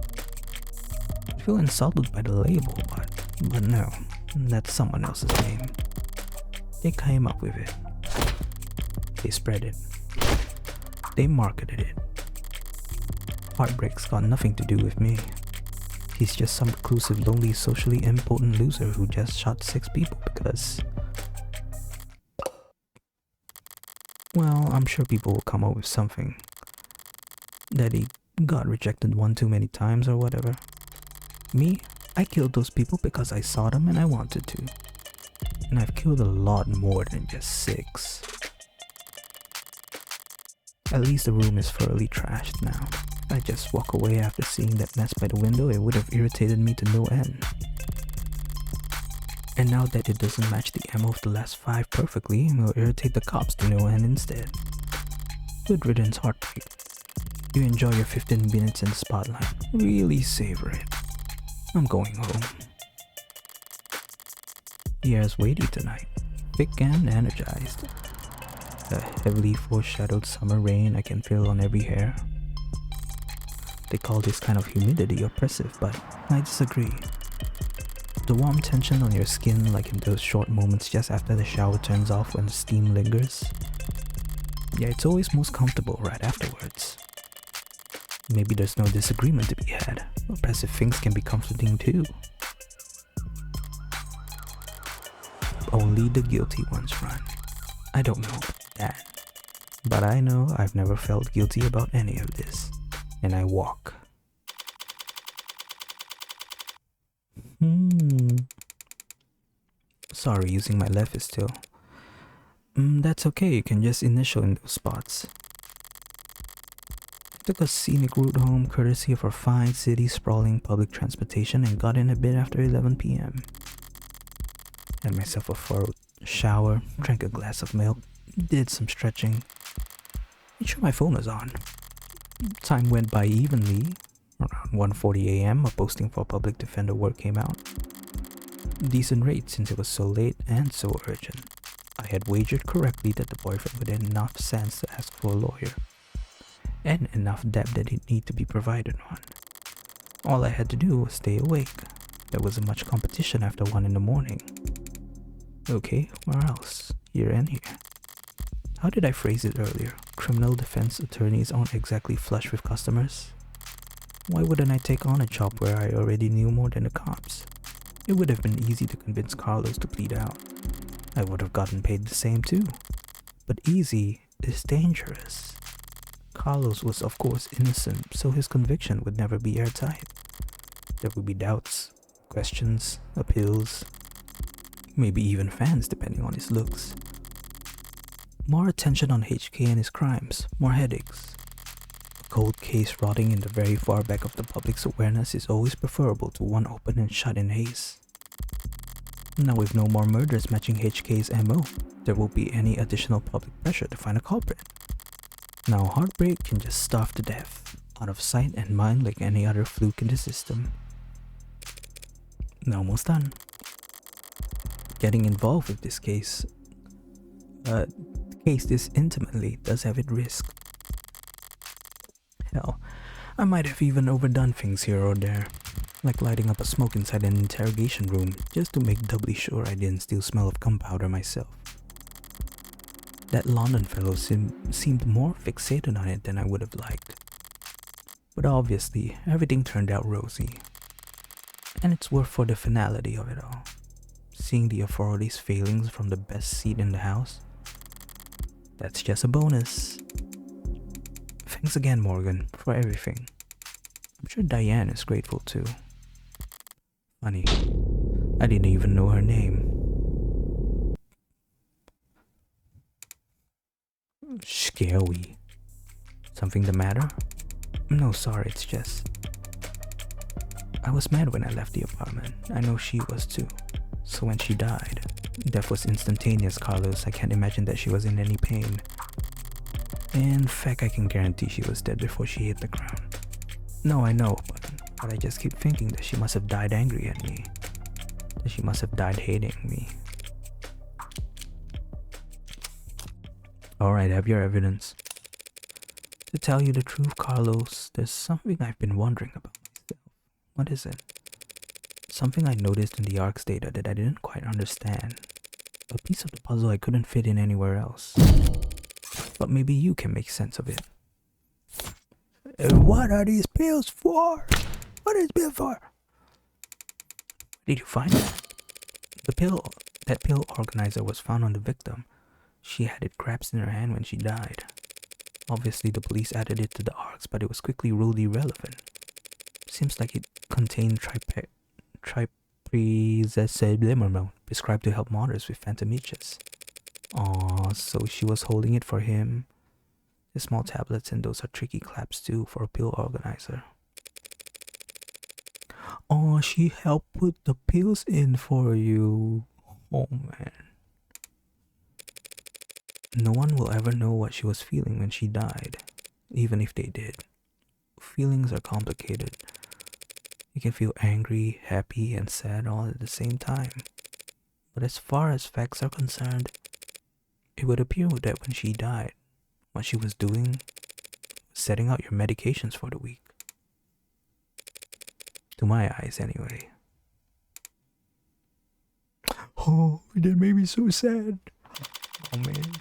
I feel insulted by the label, but no, that's someone else's name. They came up with it. They spread it. They marketed it. Heartbreak's got nothing to do with me. He's just some reclusive, lonely, socially impotent loser who just shot 6 people because... Well, I'm sure people will come up with something. That he got rejected one too many times or whatever. Me, I killed those people because I saw them and I wanted to. And I've killed a lot more than just 6. At least the room is thoroughly trashed now. I just walk away after seeing that mess by the window. It would have irritated me to no end. And now that it doesn't match the ammo of the last 5 perfectly, it will irritate the cops to no end instead. Good riddance, Heartbreak. You enjoy your 15 minutes in the spotlight. Really savor it. I'm going home. The air's weighty tonight, thick and energized. A heavily foreshadowed summer rain I can feel on every hair. They call this kind of humidity oppressive, but I disagree. The warm tension on your skin, like in those short moments just after the shower turns off when the steam lingers. Yeah, it's always most comfortable right afterwards. Maybe there's no disagreement to be had. Oppressive things can be comforting too. Only the guilty ones run. I don't know about that, but I know I've never felt guilty about any of this. And I walk. Sorry, using my left is still. That's okay, you can just initial in those spots. Took a scenic route home courtesy of our fine city sprawling public transportation and got in a bit after 11 p.m. Had myself a thorough shower, drank a glass of milk, did some stretching. Made sure my phone was on. Time went by evenly. Around 1:40 a.m. a posting for public defender work came out. Decent rate since it was so late and so urgent. I had wagered correctly that the boyfriend would have enough sense to ask for a lawyer. And enough debt that he'd need to be provided on. All I had to do was stay awake. There wasn't much competition after 1 in the morning. Okay, where else? Here and here. How did I phrase it earlier? Criminal defense attorneys aren't exactly flush with customers. Why wouldn't I take on a job where I already knew more than the cops? It would have been easy to convince Carlos to plead out. I would have gotten paid the same too. But easy is dangerous. Carlos was of course innocent, so his conviction would never be airtight. There would be doubts, questions, appeals, maybe even fans depending on his looks. More attention on HK and his crimes, more headaches. A cold case rotting in the very far back of the public's awareness is always preferable to one open and shut in haste. Now with no more murders matching HK's MO, there won't be any additional public pressure to find a culprit. Now Heartbreak can just starve to death, out of sight and mind like any other fluke in the system. Almost done. Getting involved with this case, this intimately does have its risk. Hell, I might have even overdone things here or there. like lighting up a smoke inside an interrogation room just to make doubly sure I didn't steal smell of gunpowder myself. That London fellow seemed more fixated on it than I would have liked. But obviously, everything turned out rosy. And it's worth for the finality of it all. Seeing the authorities' failings from the best seat in the house. That's just a bonus. Thanks again, Morgan, for everything. I'm sure Diane is grateful too. Funny, I didn't even know her name. Scary. Something the matter? No, sorry, it's just... I was mad when I left the apartment. I know she was too. So when she died, death was instantaneous, Carlos. I can't imagine that she was in any pain. In fact, I can guarantee she was dead before she hit the ground. No, I know, but I just keep thinking that she must have died angry at me. That she must have died hating me. Alright, have your evidence. To tell you the truth, Carlos, there's something I've been wondering about myself. What is it? Something I noticed in the ARC's data that I didn't quite understand. A piece of the puzzle I couldn't fit in anywhere else. But maybe you can make sense of it. And what are these pills for? What is pill for? Did you find it? That pill organizer was found on the victim. She had it grasped in her hand when she died. Obviously the police added it to the ARCs, but it was quickly ruled irrelevant. Seems like it contained triprezazeblimormone, prescribed to help mothers with phantom itches. Aw, so she was holding it for him. The small tablets, and those are tricky claps too for a pill organizer. Aw, she helped put the pills in for you. Oh man. No one will ever know what she was feeling when she died, even if they did. Feelings are complicated. You can feel angry, happy, and sad all at the same time. But as far as facts are concerned, it would appear that when she died, what she was doing was setting out your medications for the week. To my eyes, anyway. Oh, that made me so sad. Oh man.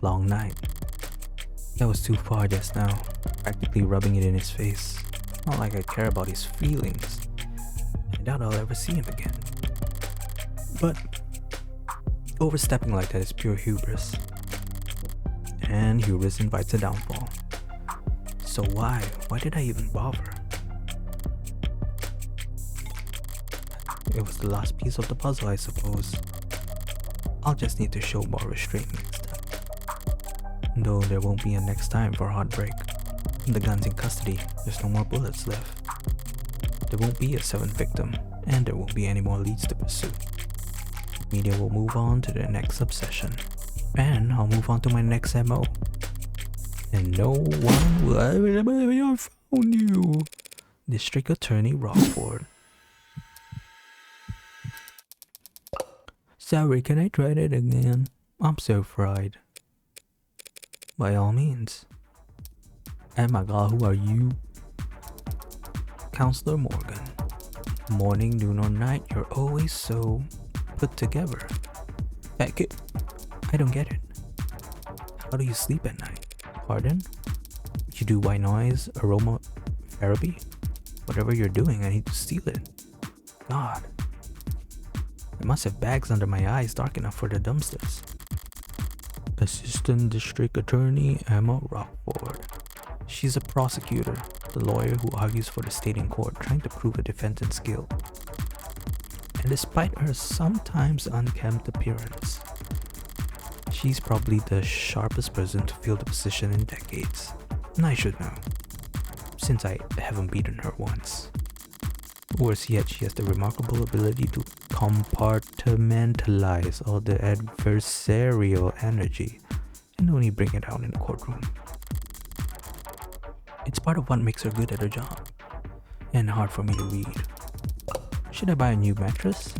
Long night. That was too far just now, practically rubbing it in his face. Not like I care about his feelings. I doubt I'll ever see him again. But overstepping like that is pure hubris. And hubris invites a downfall. So why did I even bother? It was the last piece of the puzzle, I suppose. I'll just need to show more restraint next time. Though there won't be a next time for heartbreak. The gun's in custody, there's no more bullets left. There won't be a 7th victim, and there won't be any more leads to pursue. Media will move on to their next obsession. And I'll move on to my next MO. And no one will ever found you. District Attorney Rockford. Sorry, can I try that again? I'm so fried. By all means. Oh my god, who are you? Counselor Morgan. Morning, noon, or night, you're always so put together. I don't get it. How do you sleep at night? Pardon? You do white noise, aroma therapy? Whatever you're doing, I need to steal it. God. I must have bags under my eyes dark enough for the dumpsters. Assistant District Attorney Emma Rockford. She's a prosecutor, the lawyer who argues for the state in court, trying to prove a defendant's guilt. And despite her sometimes unkempt appearance, she's probably the sharpest person to fill the position in decades. And I should know, since I haven't beaten her once. Worse yet, she has the remarkable ability to compartmentalize all the adversarial energy and only bring it out in the courtroom. It's part of what makes her good at her job, and hard for me to read. Should I buy a new mattress?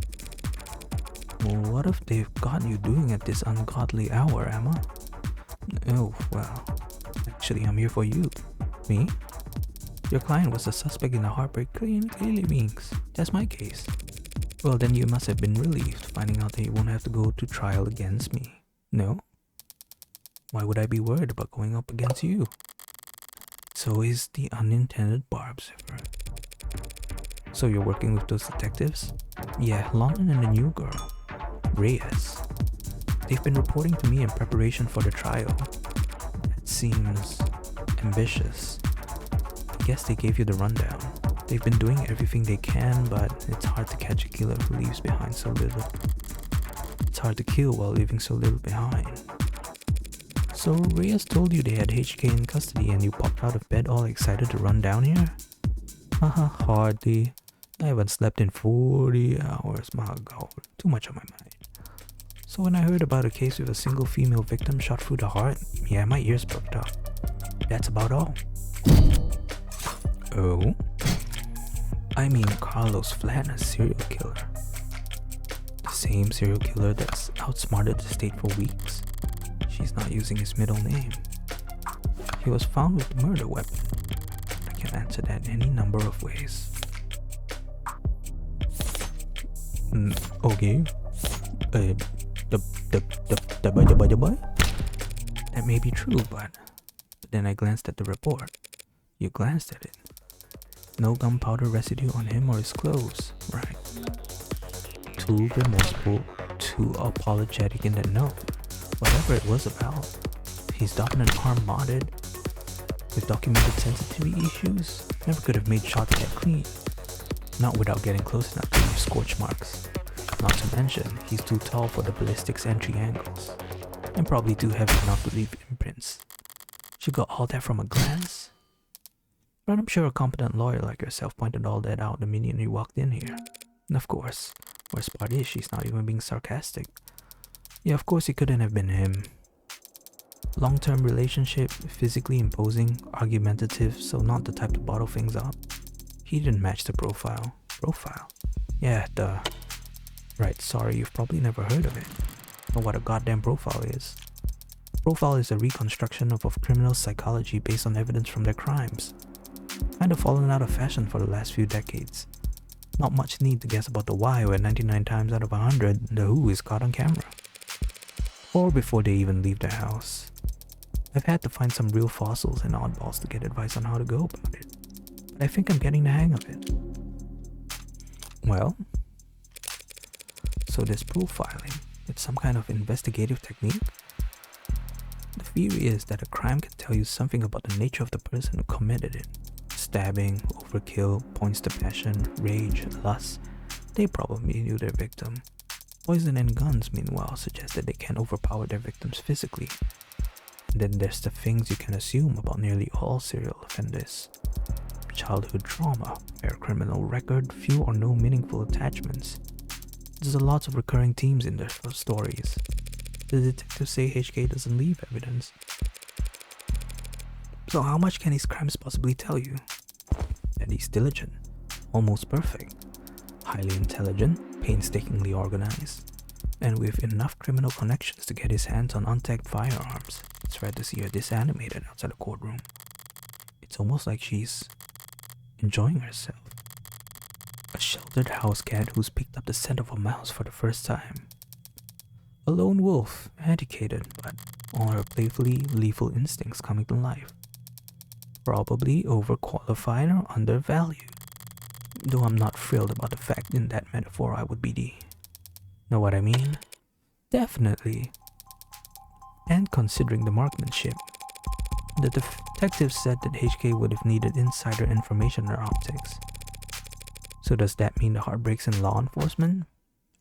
What if they've got you doing at this ungodly hour, Emma? Oh, well, Actually, I'm here for you. Me? Your client was a suspect in a heartbreak clearly means that's my case. Well, then you must have been relieved finding out that you won't have to go to trial against me. No? Why would I be worried about going up against you? So is the unintended barb zipper. So you're working with those detectives? Yeah, London and the new girl, Reyes. They've been reporting to me in preparation for the trial. It seems ambitious. I guess they gave you the rundown. They've been doing everything they can, but it's hard to catch a killer who leaves behind so little. It's hard to kill while leaving so little behind. So Reyes told you they had HK in custody and you popped out of bed all excited to run down here? Haha, hardly. I haven't slept in 40 hours, my god, too much on my mind. So when I heard about a case with a single female victim shot through the heart, yeah, my ears perked up. That's about all. Oh? I mean Carlos Flatner's serial killer. The same serial killer that's outsmarted the state for weeks. She's not using his middle name. He was found with a murder weapon. I can answer that in any number of ways. Okay. That may be true, but then I glanced at the report. You glanced at it. No gunpowder residue on him or his clothes, right? Too remorseful, too apologetic in the note. Whatever it was about, he's dominant arm modded, with documented sensitivity issues, never could have made shots that clean. Not without getting close enough to leave scorch marks. Not to mention, he's too tall for the ballistics entry angles, and probably too heavy enough to leave imprints. She got all that from a glance? But I'm sure a competent lawyer like yourself pointed all that out the minute you walked in here. And of course, worst part is she's not even being sarcastic. Yeah, of course it couldn't have been him. Long-term relationship, physically imposing, argumentative, so not the type to bottle things up. He didn't match the profile. Profile? Yeah, duh. Right, sorry, you've probably never heard of it. Know what a goddamn profile is. Profile is a reconstruction of criminal psychology based on evidence from their crimes. Kind of fallen out of fashion for the last few decades. Not much need to guess about the why when 99 times out of 100, the who is caught on camera. Or before they even leave their house. I've had to find some real fossils and oddballs to get advice on how to go about it. But I think I'm getting the hang of it. Well, so this profiling, it's some kind of investigative technique? The theory is that a crime can tell you something about the nature of the person who committed it. Stabbing, overkill, points to passion, rage, lust. They probably knew their victim. Poison and guns, meanwhile, suggest that they can overpower their victims physically. And then there's the things you can assume about nearly all serial offenders. Childhood trauma, their criminal record, few or no meaningful attachments. There's a lot of recurring themes in their stories. The detectives say HK doesn't leave evidence. So how much can his crimes possibly tell you? That he's diligent, almost perfect, highly intelligent, painstakingly organized, and with enough criminal connections to get his hands on untagged firearms. It's rare to see her disanimated outside the courtroom. It's almost like she's enjoying herself. A sheltered house cat who's picked up the scent of a mouse for the first time. A lone wolf, educated, but all her playfully lethal instincts coming to life. Probably overqualified or undervalued. Though I'm not thrilled about the fact in that metaphor I would be the... Know what I mean? Definitely. And considering the marksmanship, the detective said that HK would have needed insider information or optics. So does that mean the heartbreaks in law enforcement?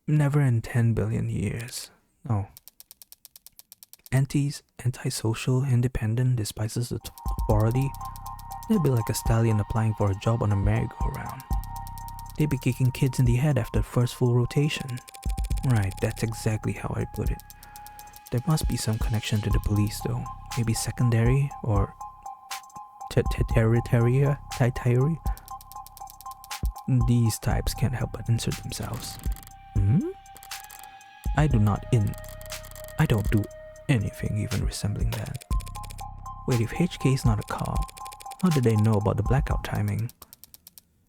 Never in 10 billion years. No. Antisocial, independent, despises authority. They'd be like a stallion applying for a job on a merry-go-round. They'd be kicking kids in the head after the first full rotation. Right, that's exactly how I put it. There must be some connection to the police though. Maybe secondary or tertiary. These types can't help but insert themselves. I don't do anything even resembling that. Wait, if HK is not a cop, how did they know about the blackout timing?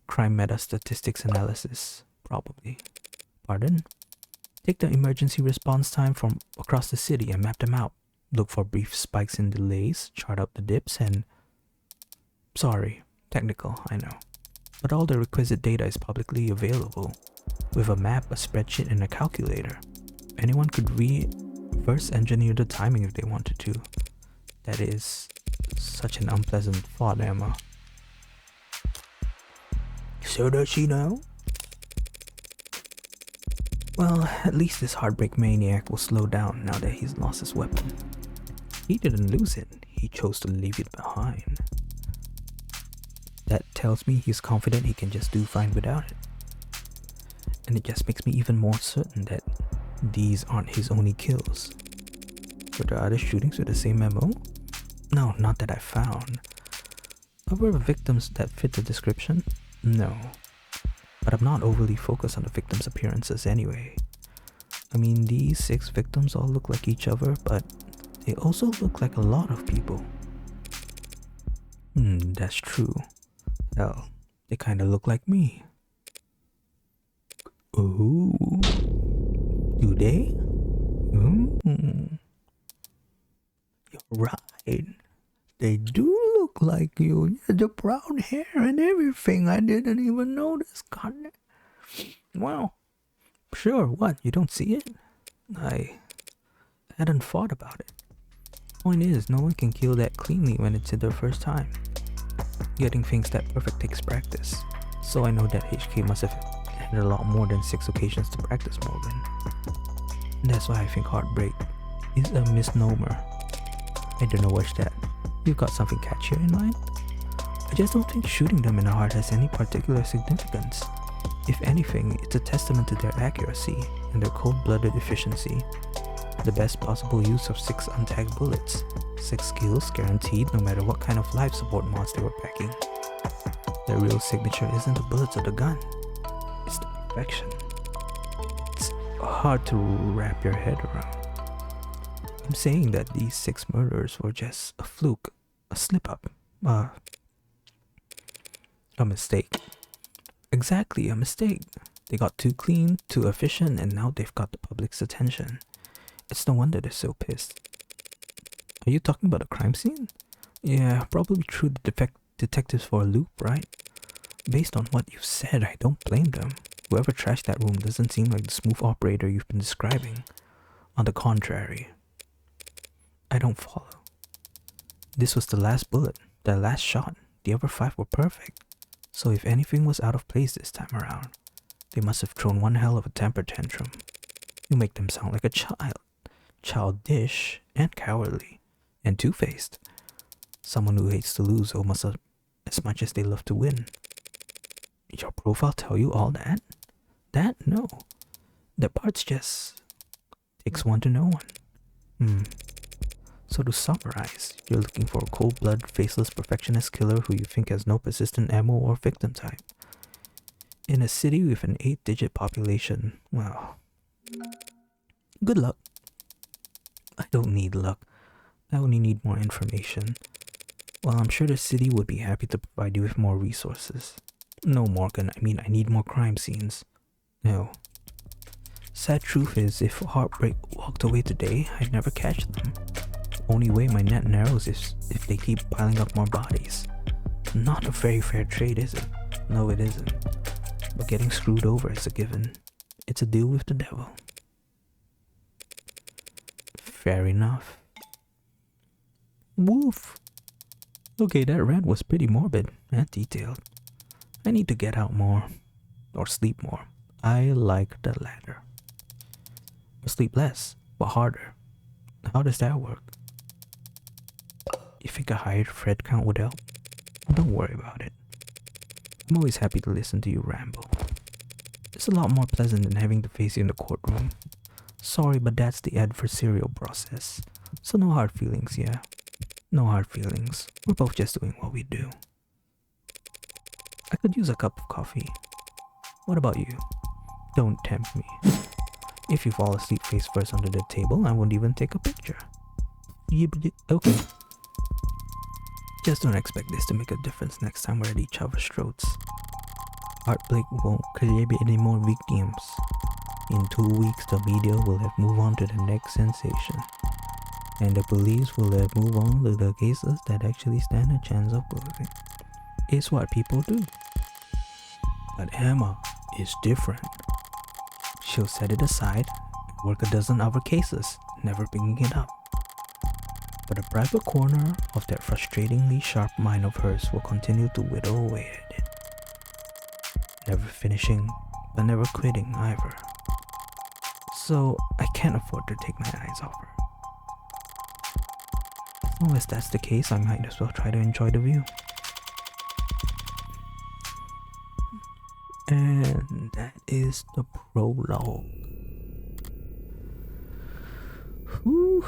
Crime meta statistics analysis, probably. Pardon? Take the emergency response time from across the city and map them out. Look for brief spikes in delays, chart out the dips, and... Sorry, technical, I know. But all the requisite data is publicly available. With a map, a spreadsheet, and a calculator. Anyone could reverse engineer the timing if they wanted to. That is such an unpleasant thought, Emma. So does she know? Well, at least this heartbreak maniac will slow down now that he's lost his weapon. He didn't lose it, he chose to leave it behind. That tells me he's confident he can just do fine without it. And it just makes me even more certain that these aren't his only kills. Were there other shootings with the same MO? No, not that I found. Other victims that fit the description? No. But I'm not overly focused on the victims' appearances anyway. I mean, these 6 victims all look like each other, but they also look like a lot of people. That's true. Hell, they kinda look like me. Ooh. Do they? You're right. They do look like you. The brown hair and everything. I didn't even notice. God. Well, sure. What? You don't see it? I hadn't thought about it. Point is, no one can kill that cleanly when it's their first time. Getting things that perfect takes practice. So I know that HK must have had a lot more than 6 occasions to practice Morgan. That's why I think heartbreak is a misnomer. I don't know what's that. You've got something catchier in mind? I just don't think shooting them in the heart has any particular significance. If anything, it's a testament to their accuracy and their cold-blooded efficiency. The best possible use of 6 untagged bullets. 6 kills guaranteed no matter what kind of life support mods they were packing. Their real signature isn't the bullets or the gun. It's the perfection. It's hard to wrap your head around. I'm saying that these 6 murders were just a fluke, a slip-up, a mistake. Exactly, a mistake. They got too clean, too efficient, and now they've got the public's attention. It's no wonder they're so pissed. Are you talking about a crime scene? Yeah, probably threw the detectives for a loop, right? Based on what you've said, I don't blame them. Whoever trashed that room doesn't seem like the smooth operator you've been describing. On the contrary. I don't follow. This was the last bullet, the last shot. The other 5 were perfect. So if anything was out of place this time around, they must have thrown one hell of a temper tantrum. You make them sound like a child. Childish and cowardly and two-faced. Someone who hates to lose almost as much as they love to win. Your profile tell you all that? That? No. That part's just takes one to know one. So to summarize, you're looking for a cold-blooded, faceless, perfectionist killer who you think has no persistent ammo or victim type. In a city with an 8-digit population, well, good luck. I don't need luck. I only need more information. Well, I'm sure the city would be happy to provide you with more resources. No, Morgan, I mean I need more crime scenes. No. Sad truth is, if Heartbreak walked away today, I'd never catch them. Only way my net narrows is if they keep piling up more bodies. Not a very fair trade, is it? No, it isn't. But getting screwed over is a given. It's a deal with the devil. Fair enough. Woof. Okay, that rant was pretty morbid and detailed. I need to get out more. Or sleep more. I like the latter. Or sleep less, but harder. How does that work? You think a higher thread count would help? Don't worry about it. I'm always happy to listen to you ramble. It's a lot more pleasant than having to face you in the courtroom. Sorry, but that's the adversarial process. So no hard feelings, yeah? No hard feelings. We're both just doing what we do. I could use a cup of coffee. What about you? Don't tempt me. If you fall asleep face first under the table, I won't even take a picture. Okay. Just don't expect this to make a difference next time we're at each other's throats. Heartbreak won't create any more victims. In 2 weeks, the media will have moved on to the next sensation. And the police will have moved on to the cases that actually stand a chance of closing. It's what people do. But Emma is different. She'll set it aside and work a dozen other cases, never bringing it up. But a private corner of that frustratingly sharp mind of hers will continue to whittle away at it. Never finishing, but never quitting either. So I can't afford to take my eyes off her. As long as that's the case, I might as well try to enjoy the view. And that is the prologue. Whew.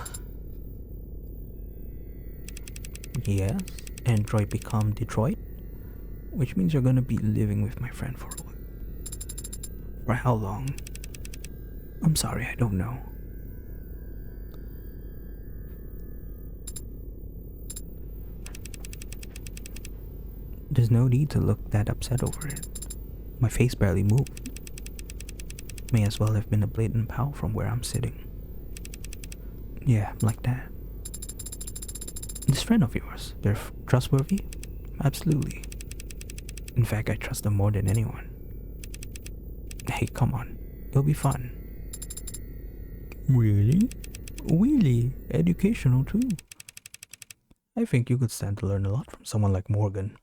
Yes, Android become Detroit, which means you're gonna be living with my friend for a while. For how long? I'm sorry, I don't know. There's no need to look that upset over it. My face barely moved. May as well have been a blatant pow from where I'm sitting. Yeah, like that. This friend of yours, they're trustworthy? Absolutely. In fact, I trust them more than anyone. Hey, come on. It'll be fun. Really? Really? Educational too. I think you could stand to learn a lot from someone like Morgan.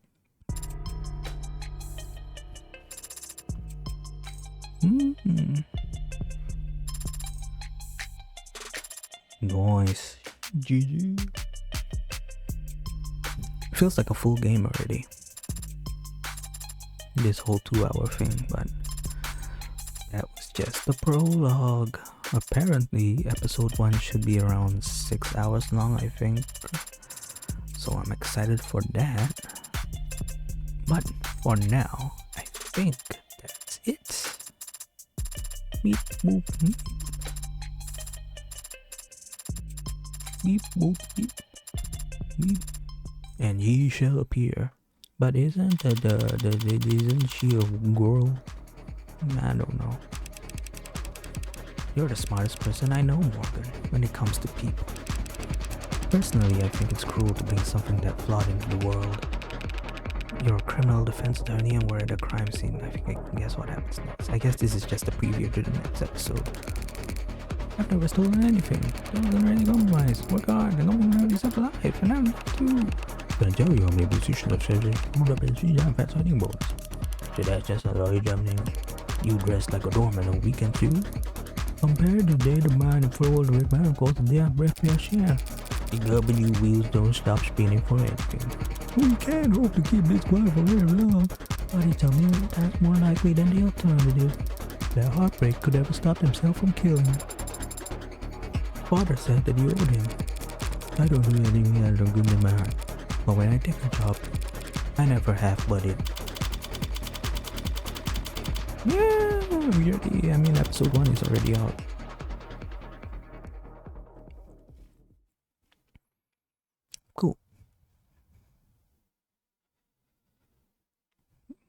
Nice. GG. Feels like a full game already. This whole 2-hour thing, but that was just the prologue. Apparently, episode 1 should be around 6 hours long, I think. So I'm excited for that. But for now, I think that's it. Beep boop beep. Beep boop beep. Beep. And he shall appear. But isn't isn't she a girl? I don't know. You're the smartest person I know, Morgan, when it comes to people. Personally, I think it's cruel to bring something that flawed into the world. You're a criminal defense attorney and we're at a crime scene. I think I can guess what happens next. I guess this is just a preview to the next episode. I've never stolen anything. I wasn't really compromised. Work hard and no one really saved life, and I'm not too. I'm gonna tell you how many positions I've said moved up in CGI fat signing boards. So that's just a lawyer job name. You dressed like a doorman on weekend too. Compared to day to mine and forward with my course of their breath your share. The W wheels don't stop spinning for anything. We can't hope to keep this quiet for very long. But it's a million times more likely than the alternative. That heartbreak could ever stop himself from killing. Father said that you owed him. I don't do anything out of good in my heart. But when I take a job, I never half-butted. Yeah, episode 1 is already out. Cool.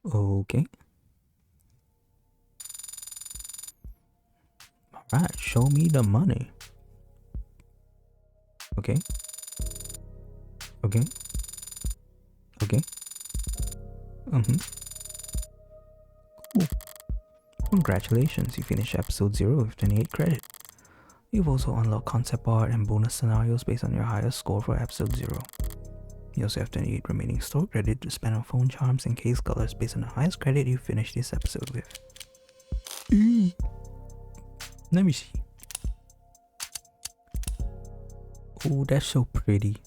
Okay. Alright, show me the money. Okay. Okay. Okay. Cool. Congratulations, you finished episode 0 with 28 credit. You've also unlocked concept art and bonus scenarios based on your highest score for episode 0. You also have 28 remaining store credit to spend on phone charms and case colors based on the highest credit you finished this episode with. Let me see. Oh, that's so pretty.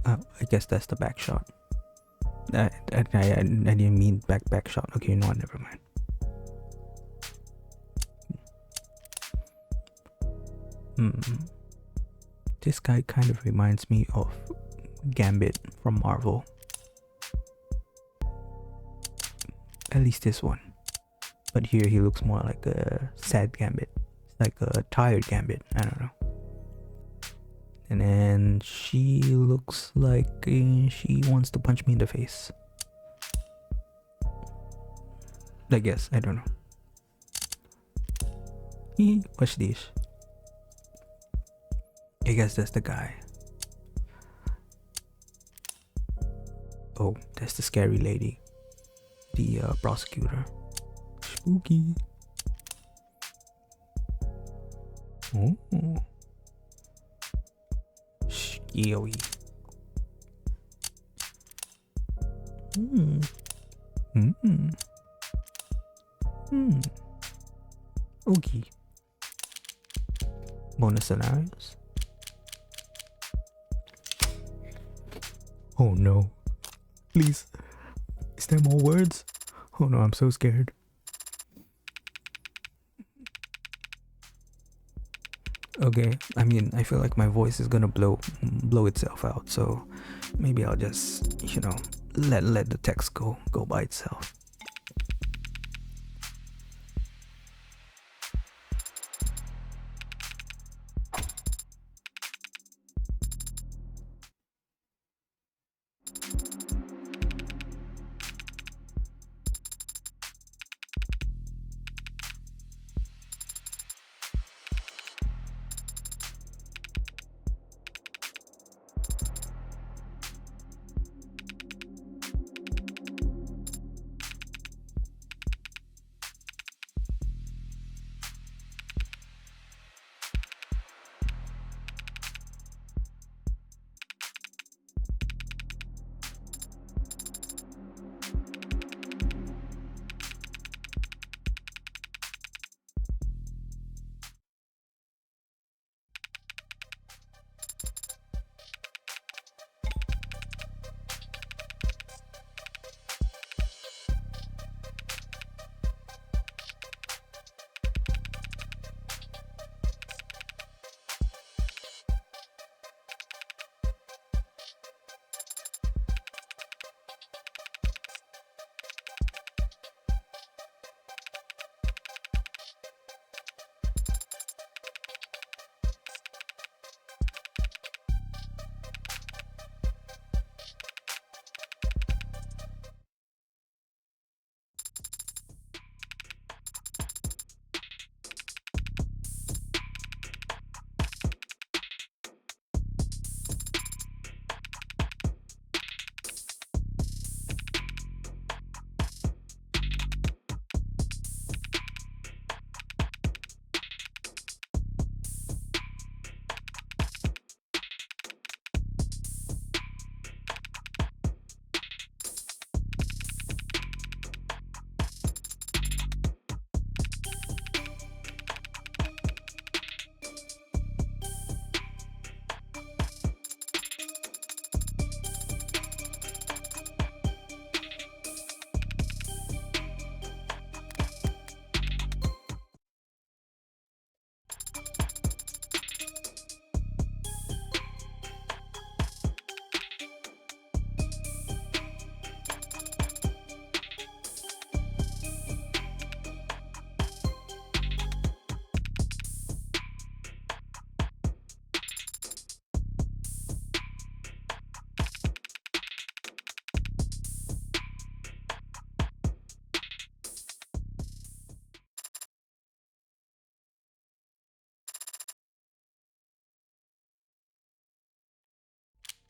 I guess that's the back shot. I didn't mean back shot. Okay, no, never mind. This guy kind of reminds me of Gambit from Marvel. At least this one. But here he looks more like a sad Gambit. like a tired Gambit. I don't know. And then she looks like she wants to punch me in the face. I guess, I don't know. Watch this. I guess that's the guy. Oh, that's the scary lady. The prosecutor. Spooky. Oh. Scary. Okay. Bonus scenarios. Oh no. Please. Is there more words? Oh no, I'm so scared. Okay, I mean, I feel like my voice is gonna blow itself out, so maybe I'll just, let the text go by itself.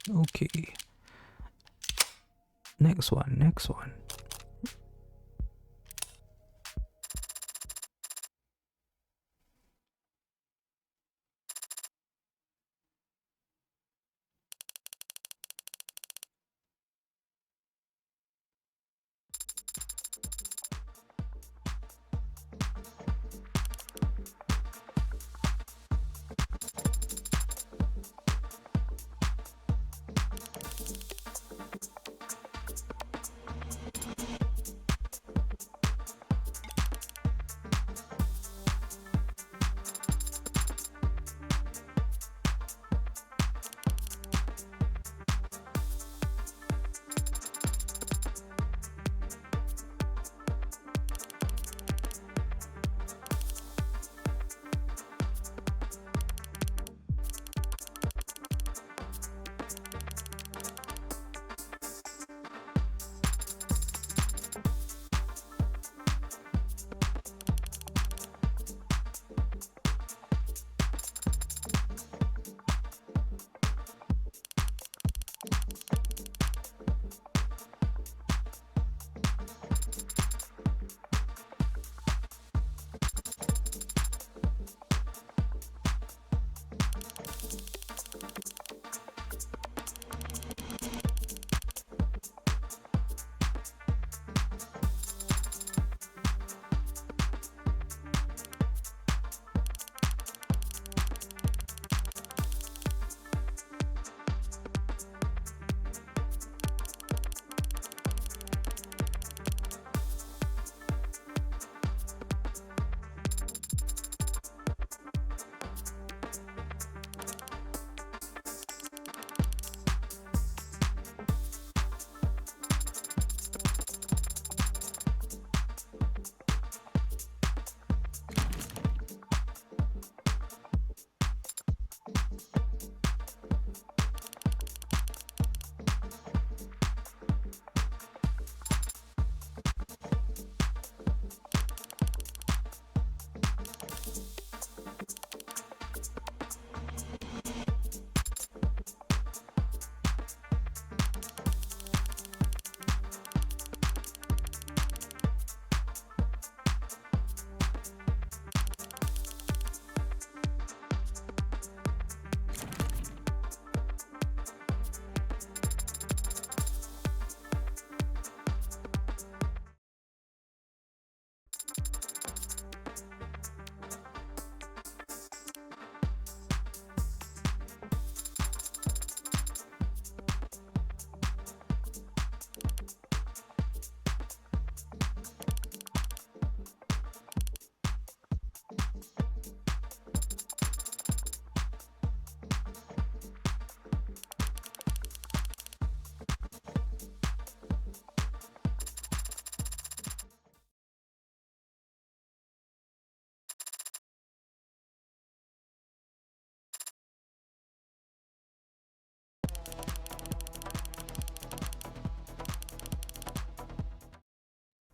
Okay. Next one.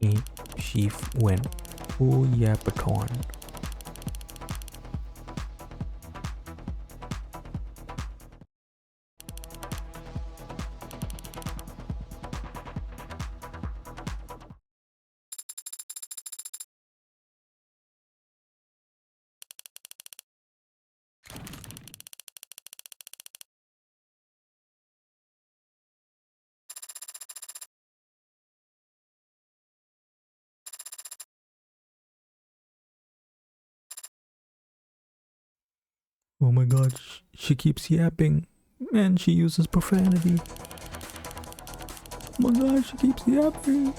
Ain't Chief went. Oh yeah, baton. Oh my god, she keeps yapping. And she uses profanity. Oh my god, she keeps yapping.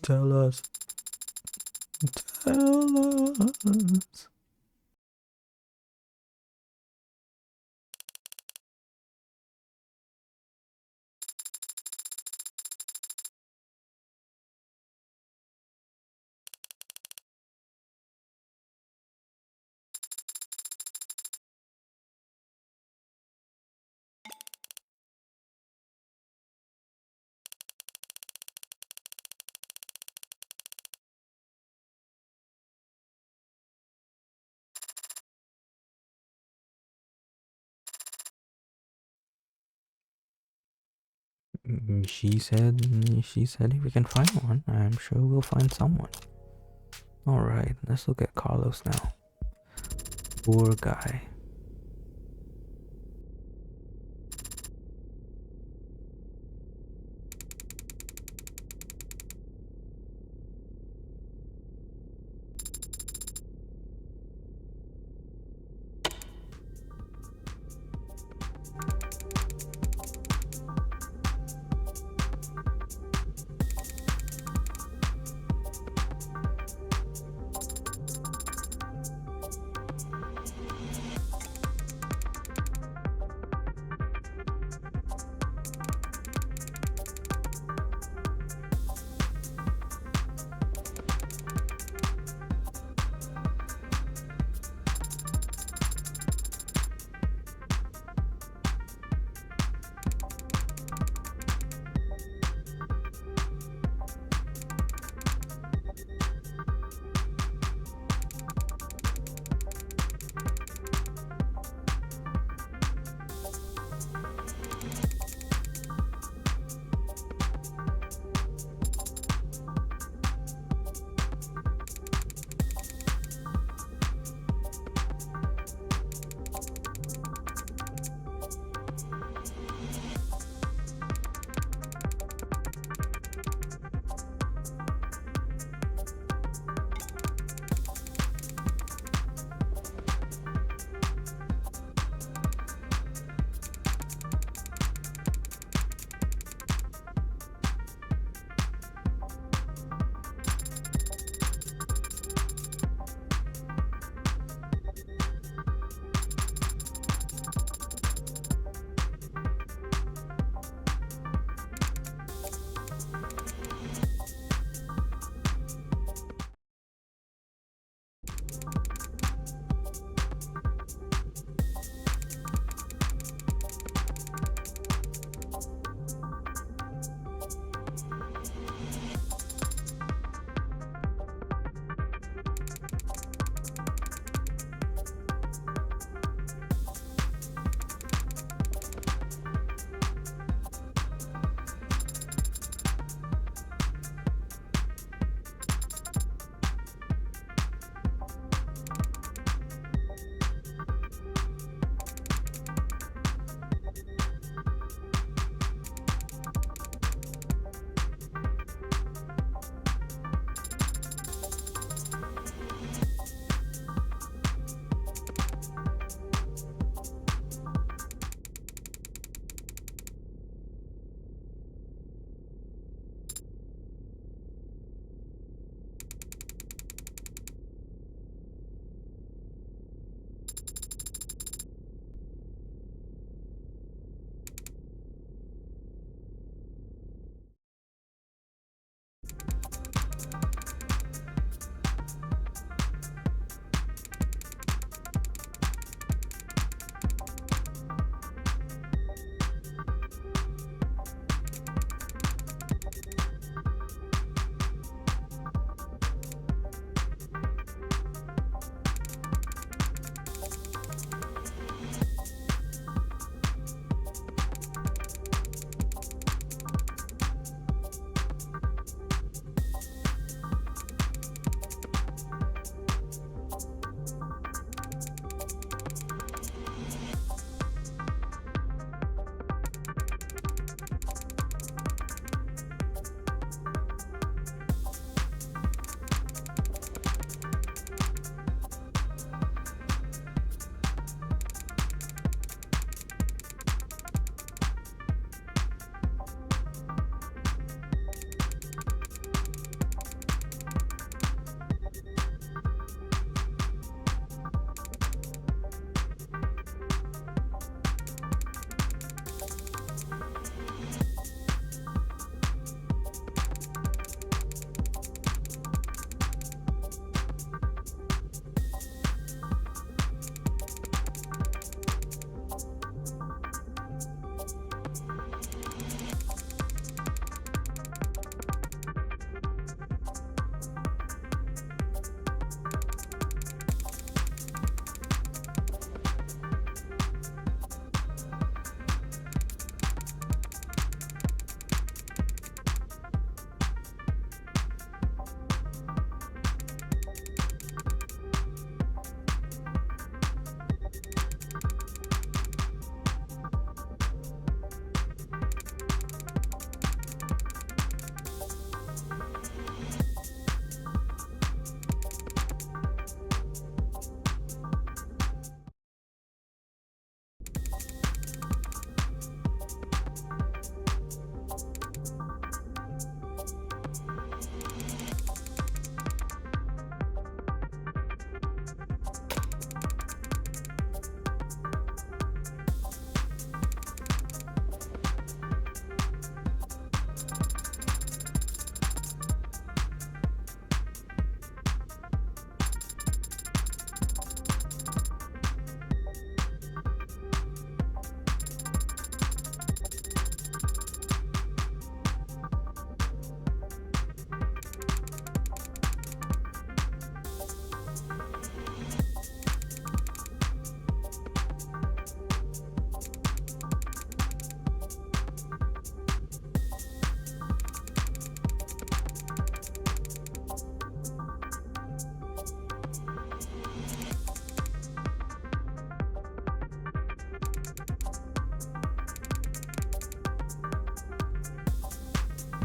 Tell us. Tell us. She said if we can find one, I'm sure we'll find someone. Alright, let's look at Carlos now. Poor guy.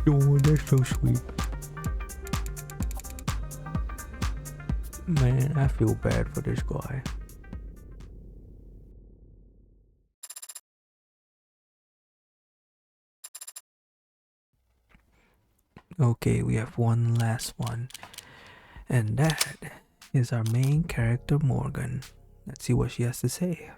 Oh, that's so sweet. Man, I feel bad for this guy. Okay, we have one last one. And that is our main character, Morgan. Let's see what she has to say.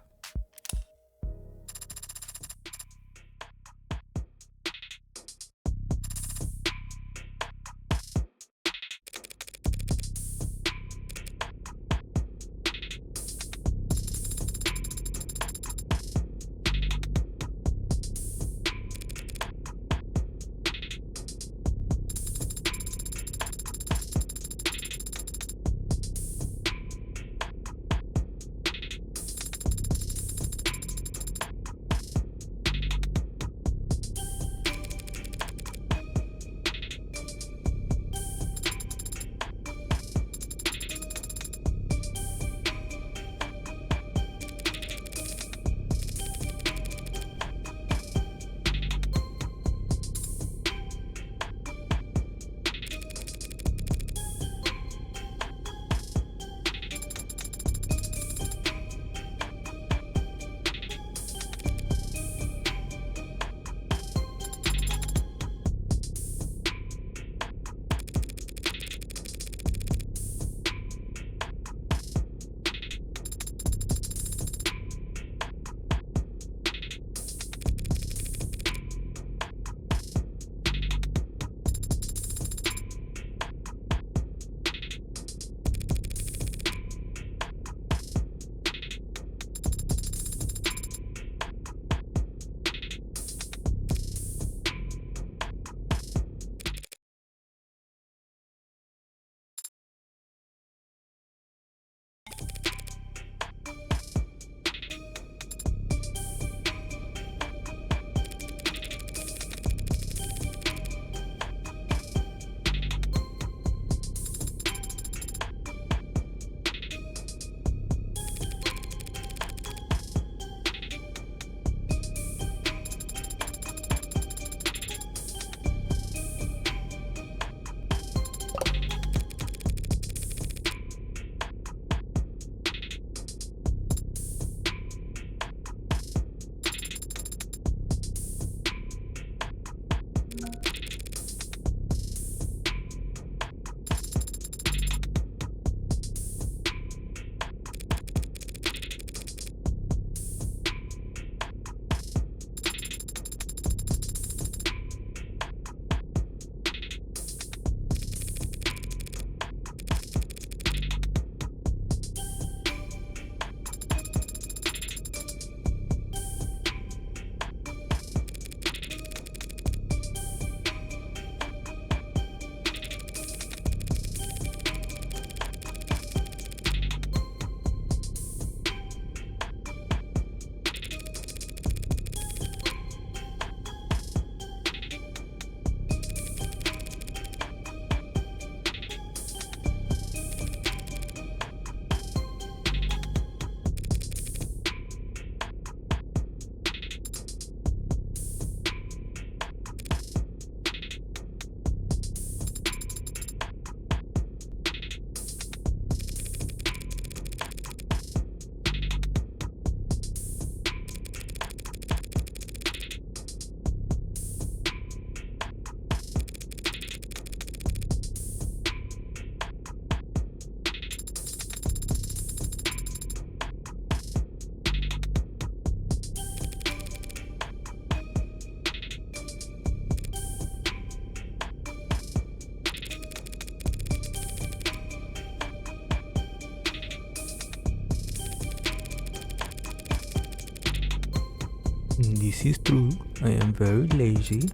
This is true. I am very lazy.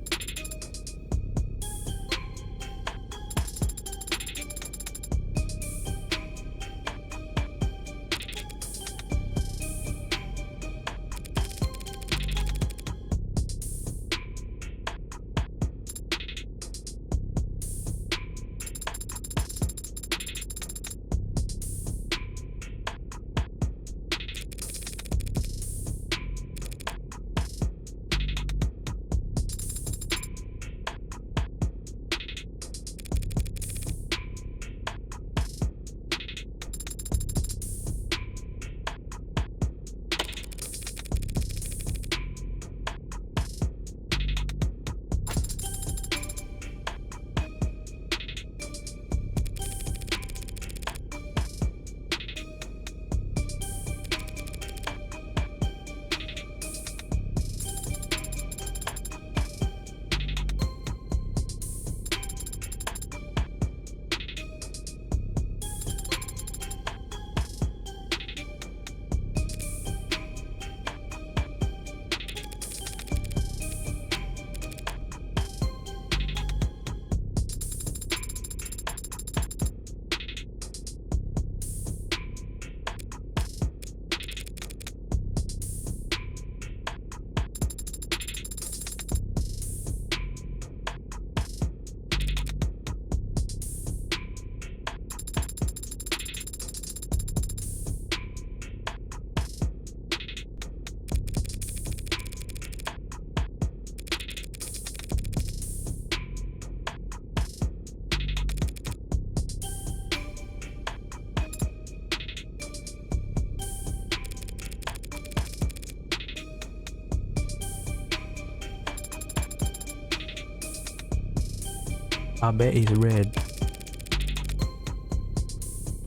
I bet it's red.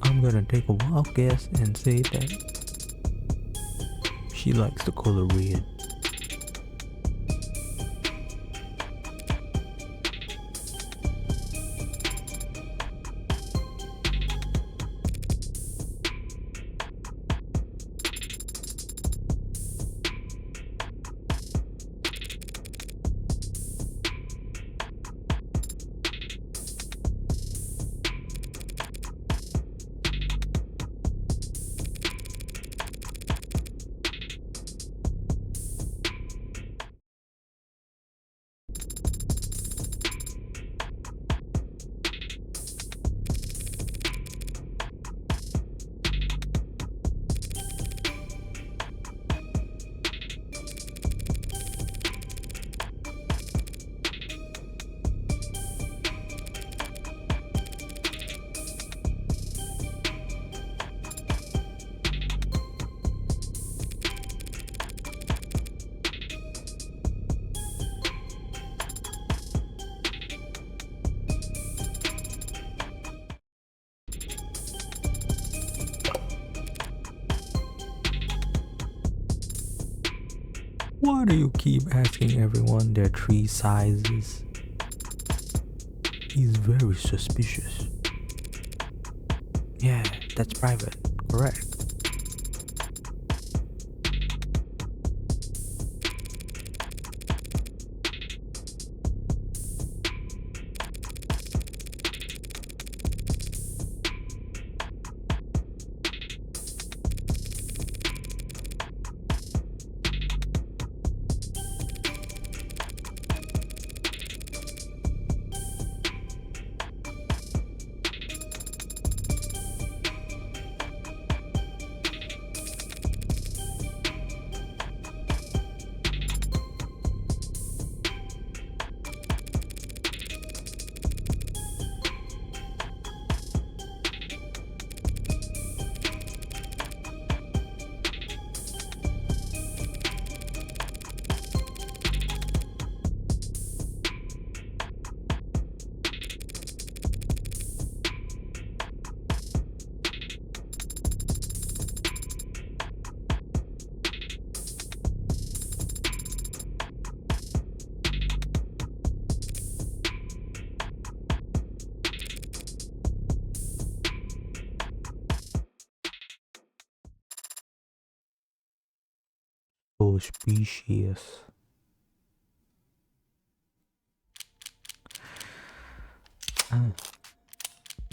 I'm gonna take a wild guess and say that she likes the color red. Why do you keep asking everyone their tree sizes? He's very suspicious. Yeah, that's private. Correct. Oh, species.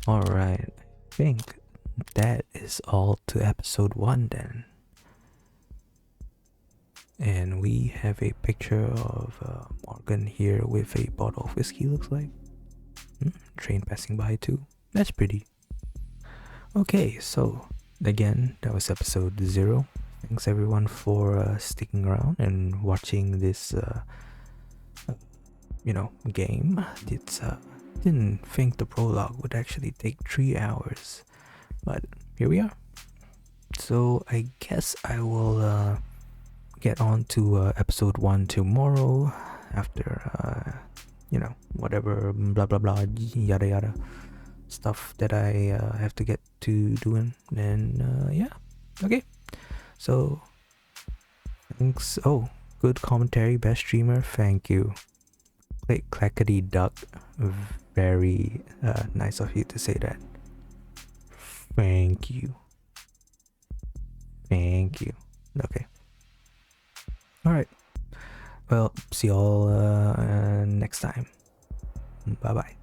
Alright, I think that is all to episode 1 then. And we have a picture of Morgan here with a bottle of whiskey, looks like. Train passing by too. That's pretty. Okay, so again, that was episode 0. Thanks everyone for sticking around and watching this, game. It's didn't think the prologue would actually take 3 hours, but here we are. So I guess I will get on to episode 1 tomorrow after whatever blah blah blah yada yada stuff that I have to get to doing. And yeah, okay, so thanks. Oh, good commentary, best streamer, thank you. Click clackety duck, very nice of you to say that. Thank you. Okay, all right, well, see y'all next time. Bye bye.